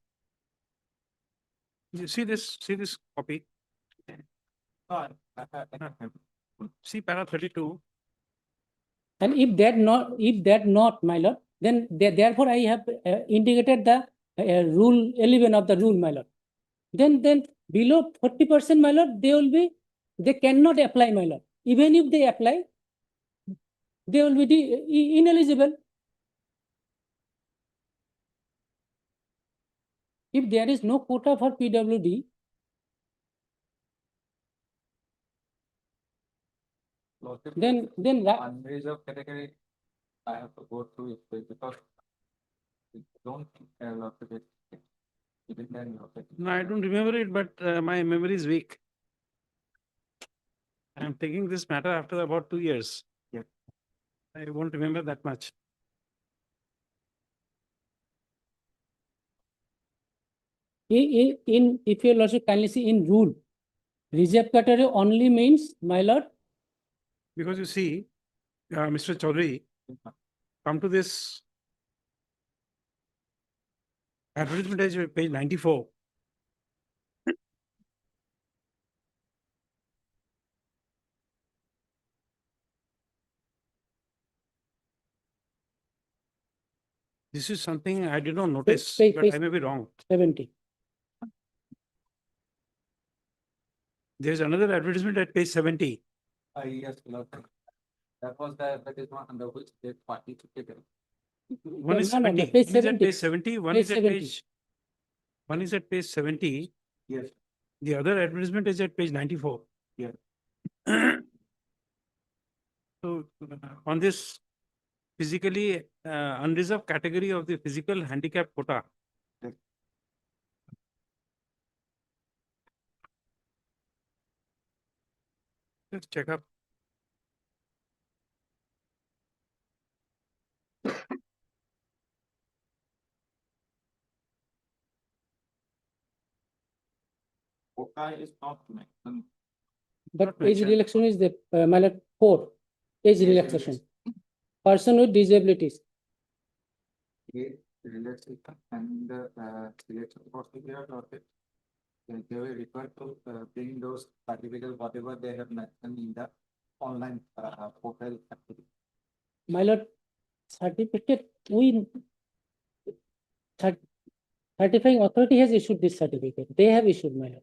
You see this copy. See paragraph 32. And if that not, my lord, then therefore I have indicated the rule 11 of the rule, my lord. Then below 40%, my lord, they cannot apply, my lord. Even if they apply, they will be ineligible. If there is no quota for PWD, then unreserved category, I have to go through it because we don't allow to get No, I don't remember it, but my memory is weak. I'm taking this matter after about 2 years. Yeah. I won't remember that much. If your lordship kindly see in rule, reserve category only means, my lord, Because you see, Mr. Chaudhary, come to this advertisement is page 94. This is something I did not notice, page- but I page- may be wrong. 70. There's another advertisement at page 70. Yes, Lord. That was the advertisement under which they participated. One is No, no, no, 70. page One is at 70. page 70. One Page is at 70. page. One is at page 70. Yes. The other advertisement is at page 94. Yeah. So on this physically unreserved category of the physical handicap quota. Yes. Let's check up. Quota is not mentioned. But Not age mentioned. relaxation is the, my lord, 4, age Age relaxation. Person with disabilities. Age relaxation and selection procedure or they were required to bring those certificates, whatever they have mentioned in the online portal activity. My lord, certificate, certifying authority has issued this certificate. They have issued, my lord.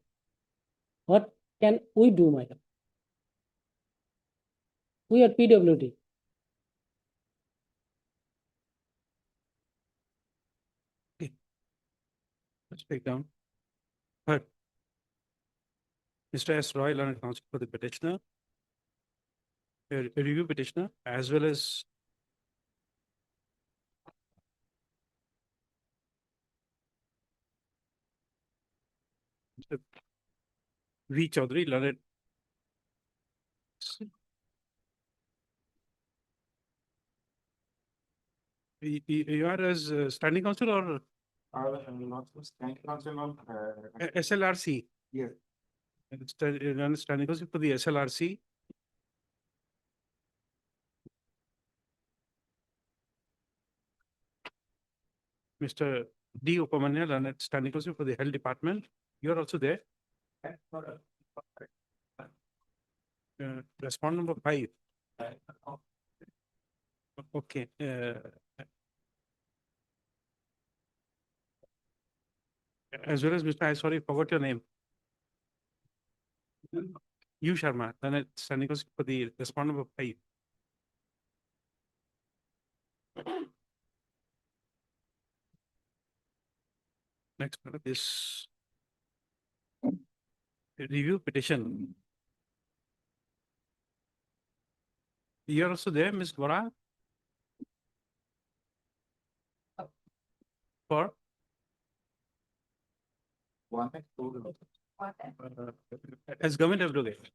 What can we do, my lord? We are PWD. Let's take down. Third, Mr. S. Roy, learned counsel for the petitioner, a review petitioner, as well as Mr. V. Chaudhary, learned. You are as standing counsel or Council of, SLRC? yes. Standing counsel for the SLRC. Mr. D. Upamanya, learned standing counsel for the health department. You are also there. Respondent number 5. Okay. As well as Mr. I sorry, forgot your name. You Sharma, then standing counsel for the respondent number 5. Next is review petition. You are also there, Ms. Bora? For? One and two. As government advocate.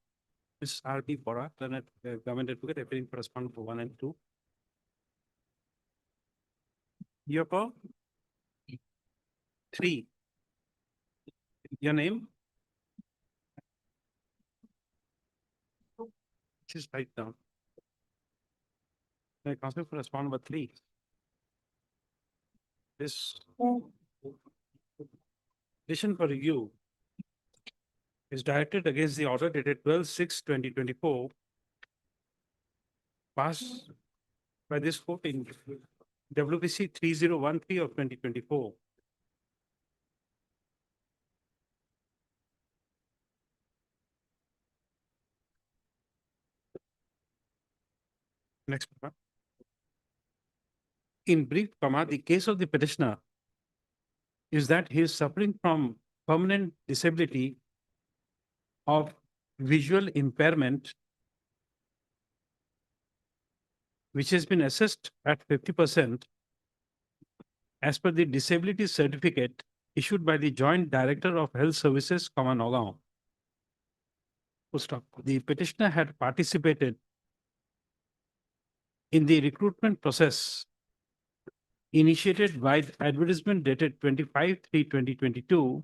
Ms. R.P. Bora, then government advocate appearing for respondent for 1 and 2. Your call? 3. Your name? Just write down. The counsel for respondent number 3. This petition for review is directed against the order dated 12/6/2024 passed by this court in WPC 3013 of 2024. Next. In brief, the case of the petitioner is that he is suffering from permanent disability of visual impairment, which has been assessed at 50% as per the disability certificate issued by the Joint Director of Health Services, Nagaon. Full stop. The petitioner had participated in the recruitment process initiated by the advertisement dated 25/3/2022,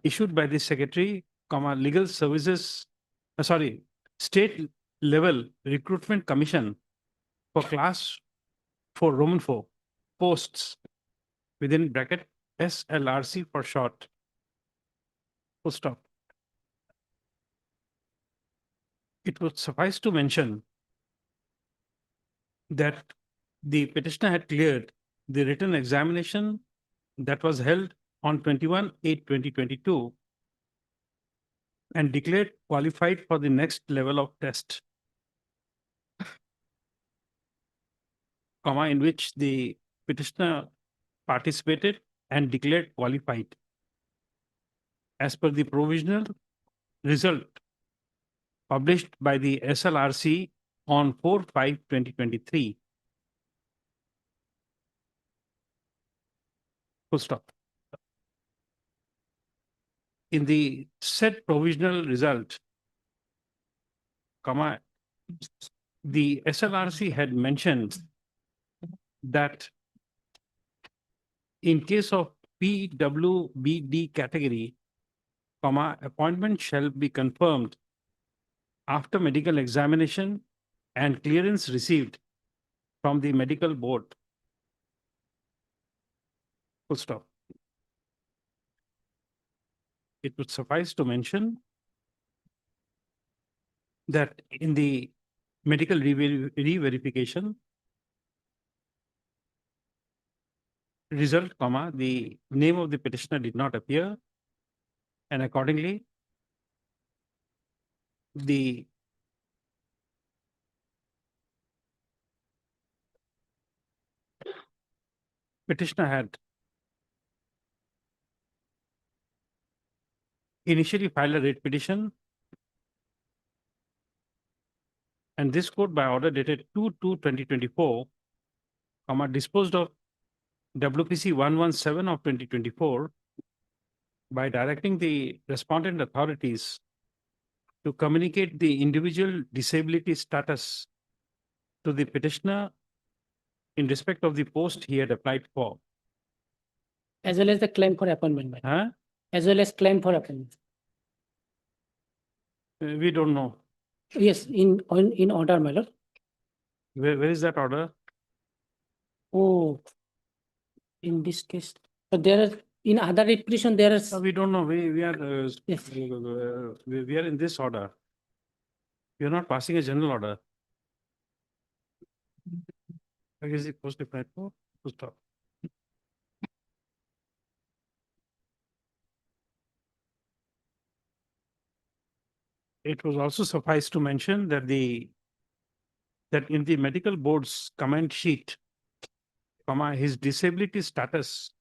issued by the Secretary, Legal Services, State Level Recruitment Commission for Class 4 Roman 4 posts within bracket SLRC for short. Full stop. It would suffice to mention that the petitioner had cleared the written examination that was held on 21/8/2022 and declared qualified for the next level of test, in which the petitioner participated and declared qualified as per the provisional result published by the SLRC on 4/5/2023. Full stop. In the said provisional result, the SLRC had mentioned that in case of PWBD category, appointment shall be confirmed after medical examination and clearance received from the medical board. Full stop. It would suffice to mention that in the medical re-verification result, the name of the petitioner did not appear, and accordingly, the petitioner had initially filed a writ petition, and this court by order dated 2/2/2024, disposed of WPC 117 of 2024 by directing the respondent authorities to communicate the individual disability status to the petitioner in respect of the post he had applied for. As well as the claim for appointment, madam. Huh? As well as claim for appointment. We don't know. Yes, in order, my lord. Where is that order? Oh, in this case, but there are, in other writ petition, there is, We don't know. We are Yes. we are in this order. We are not passing a general order. Where is the post applied for? Full stop. It was also suffice to mention that in the medical board's comment sheet, his disability status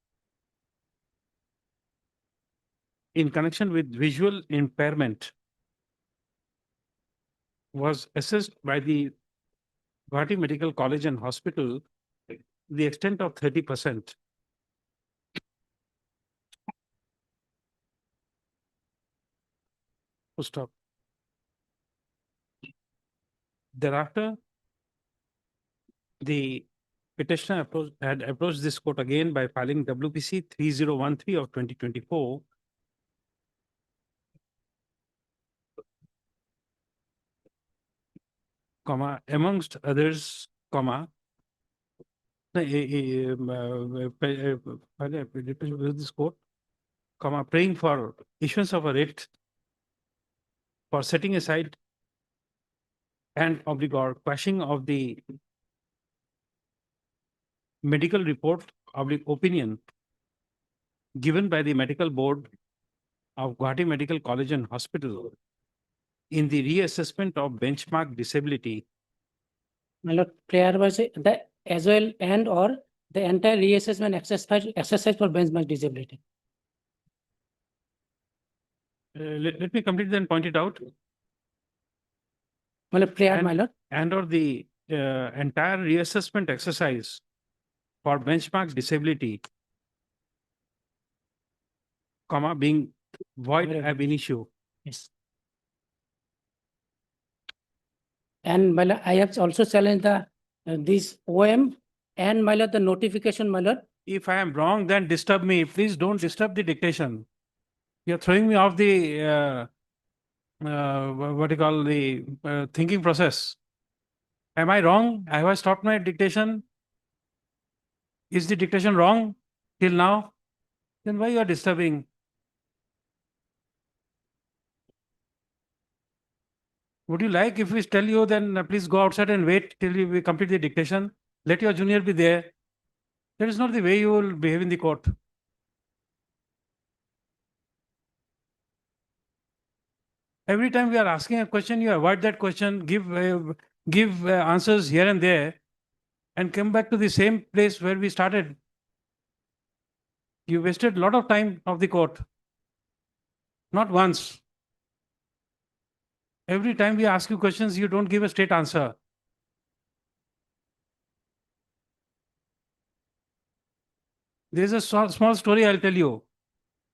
in connection with visual impairment was assessed by the Guwahati Medical College and Hospital the extent of 30%. Full stop. Thereafter, the petitioner had approached this court again by filing WPC 3013 of 2024, amongst others, this court, praying for issuance of a writ for setting aside and or quashing of the medical report opinion given by the medical board of Guwahati Medical College and Hospital in the reassessment of benchmark disability. my lord, prayer was the as well and or the entire reassessment exercise for benchmark disability. Let me complete then point it out. My lord, prayer, my lord. And or the entire reassessment exercise for benchmark disability comma being void Very ab initio. Yes. And my lord, I have also challenged the this OM and my lord, the notification, my lord. If I am wrong, then disturb me. Please don't disturb the dictation. You're throwing me off the what do you call the thinking process. Am I wrong? Have I stopped my dictation? Is the dictation wrong till now? Then why you are disturbing? Would you like if we tell you, then please go outside and wait till we complete the dictation? Let your junior be there. That is not the way you will behave in the court. Every time we are asking a question, you avoid that question, give answers here and there, and come back to the same place where we started. You wasted a lot of time of the court. Not once. Every time we ask you questions, you don't give a straight answer. There's a small story I'll tell you.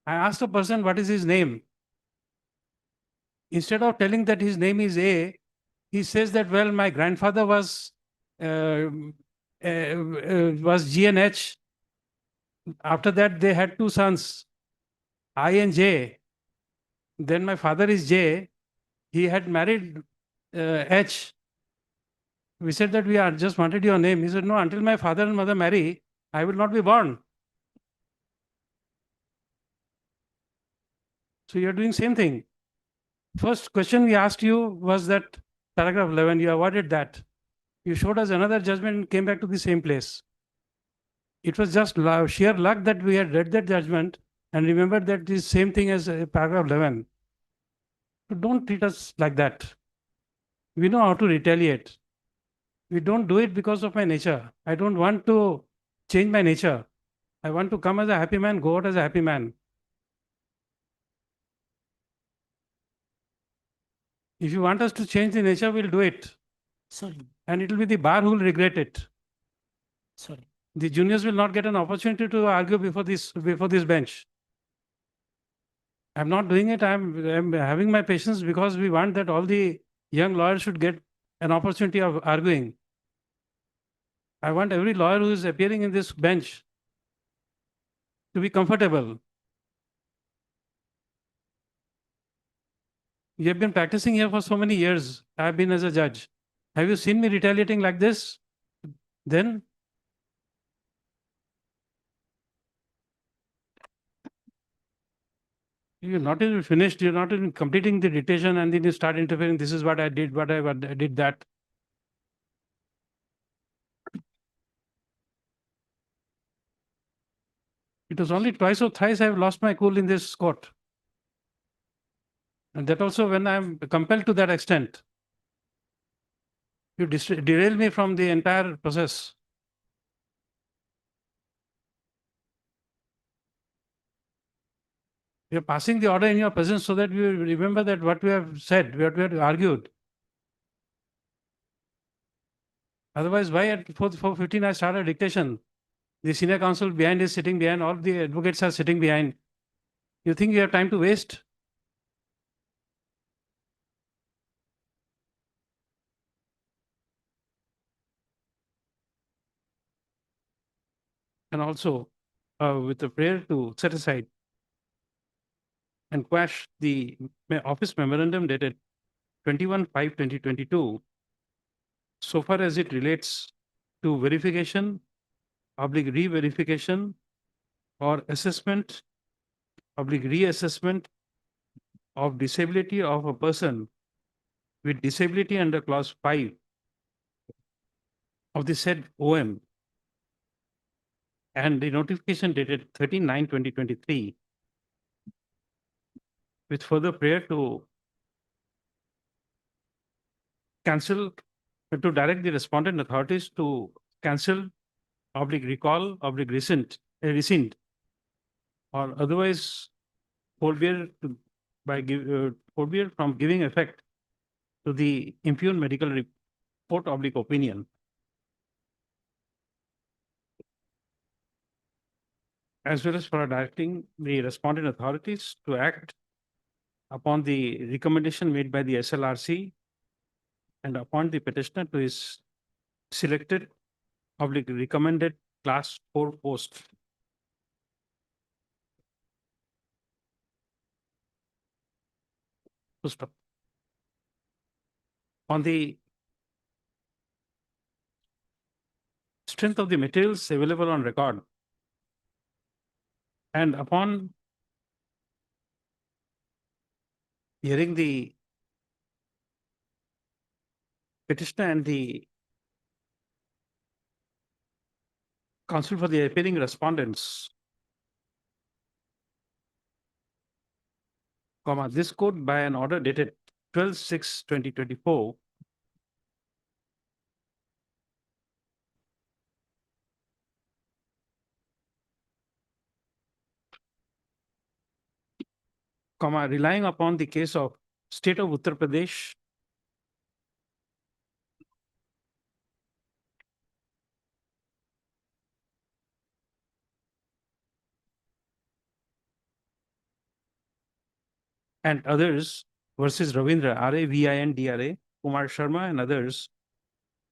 I asked a person what is his name. Instead of telling that his name is A, he says that, well, my grandfather was G and H. After that, they had two sons, I and J. Then my father is J. He had married H. We said that we are just wanted your name. He said, no, until my father and mother marry, I will not be born. So you are doing same thing. First question we asked you was that paragraph 11, you avoided that. You showed us another judgment and came back to the same place. It was just sheer luck that we had read that judgment and remembered that this same thing as paragraph 11. So don't treat us like that. We know how to retaliate. We don't do it because of my nature. I don't want to change my nature. I want to come as a happy man, go out as a happy man. If you want us to change the nature, we'll do it. Sorry, And it will be the bar who will regret it. sorry. The juniors will not get an opportunity to argue before this bench. I'm not doing it. I'm having my patience because we want that all the young lawyers should get an opportunity of arguing. I want every lawyer who is appearing in this bench to be comfortable. You have been practicing here for so many years. I've been as a judge. Have you seen me retaliating like this? Then you're not even finished. You're not even completing the dictation, and then you start interfering. This is what I did. What I did that. It was only twice or thrice I've lost my cool in this court. And that also when I'm compelled to that extent. You derail me from the entire process. You're passing the order in your presence so that we remember that what we have said, what we have argued. Otherwise, why at 4:15 I start a dictation? The senior counsel behind is sitting behind, all the advocates are sitting behind. You think you have time to waste? And also, with a prayer to set aside and quash the office memorandum dated 21/5/2022, so far as it relates to verification, re-verification, or assessment, reassessment of disability of a person with disability under clause 5 of the said OM, and the notification dated 13/9/2023, with further prayer to cancel, to direct the respondent authorities to cancel, recall, rescind, or otherwise forbear from giving effect to the impugned medical report opinion. as well as for directing the respondent authorities to act upon the recommendation made by the SLRC and appoint the petitioner to his selected public recommended class 4 post. Full stop. On the strength of the materials available on record and upon hearing the petitioner and the counsel for the appealing respondents, this court by an order dated 12/6/2024 relying upon the case of State of Uttar Pradesh and others versus Ravindra, RAVINDRA, Kumar Sharma and others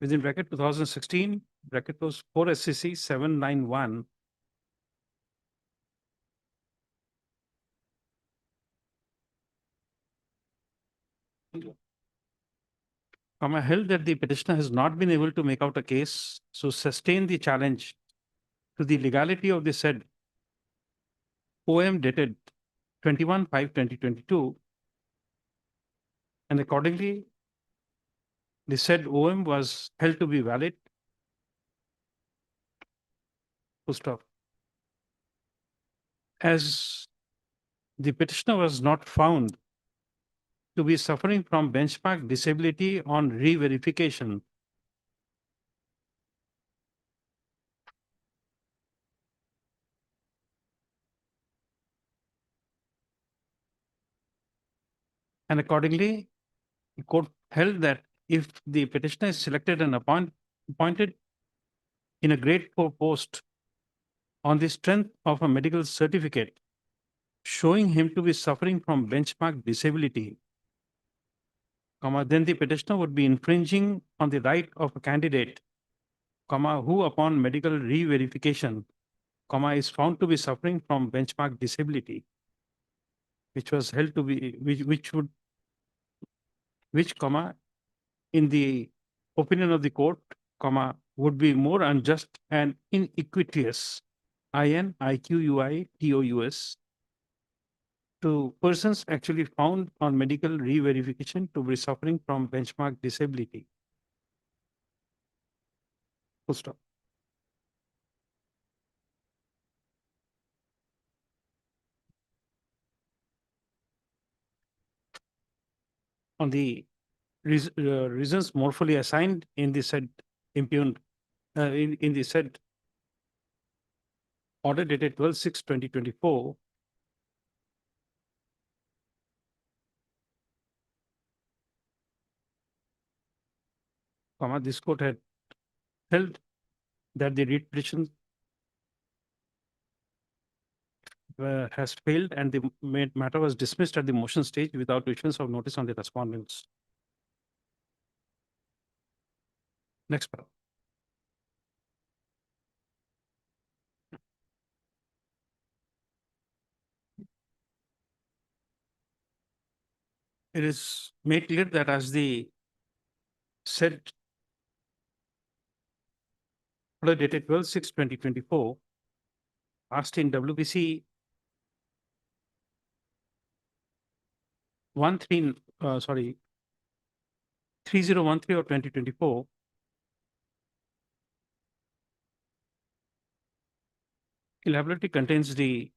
within bracket 2016, bracket was 4 SCC 791. Held that the petitioner has not been able to make out a case, so sustain the challenge to the legality of the said OM dated 21/5/2022, and accordingly, the said OM was held to be valid. Full stop. As the petitioner was not found to be suffering from benchmark disability on re-verification, and accordingly, the court held that if the petitioner is selected and appointed in a grade 4 post on the strength of a medical certificate showing him to be suffering from benchmark disability, then the petitioner would be infringing on the right of a candidate, who upon medical re-verification, is found to be suffering from benchmark disability, which was held to be, which, in the opinion of the court, would be more unjust and iniquitous, INIQUITOUS, to persons actually found on medical re-verification to be suffering from benchmark disability. Full stop. On the reasons more fully assigned in the said impugned, in the said order dated 12/6/2024, this court had held that the writ petition has failed and the matter was dismissed at the motion stage without issuance of notice on the respondents. Next paragraph. It is made clear that as the said order dated 12/6/2024 asked in WBC 3013 of 2024, liability contains the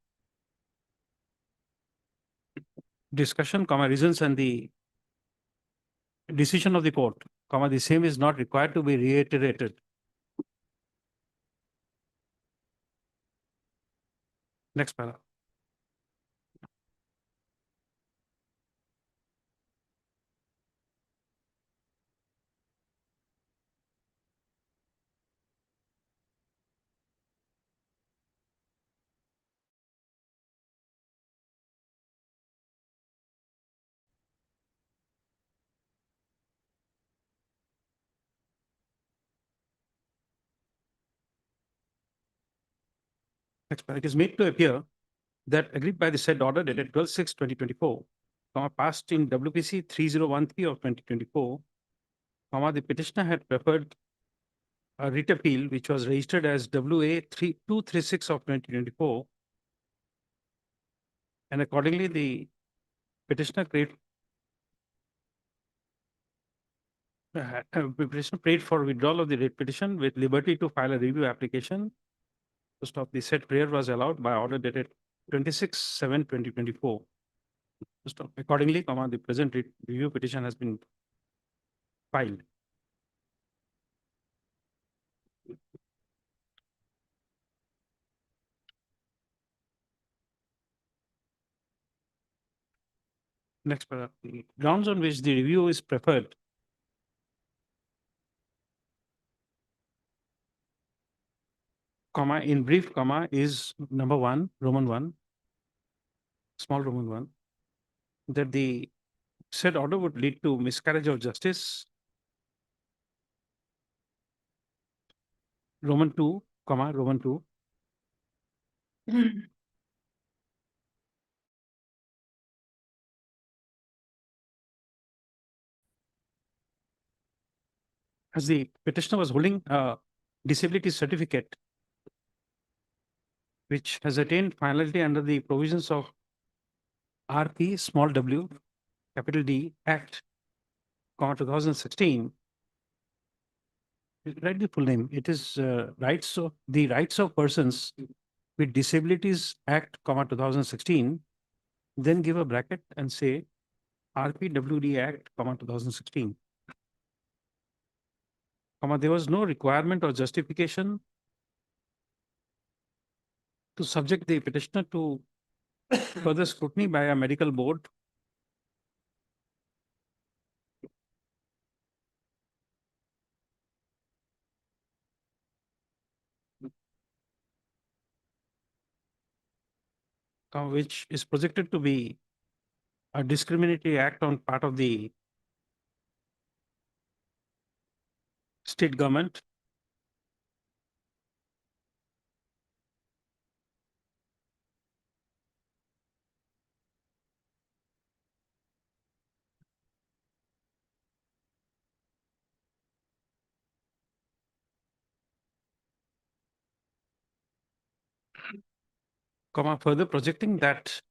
discussion, reasons and the decision of the court, the same is not required to be reiterated. Next paragraph. Next, it is made to appear that agreed by the said order dated 12/6/2024, passed in WPC 3013 of 2024, the petitioner had preferred a writ appeal which was registered as WA 3236 of 2024, and accordingly the petitioner petitioner prayed for withdrawal of the writ petition with liberty to file a review application. First of the said prayer was allowed by order dated 26/7/2024. Accordingly, the present review petition has been filed. Next paragraph, the grounds on which the review is preferred. In brief, is number 1, Roman 1, small Roman 1, that the said order would lead to miscarriage of justice. Roman 2, Roman 2. As the petitioner was holding a disability certificate, which has attained finality under the provisions of RP small w capital D Act, 2016. Write the full name. It is the Rights of Persons with Disabilities Act, 2016. Then give a bracket and say RPWD Act, 2016. There was no requirement or justification to subject the petitioner to further scrutiny by a medical board. Which is projected to be a discriminatory act on part of the state government. Further projecting that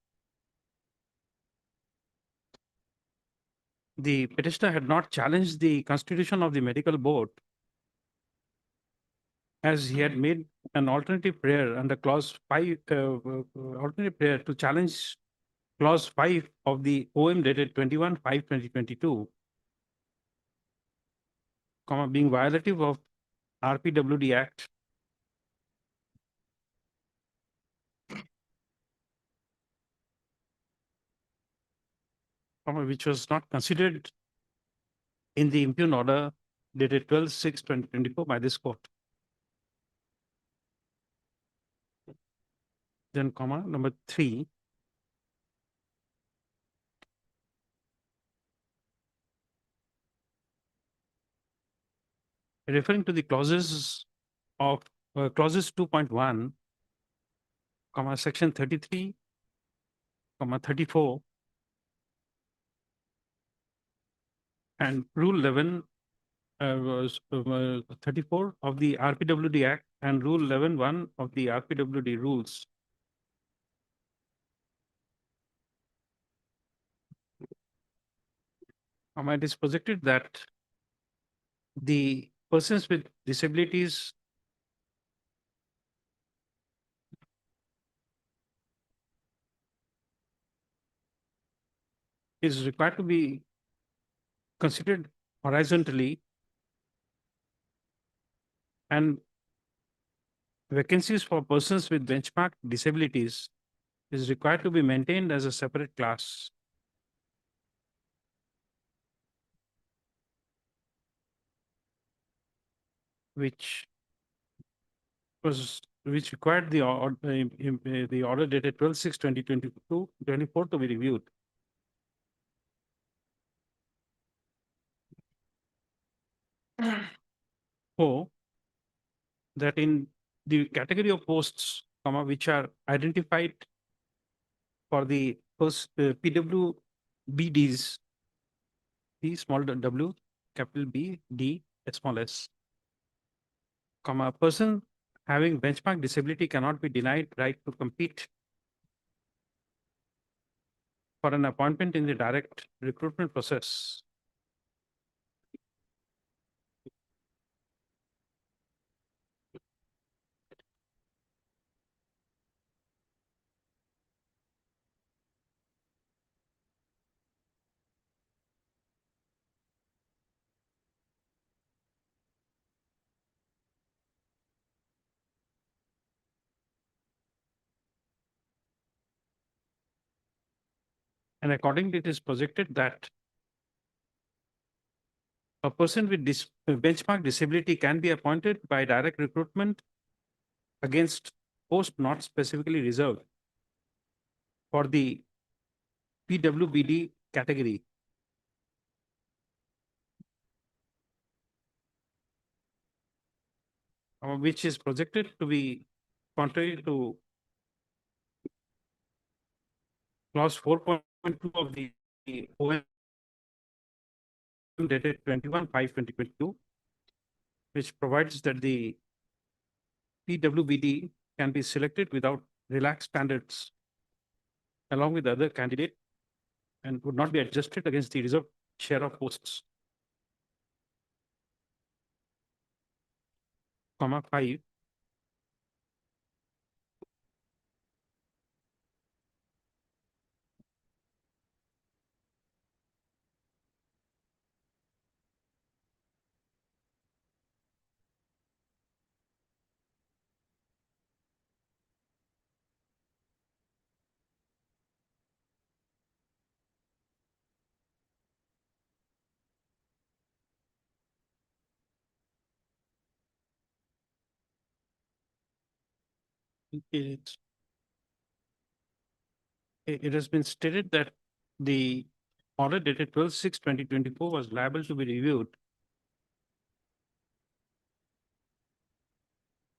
the petitioner had not challenged the constitution of the medical board, as he had made an alternative prayer under clause 5, alternative prayer to challenge clause 5 of the OM dated 21/5/2022, being violative of RPWD Act. Which was not considered in the impugn order dated 12/6/2024 by this court. Then, number 3. Referring to the clauses of clauses 2.1, section 33, 34, and rule 11 was 34 of the RPWD Act and rule 11(1) of the RPWD rules. It is projected that the persons with disabilities is required to be considered horizontally, and vacancies for persons with benchmark disabilities is required to be maintained as a separate class. Which required the order dated 12/6/2022-24 to be reviewed. That in the category of posts which are identified for the first PWBDs, P small w, capital B, D, small s, a person having benchmark disability cannot be denied right to compete for an appointment in the direct recruitment process. And accordingly, it is projected that a person with benchmark disability can be appointed by direct recruitment against post not specifically reserved for the PWBD category. Which is projected to be contrary to clause 4.2 of the OM dated 21/5/2022, which provides that the PWBD can be selected without relaxed standards along with the other candidate and would not be adjusted against the reserved share of posts. Comma 5. It has been stated that the order dated 12/6/2024 was liable to be reviewed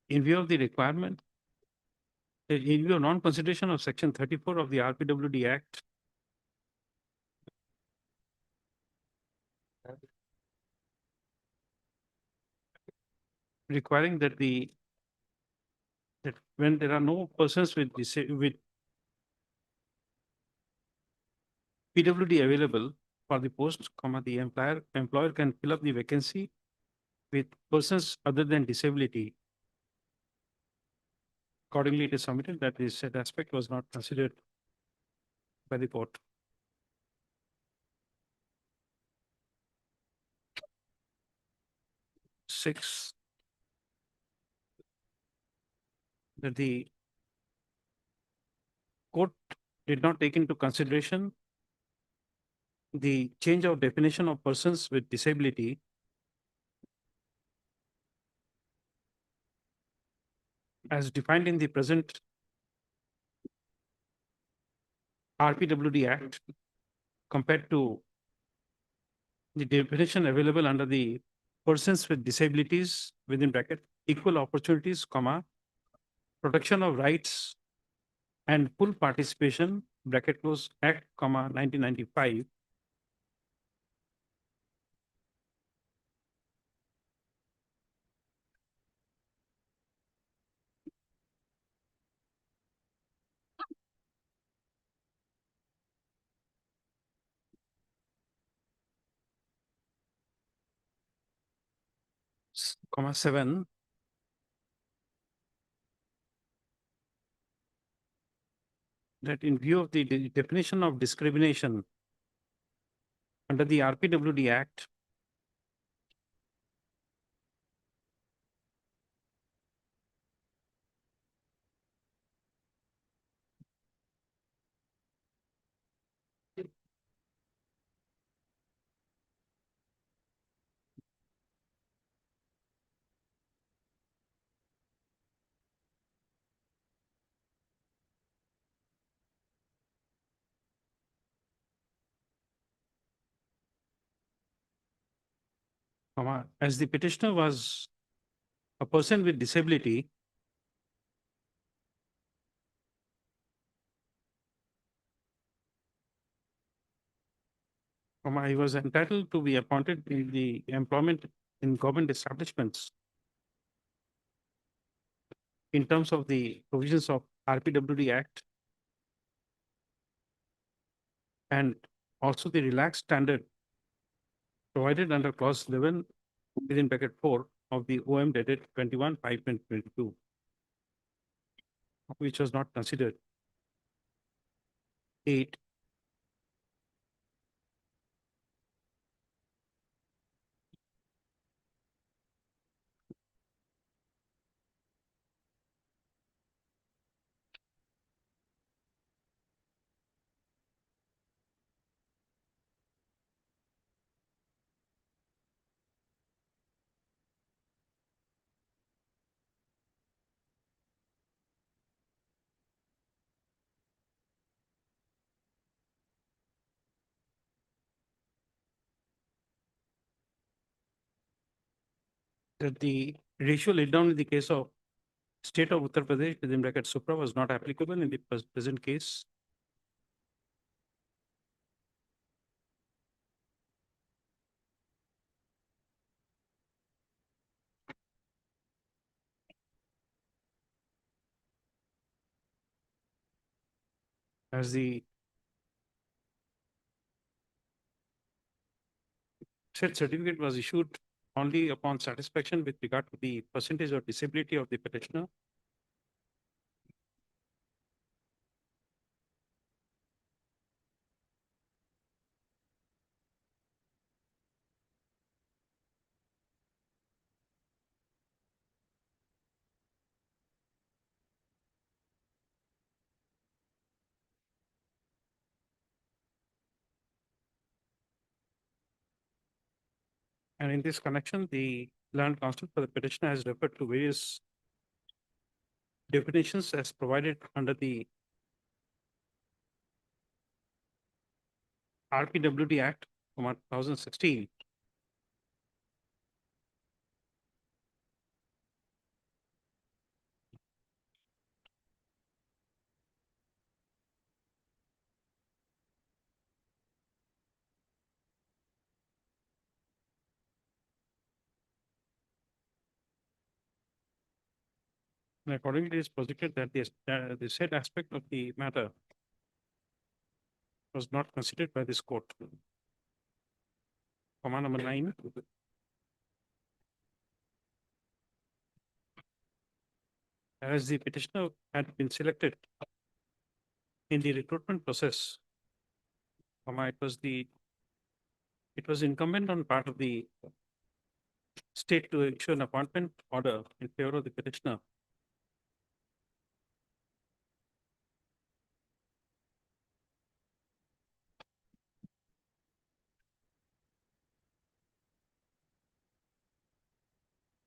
in view of the requirement, in view of non-consideration of section 34 of the RPWD Act, requiring that when there are no persons with PWD available for the post, the employer can fill up the vacancy with persons other than disability. Accordingly, it is submitted that this said aspect was not considered by the court. Six, that the court did not take into consideration the change of definition of persons with disability as defined in the present RPWD Act compared to the definition available under the persons with disabilities within bracket equal opportunities, protection of rights and full participation bracket close Act, 1995. Comma 7, that in view of the definition of discrimination under the RPWD Act, as the petitioner was a person with disability, He was entitled to be appointed in the employment in government establishments in terms of the provisions of RPWD Act and also the relaxed standard provided under clause 11 within bracket 4 of the OM dated 21/5/2022, which was not considered. 8. That the ratio laid down in the case of state of Uttar Pradesh within bracket Supra was not applicable in the present case. As the said certificate was issued only upon satisfaction with regard to the percentage of disability of the petitioner. And in this connection, the land counsel for the petitioner has referred to various definitions as provided under the RPWD Act 2016. And accordingly, it is posited that the said aspect of the matter was not considered by this court. Command number 9. As the petitioner had been selected in the recruitment process, it was incumbent on part of the state to issue an appointment order in favor of the petitioner.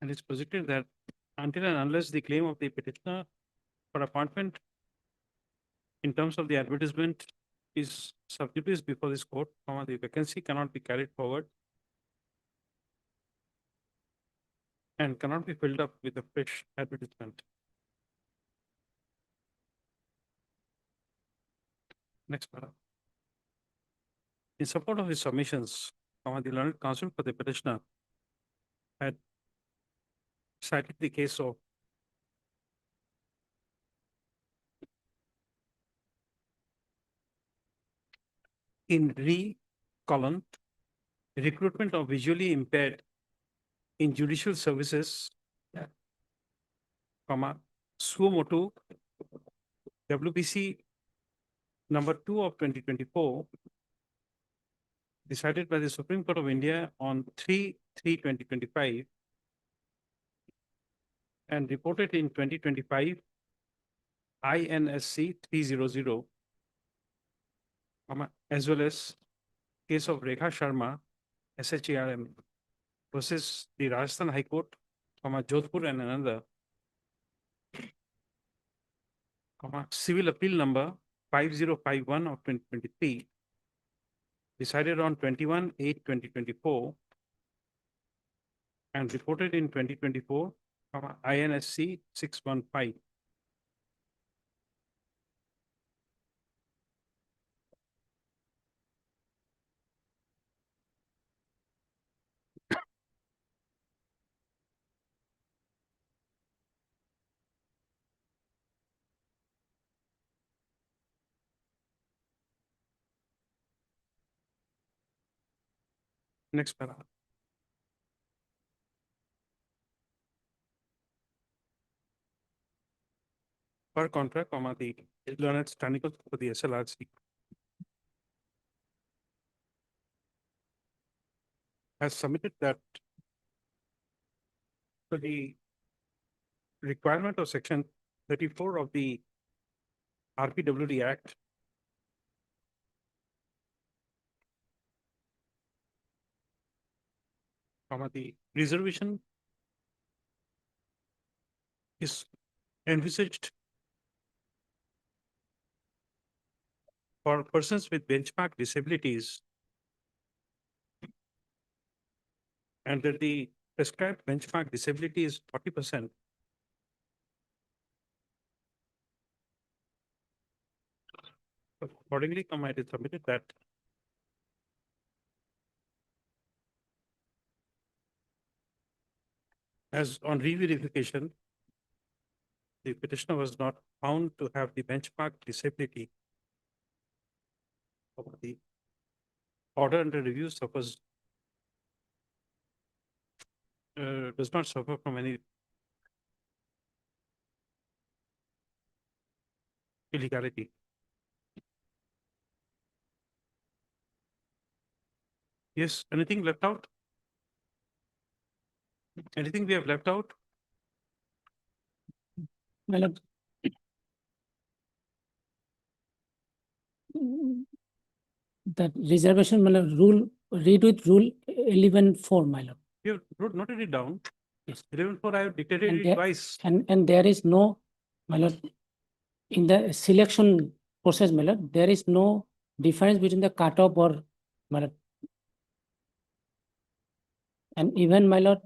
And it's posited that until and unless the claim of the petitioner for appointment in terms of the advertisement is sub judice before this court, the vacancy cannot be carried forward and cannot be filled up with a fresh advertisement. Next paragraph. In support of his submissions, the learned counsel for the petitioner had cited the case of in colon recruitment of visually impaired in judicial services, Suomoto WPC number 2 of 2024, decided by the Supreme Court of India on 3/3/2025 and reported in 2025 INSC 300, as well as case of Rekha Sharma, SHARM, versus the Rajasthan High Court, Jodhpur and another, civil appeal number 5051 of 2023, decided on 21/8/2024 and reported in 2024, INSC 615. Next para. Per contract, comma, the learned technical for the SLRC has submitted that for the requirement of section 34 of the RPWD Act, comma, the reservation is envisaged for persons with benchmark disabilities, and that the prescribed benchmark disability is 40%. Accordingly, comma, it is submitted that as on re-verification, the petitioner was not found to have the benchmark disability of the order under review suffers does not suffer from any illegality. Yes, anything left out? Anything we have left out? My lord. That reservation, my lord, rule, read with rule 11.4, my lord. You have wrote noted it down. Yes. 11.4, I have dictated And it there- twice. And there is no, my lord, in the selection process, my lord, there is no difference between the cutoff or, my lord. And even, my lord,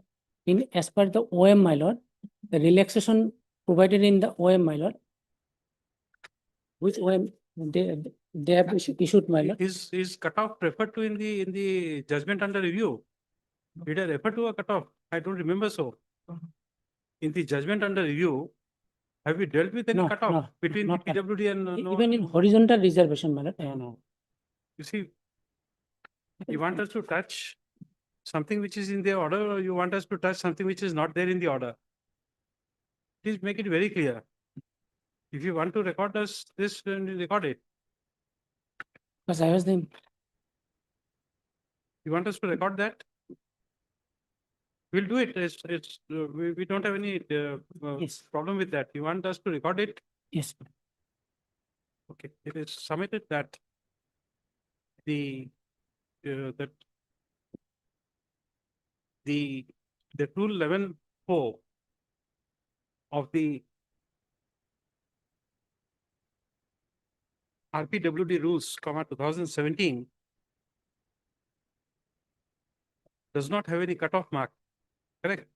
in as per the OM, my lord, the relaxation provided in the OM, my lord, which OM they have issued, my lord. Is cutoff referred to in the judgment under review? Did I refer to a cutoff? I don't remember so. In the judgment under review, have we dealt with any No, cutoff no, between not the PWD and no? Even in horizontal reservation, my lord. No. You see, you want us to touch something which is in the order, or you want us to touch something which is not there in the order? Please make it very clear. If you want to record us this, then record it. Because I was the, You want us to record that? We'll do it. We don't have any Yes. problem with that. You want us to record it? yes, Okay, it is submitted that that the rule 11.4 of the RPWD rules, 2017 does not have any cutoff mark, correct?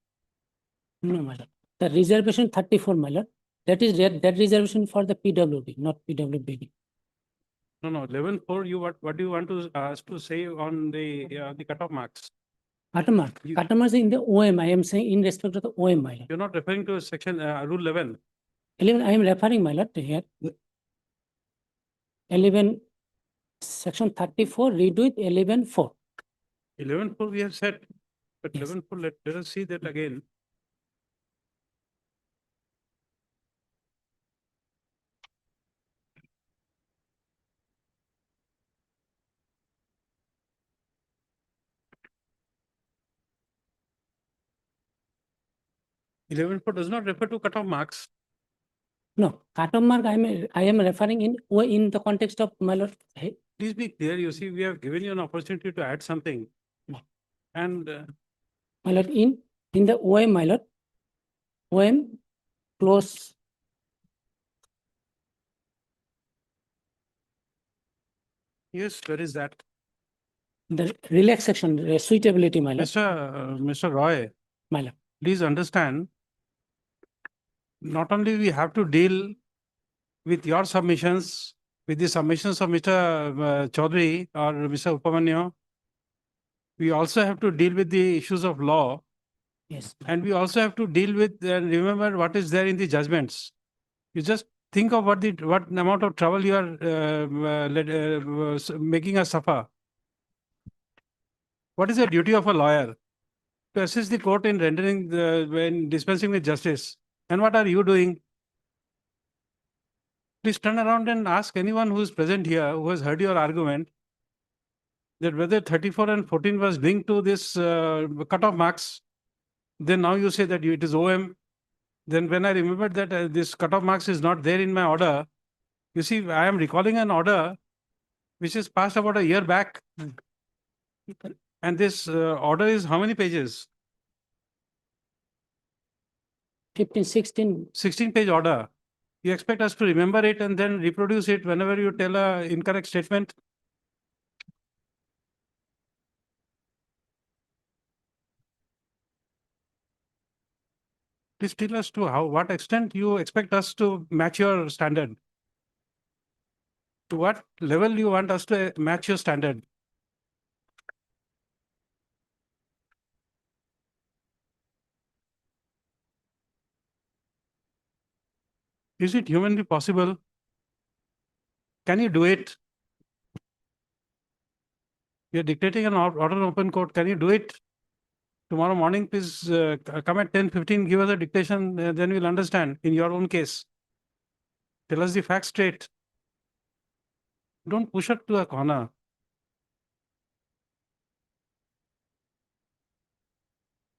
no, my lord. The reservation 34, my lord, that is that reservation for the PWD, not PWBD. No, 11.4, what do you want to us to say on the cutoff marks? Cutoff You- mark in the OM, I am saying in respect to the OM, my lord. You're not referring to section rule 11. 11, I am referring, my lord, to here. 11, section 34, read with 11.4. 11.4 we have said, but Yes. 11.4, let us see that again. Does not refer to cutoff marks. No, cutoff mark, I am referring in the context of, my lord, Please be clear. You see, we have given you an opportunity to add something. No. And my lord, in the OM, my lord, OM close. yes, where is that? The relax section, suitability, my lord, Mr. Roy, my lord. please understand, not only we have to deal with your submissions, with the submissions of Mr. Chaudhary or Mr. Upamanyu, we also have to deal with the issues of law, Yes, and we also have to deal with and remember what is there in the judgments. You just think of what amount of trouble you are making us suffer. What is the duty of a lawyer? To assist the court in when dispensing with justice. And what are you doing? Please turn around and ask anyone who is present here, who has heard your argument, that whether 34 and 14 was linked to this cutoff marks. Then now you say that it is OM. Then when I remembered that this cutoff marks is not there in my order, you see, I am recalling an order which is passed about a year back. And this order is how many pages? 15, 16. 16-page order. You expect us to remember it and then reproduce it whenever you tell a incorrect statement? Please tell us to what extent you expect us to match your standard. To what level you want us to match your standard? Is it humanly possible? Can you do it? You're dictating an order in open court. Can you do it? Tomorrow morning, please come at 10:15, give us a dictation, then we'll understand in your own case. Tell us the facts straight. Don't push it to a corner.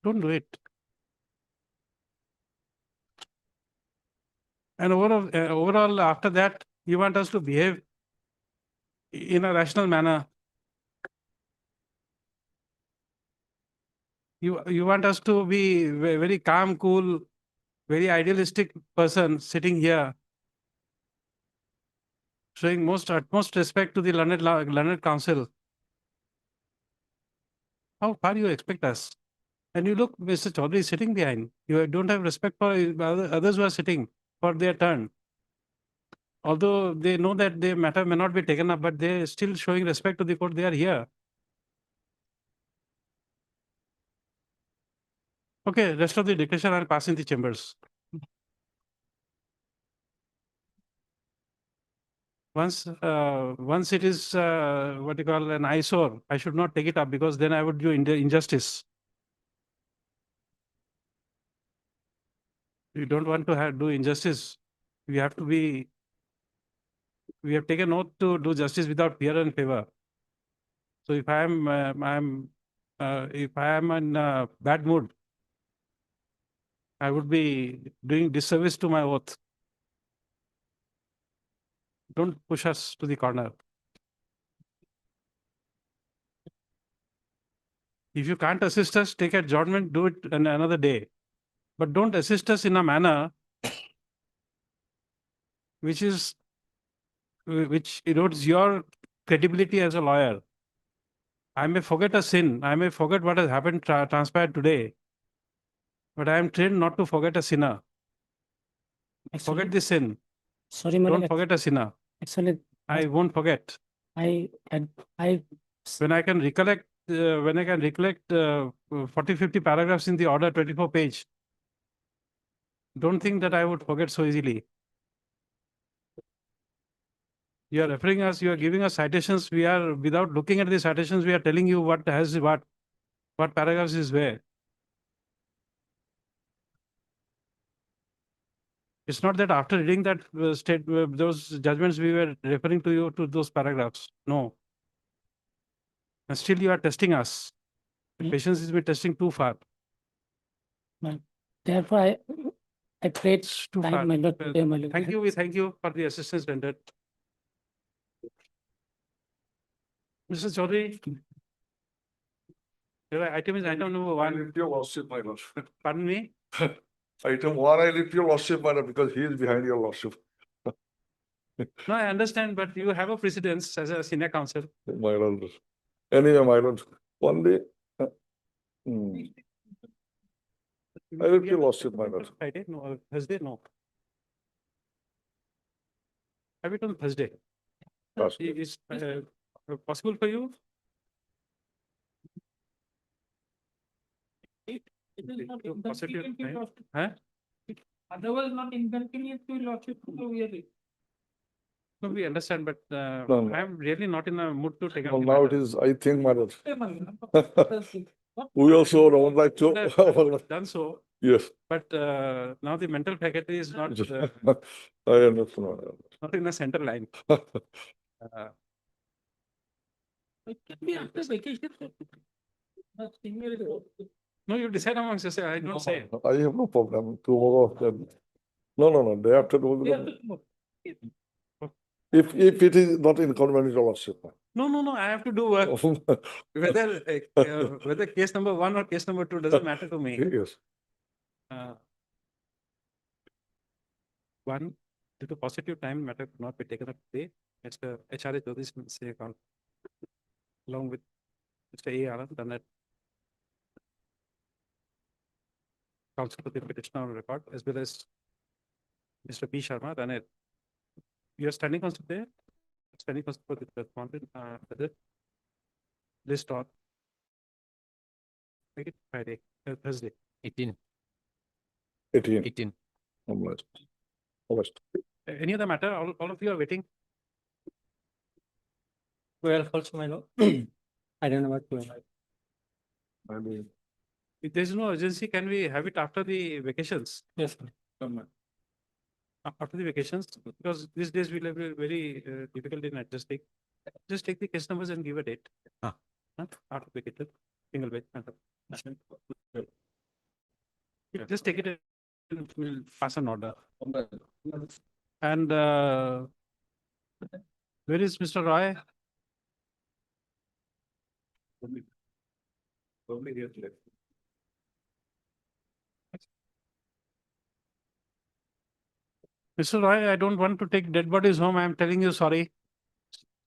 Don't do it. And overall, after that, you want us to behave in a rational manner. You want us to be very calm, cool, very idealistic person sitting here, showing utmost respect to the learned counsel. How far you expect us? And you look, Mr. Chaudhary is sitting behind. You don't have respect for others who are sitting for their turn. Although they know that their matter may not be taken up, but they're still showing respect to the court. They are here. Okay, rest of the dictation I'll pass in the chambers. Once it is what you call an eyesore, I should not take it up because then I would do injustice. We don't want to do injustice. We have taken oath to do justice without fear and favor. So if I am in a bad mood, I would be doing disservice to my oath. Don't push us to the corner. If you can't assist us, take adjournment, do it another day. But don't assist us in a manner which erodes your credibility as a lawyer. I may forget a sin. I may forget what has happened, transpired today. But I am trained not to forget a sinner. Forget the sin. Sorry, madam. Don't forget a sinner. Actually, I won't forget. I When I can recollect 40, 50 paragraphs in the order, 24 page, don't think that I would forget so easily. You are referring us, you are giving us citations. We are, without looking at the citations, we are telling you what paragraphs is where. It's not that after reading that those judgments, we were referring to you to those paragraphs. No. And still you are testing us. The patience is been testing too far. therefore I prayed Too far. time, my lord, today, my lord. Thank you. We thank you for the assistance rendered. Mr. Chaudhary, your item is item number I 1. lift your lordship, my lord. Pardon me? Item 1, I lift your lordship, my lord, because he is behind your lordship. No, I understand, but you have a precedence as a senior counsel. My lord. Anyway, my lord, one day. I lift your lordship, my lord. Friday? No, Thursday? No. Have it on Thursday. Yes. Is possible for you? It is not To possibly- inconvenient to your lordship. Huh? Otherwise not inconvenient to your lordship to hear it. No, we understand, but No, no. I'm really not in a mood to take up Well, the now it matter. is, I think, my lord. We also don't like Would to. have done so, Yes. but now the mental faculty is not I understand. not in the center line. It can be after vacation. No, you decide amongst yourself. I don't say. I have no problem. Tomorrow, then. No, day after tomorrow. If it is not inconvenient lordship. No. I have to do work. Whether case number 1 or case number 2 doesn't matter to me. Yes. One, due to positive time, matter could not be taken up today. Mr. HRA Jyotish say account along with Mr. A. Anand, done that. Counsel for the petitioner on record, as well as Mr. P. Sharma, done it. You are standing counsel there? Standing counsel for the respondent, list on. Make it Friday, Thursday. 18. 18. 18. Almost. Any other matter? All of you are waiting. Well, also, my lord. I don't know what to do. I mean, If there is no urgency, can we have it after the vacations? Yes, sir. After the vacations, because these days we'll have a very difficult in adjusting. Just take the case numbers and give a date. Ah. After vacation, single bed. Just take it and we'll pass an order. And where is Mr. Roy? Mr. Roy, I don't want to take dead bodies home. I'm telling you, sorry.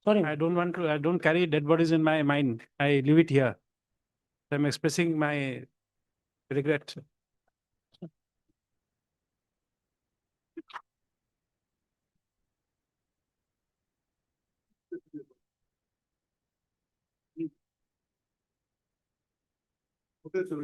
Sorry. I don't carry dead bodies in my mind. I leave it here. I'm expressing my regret. okay, so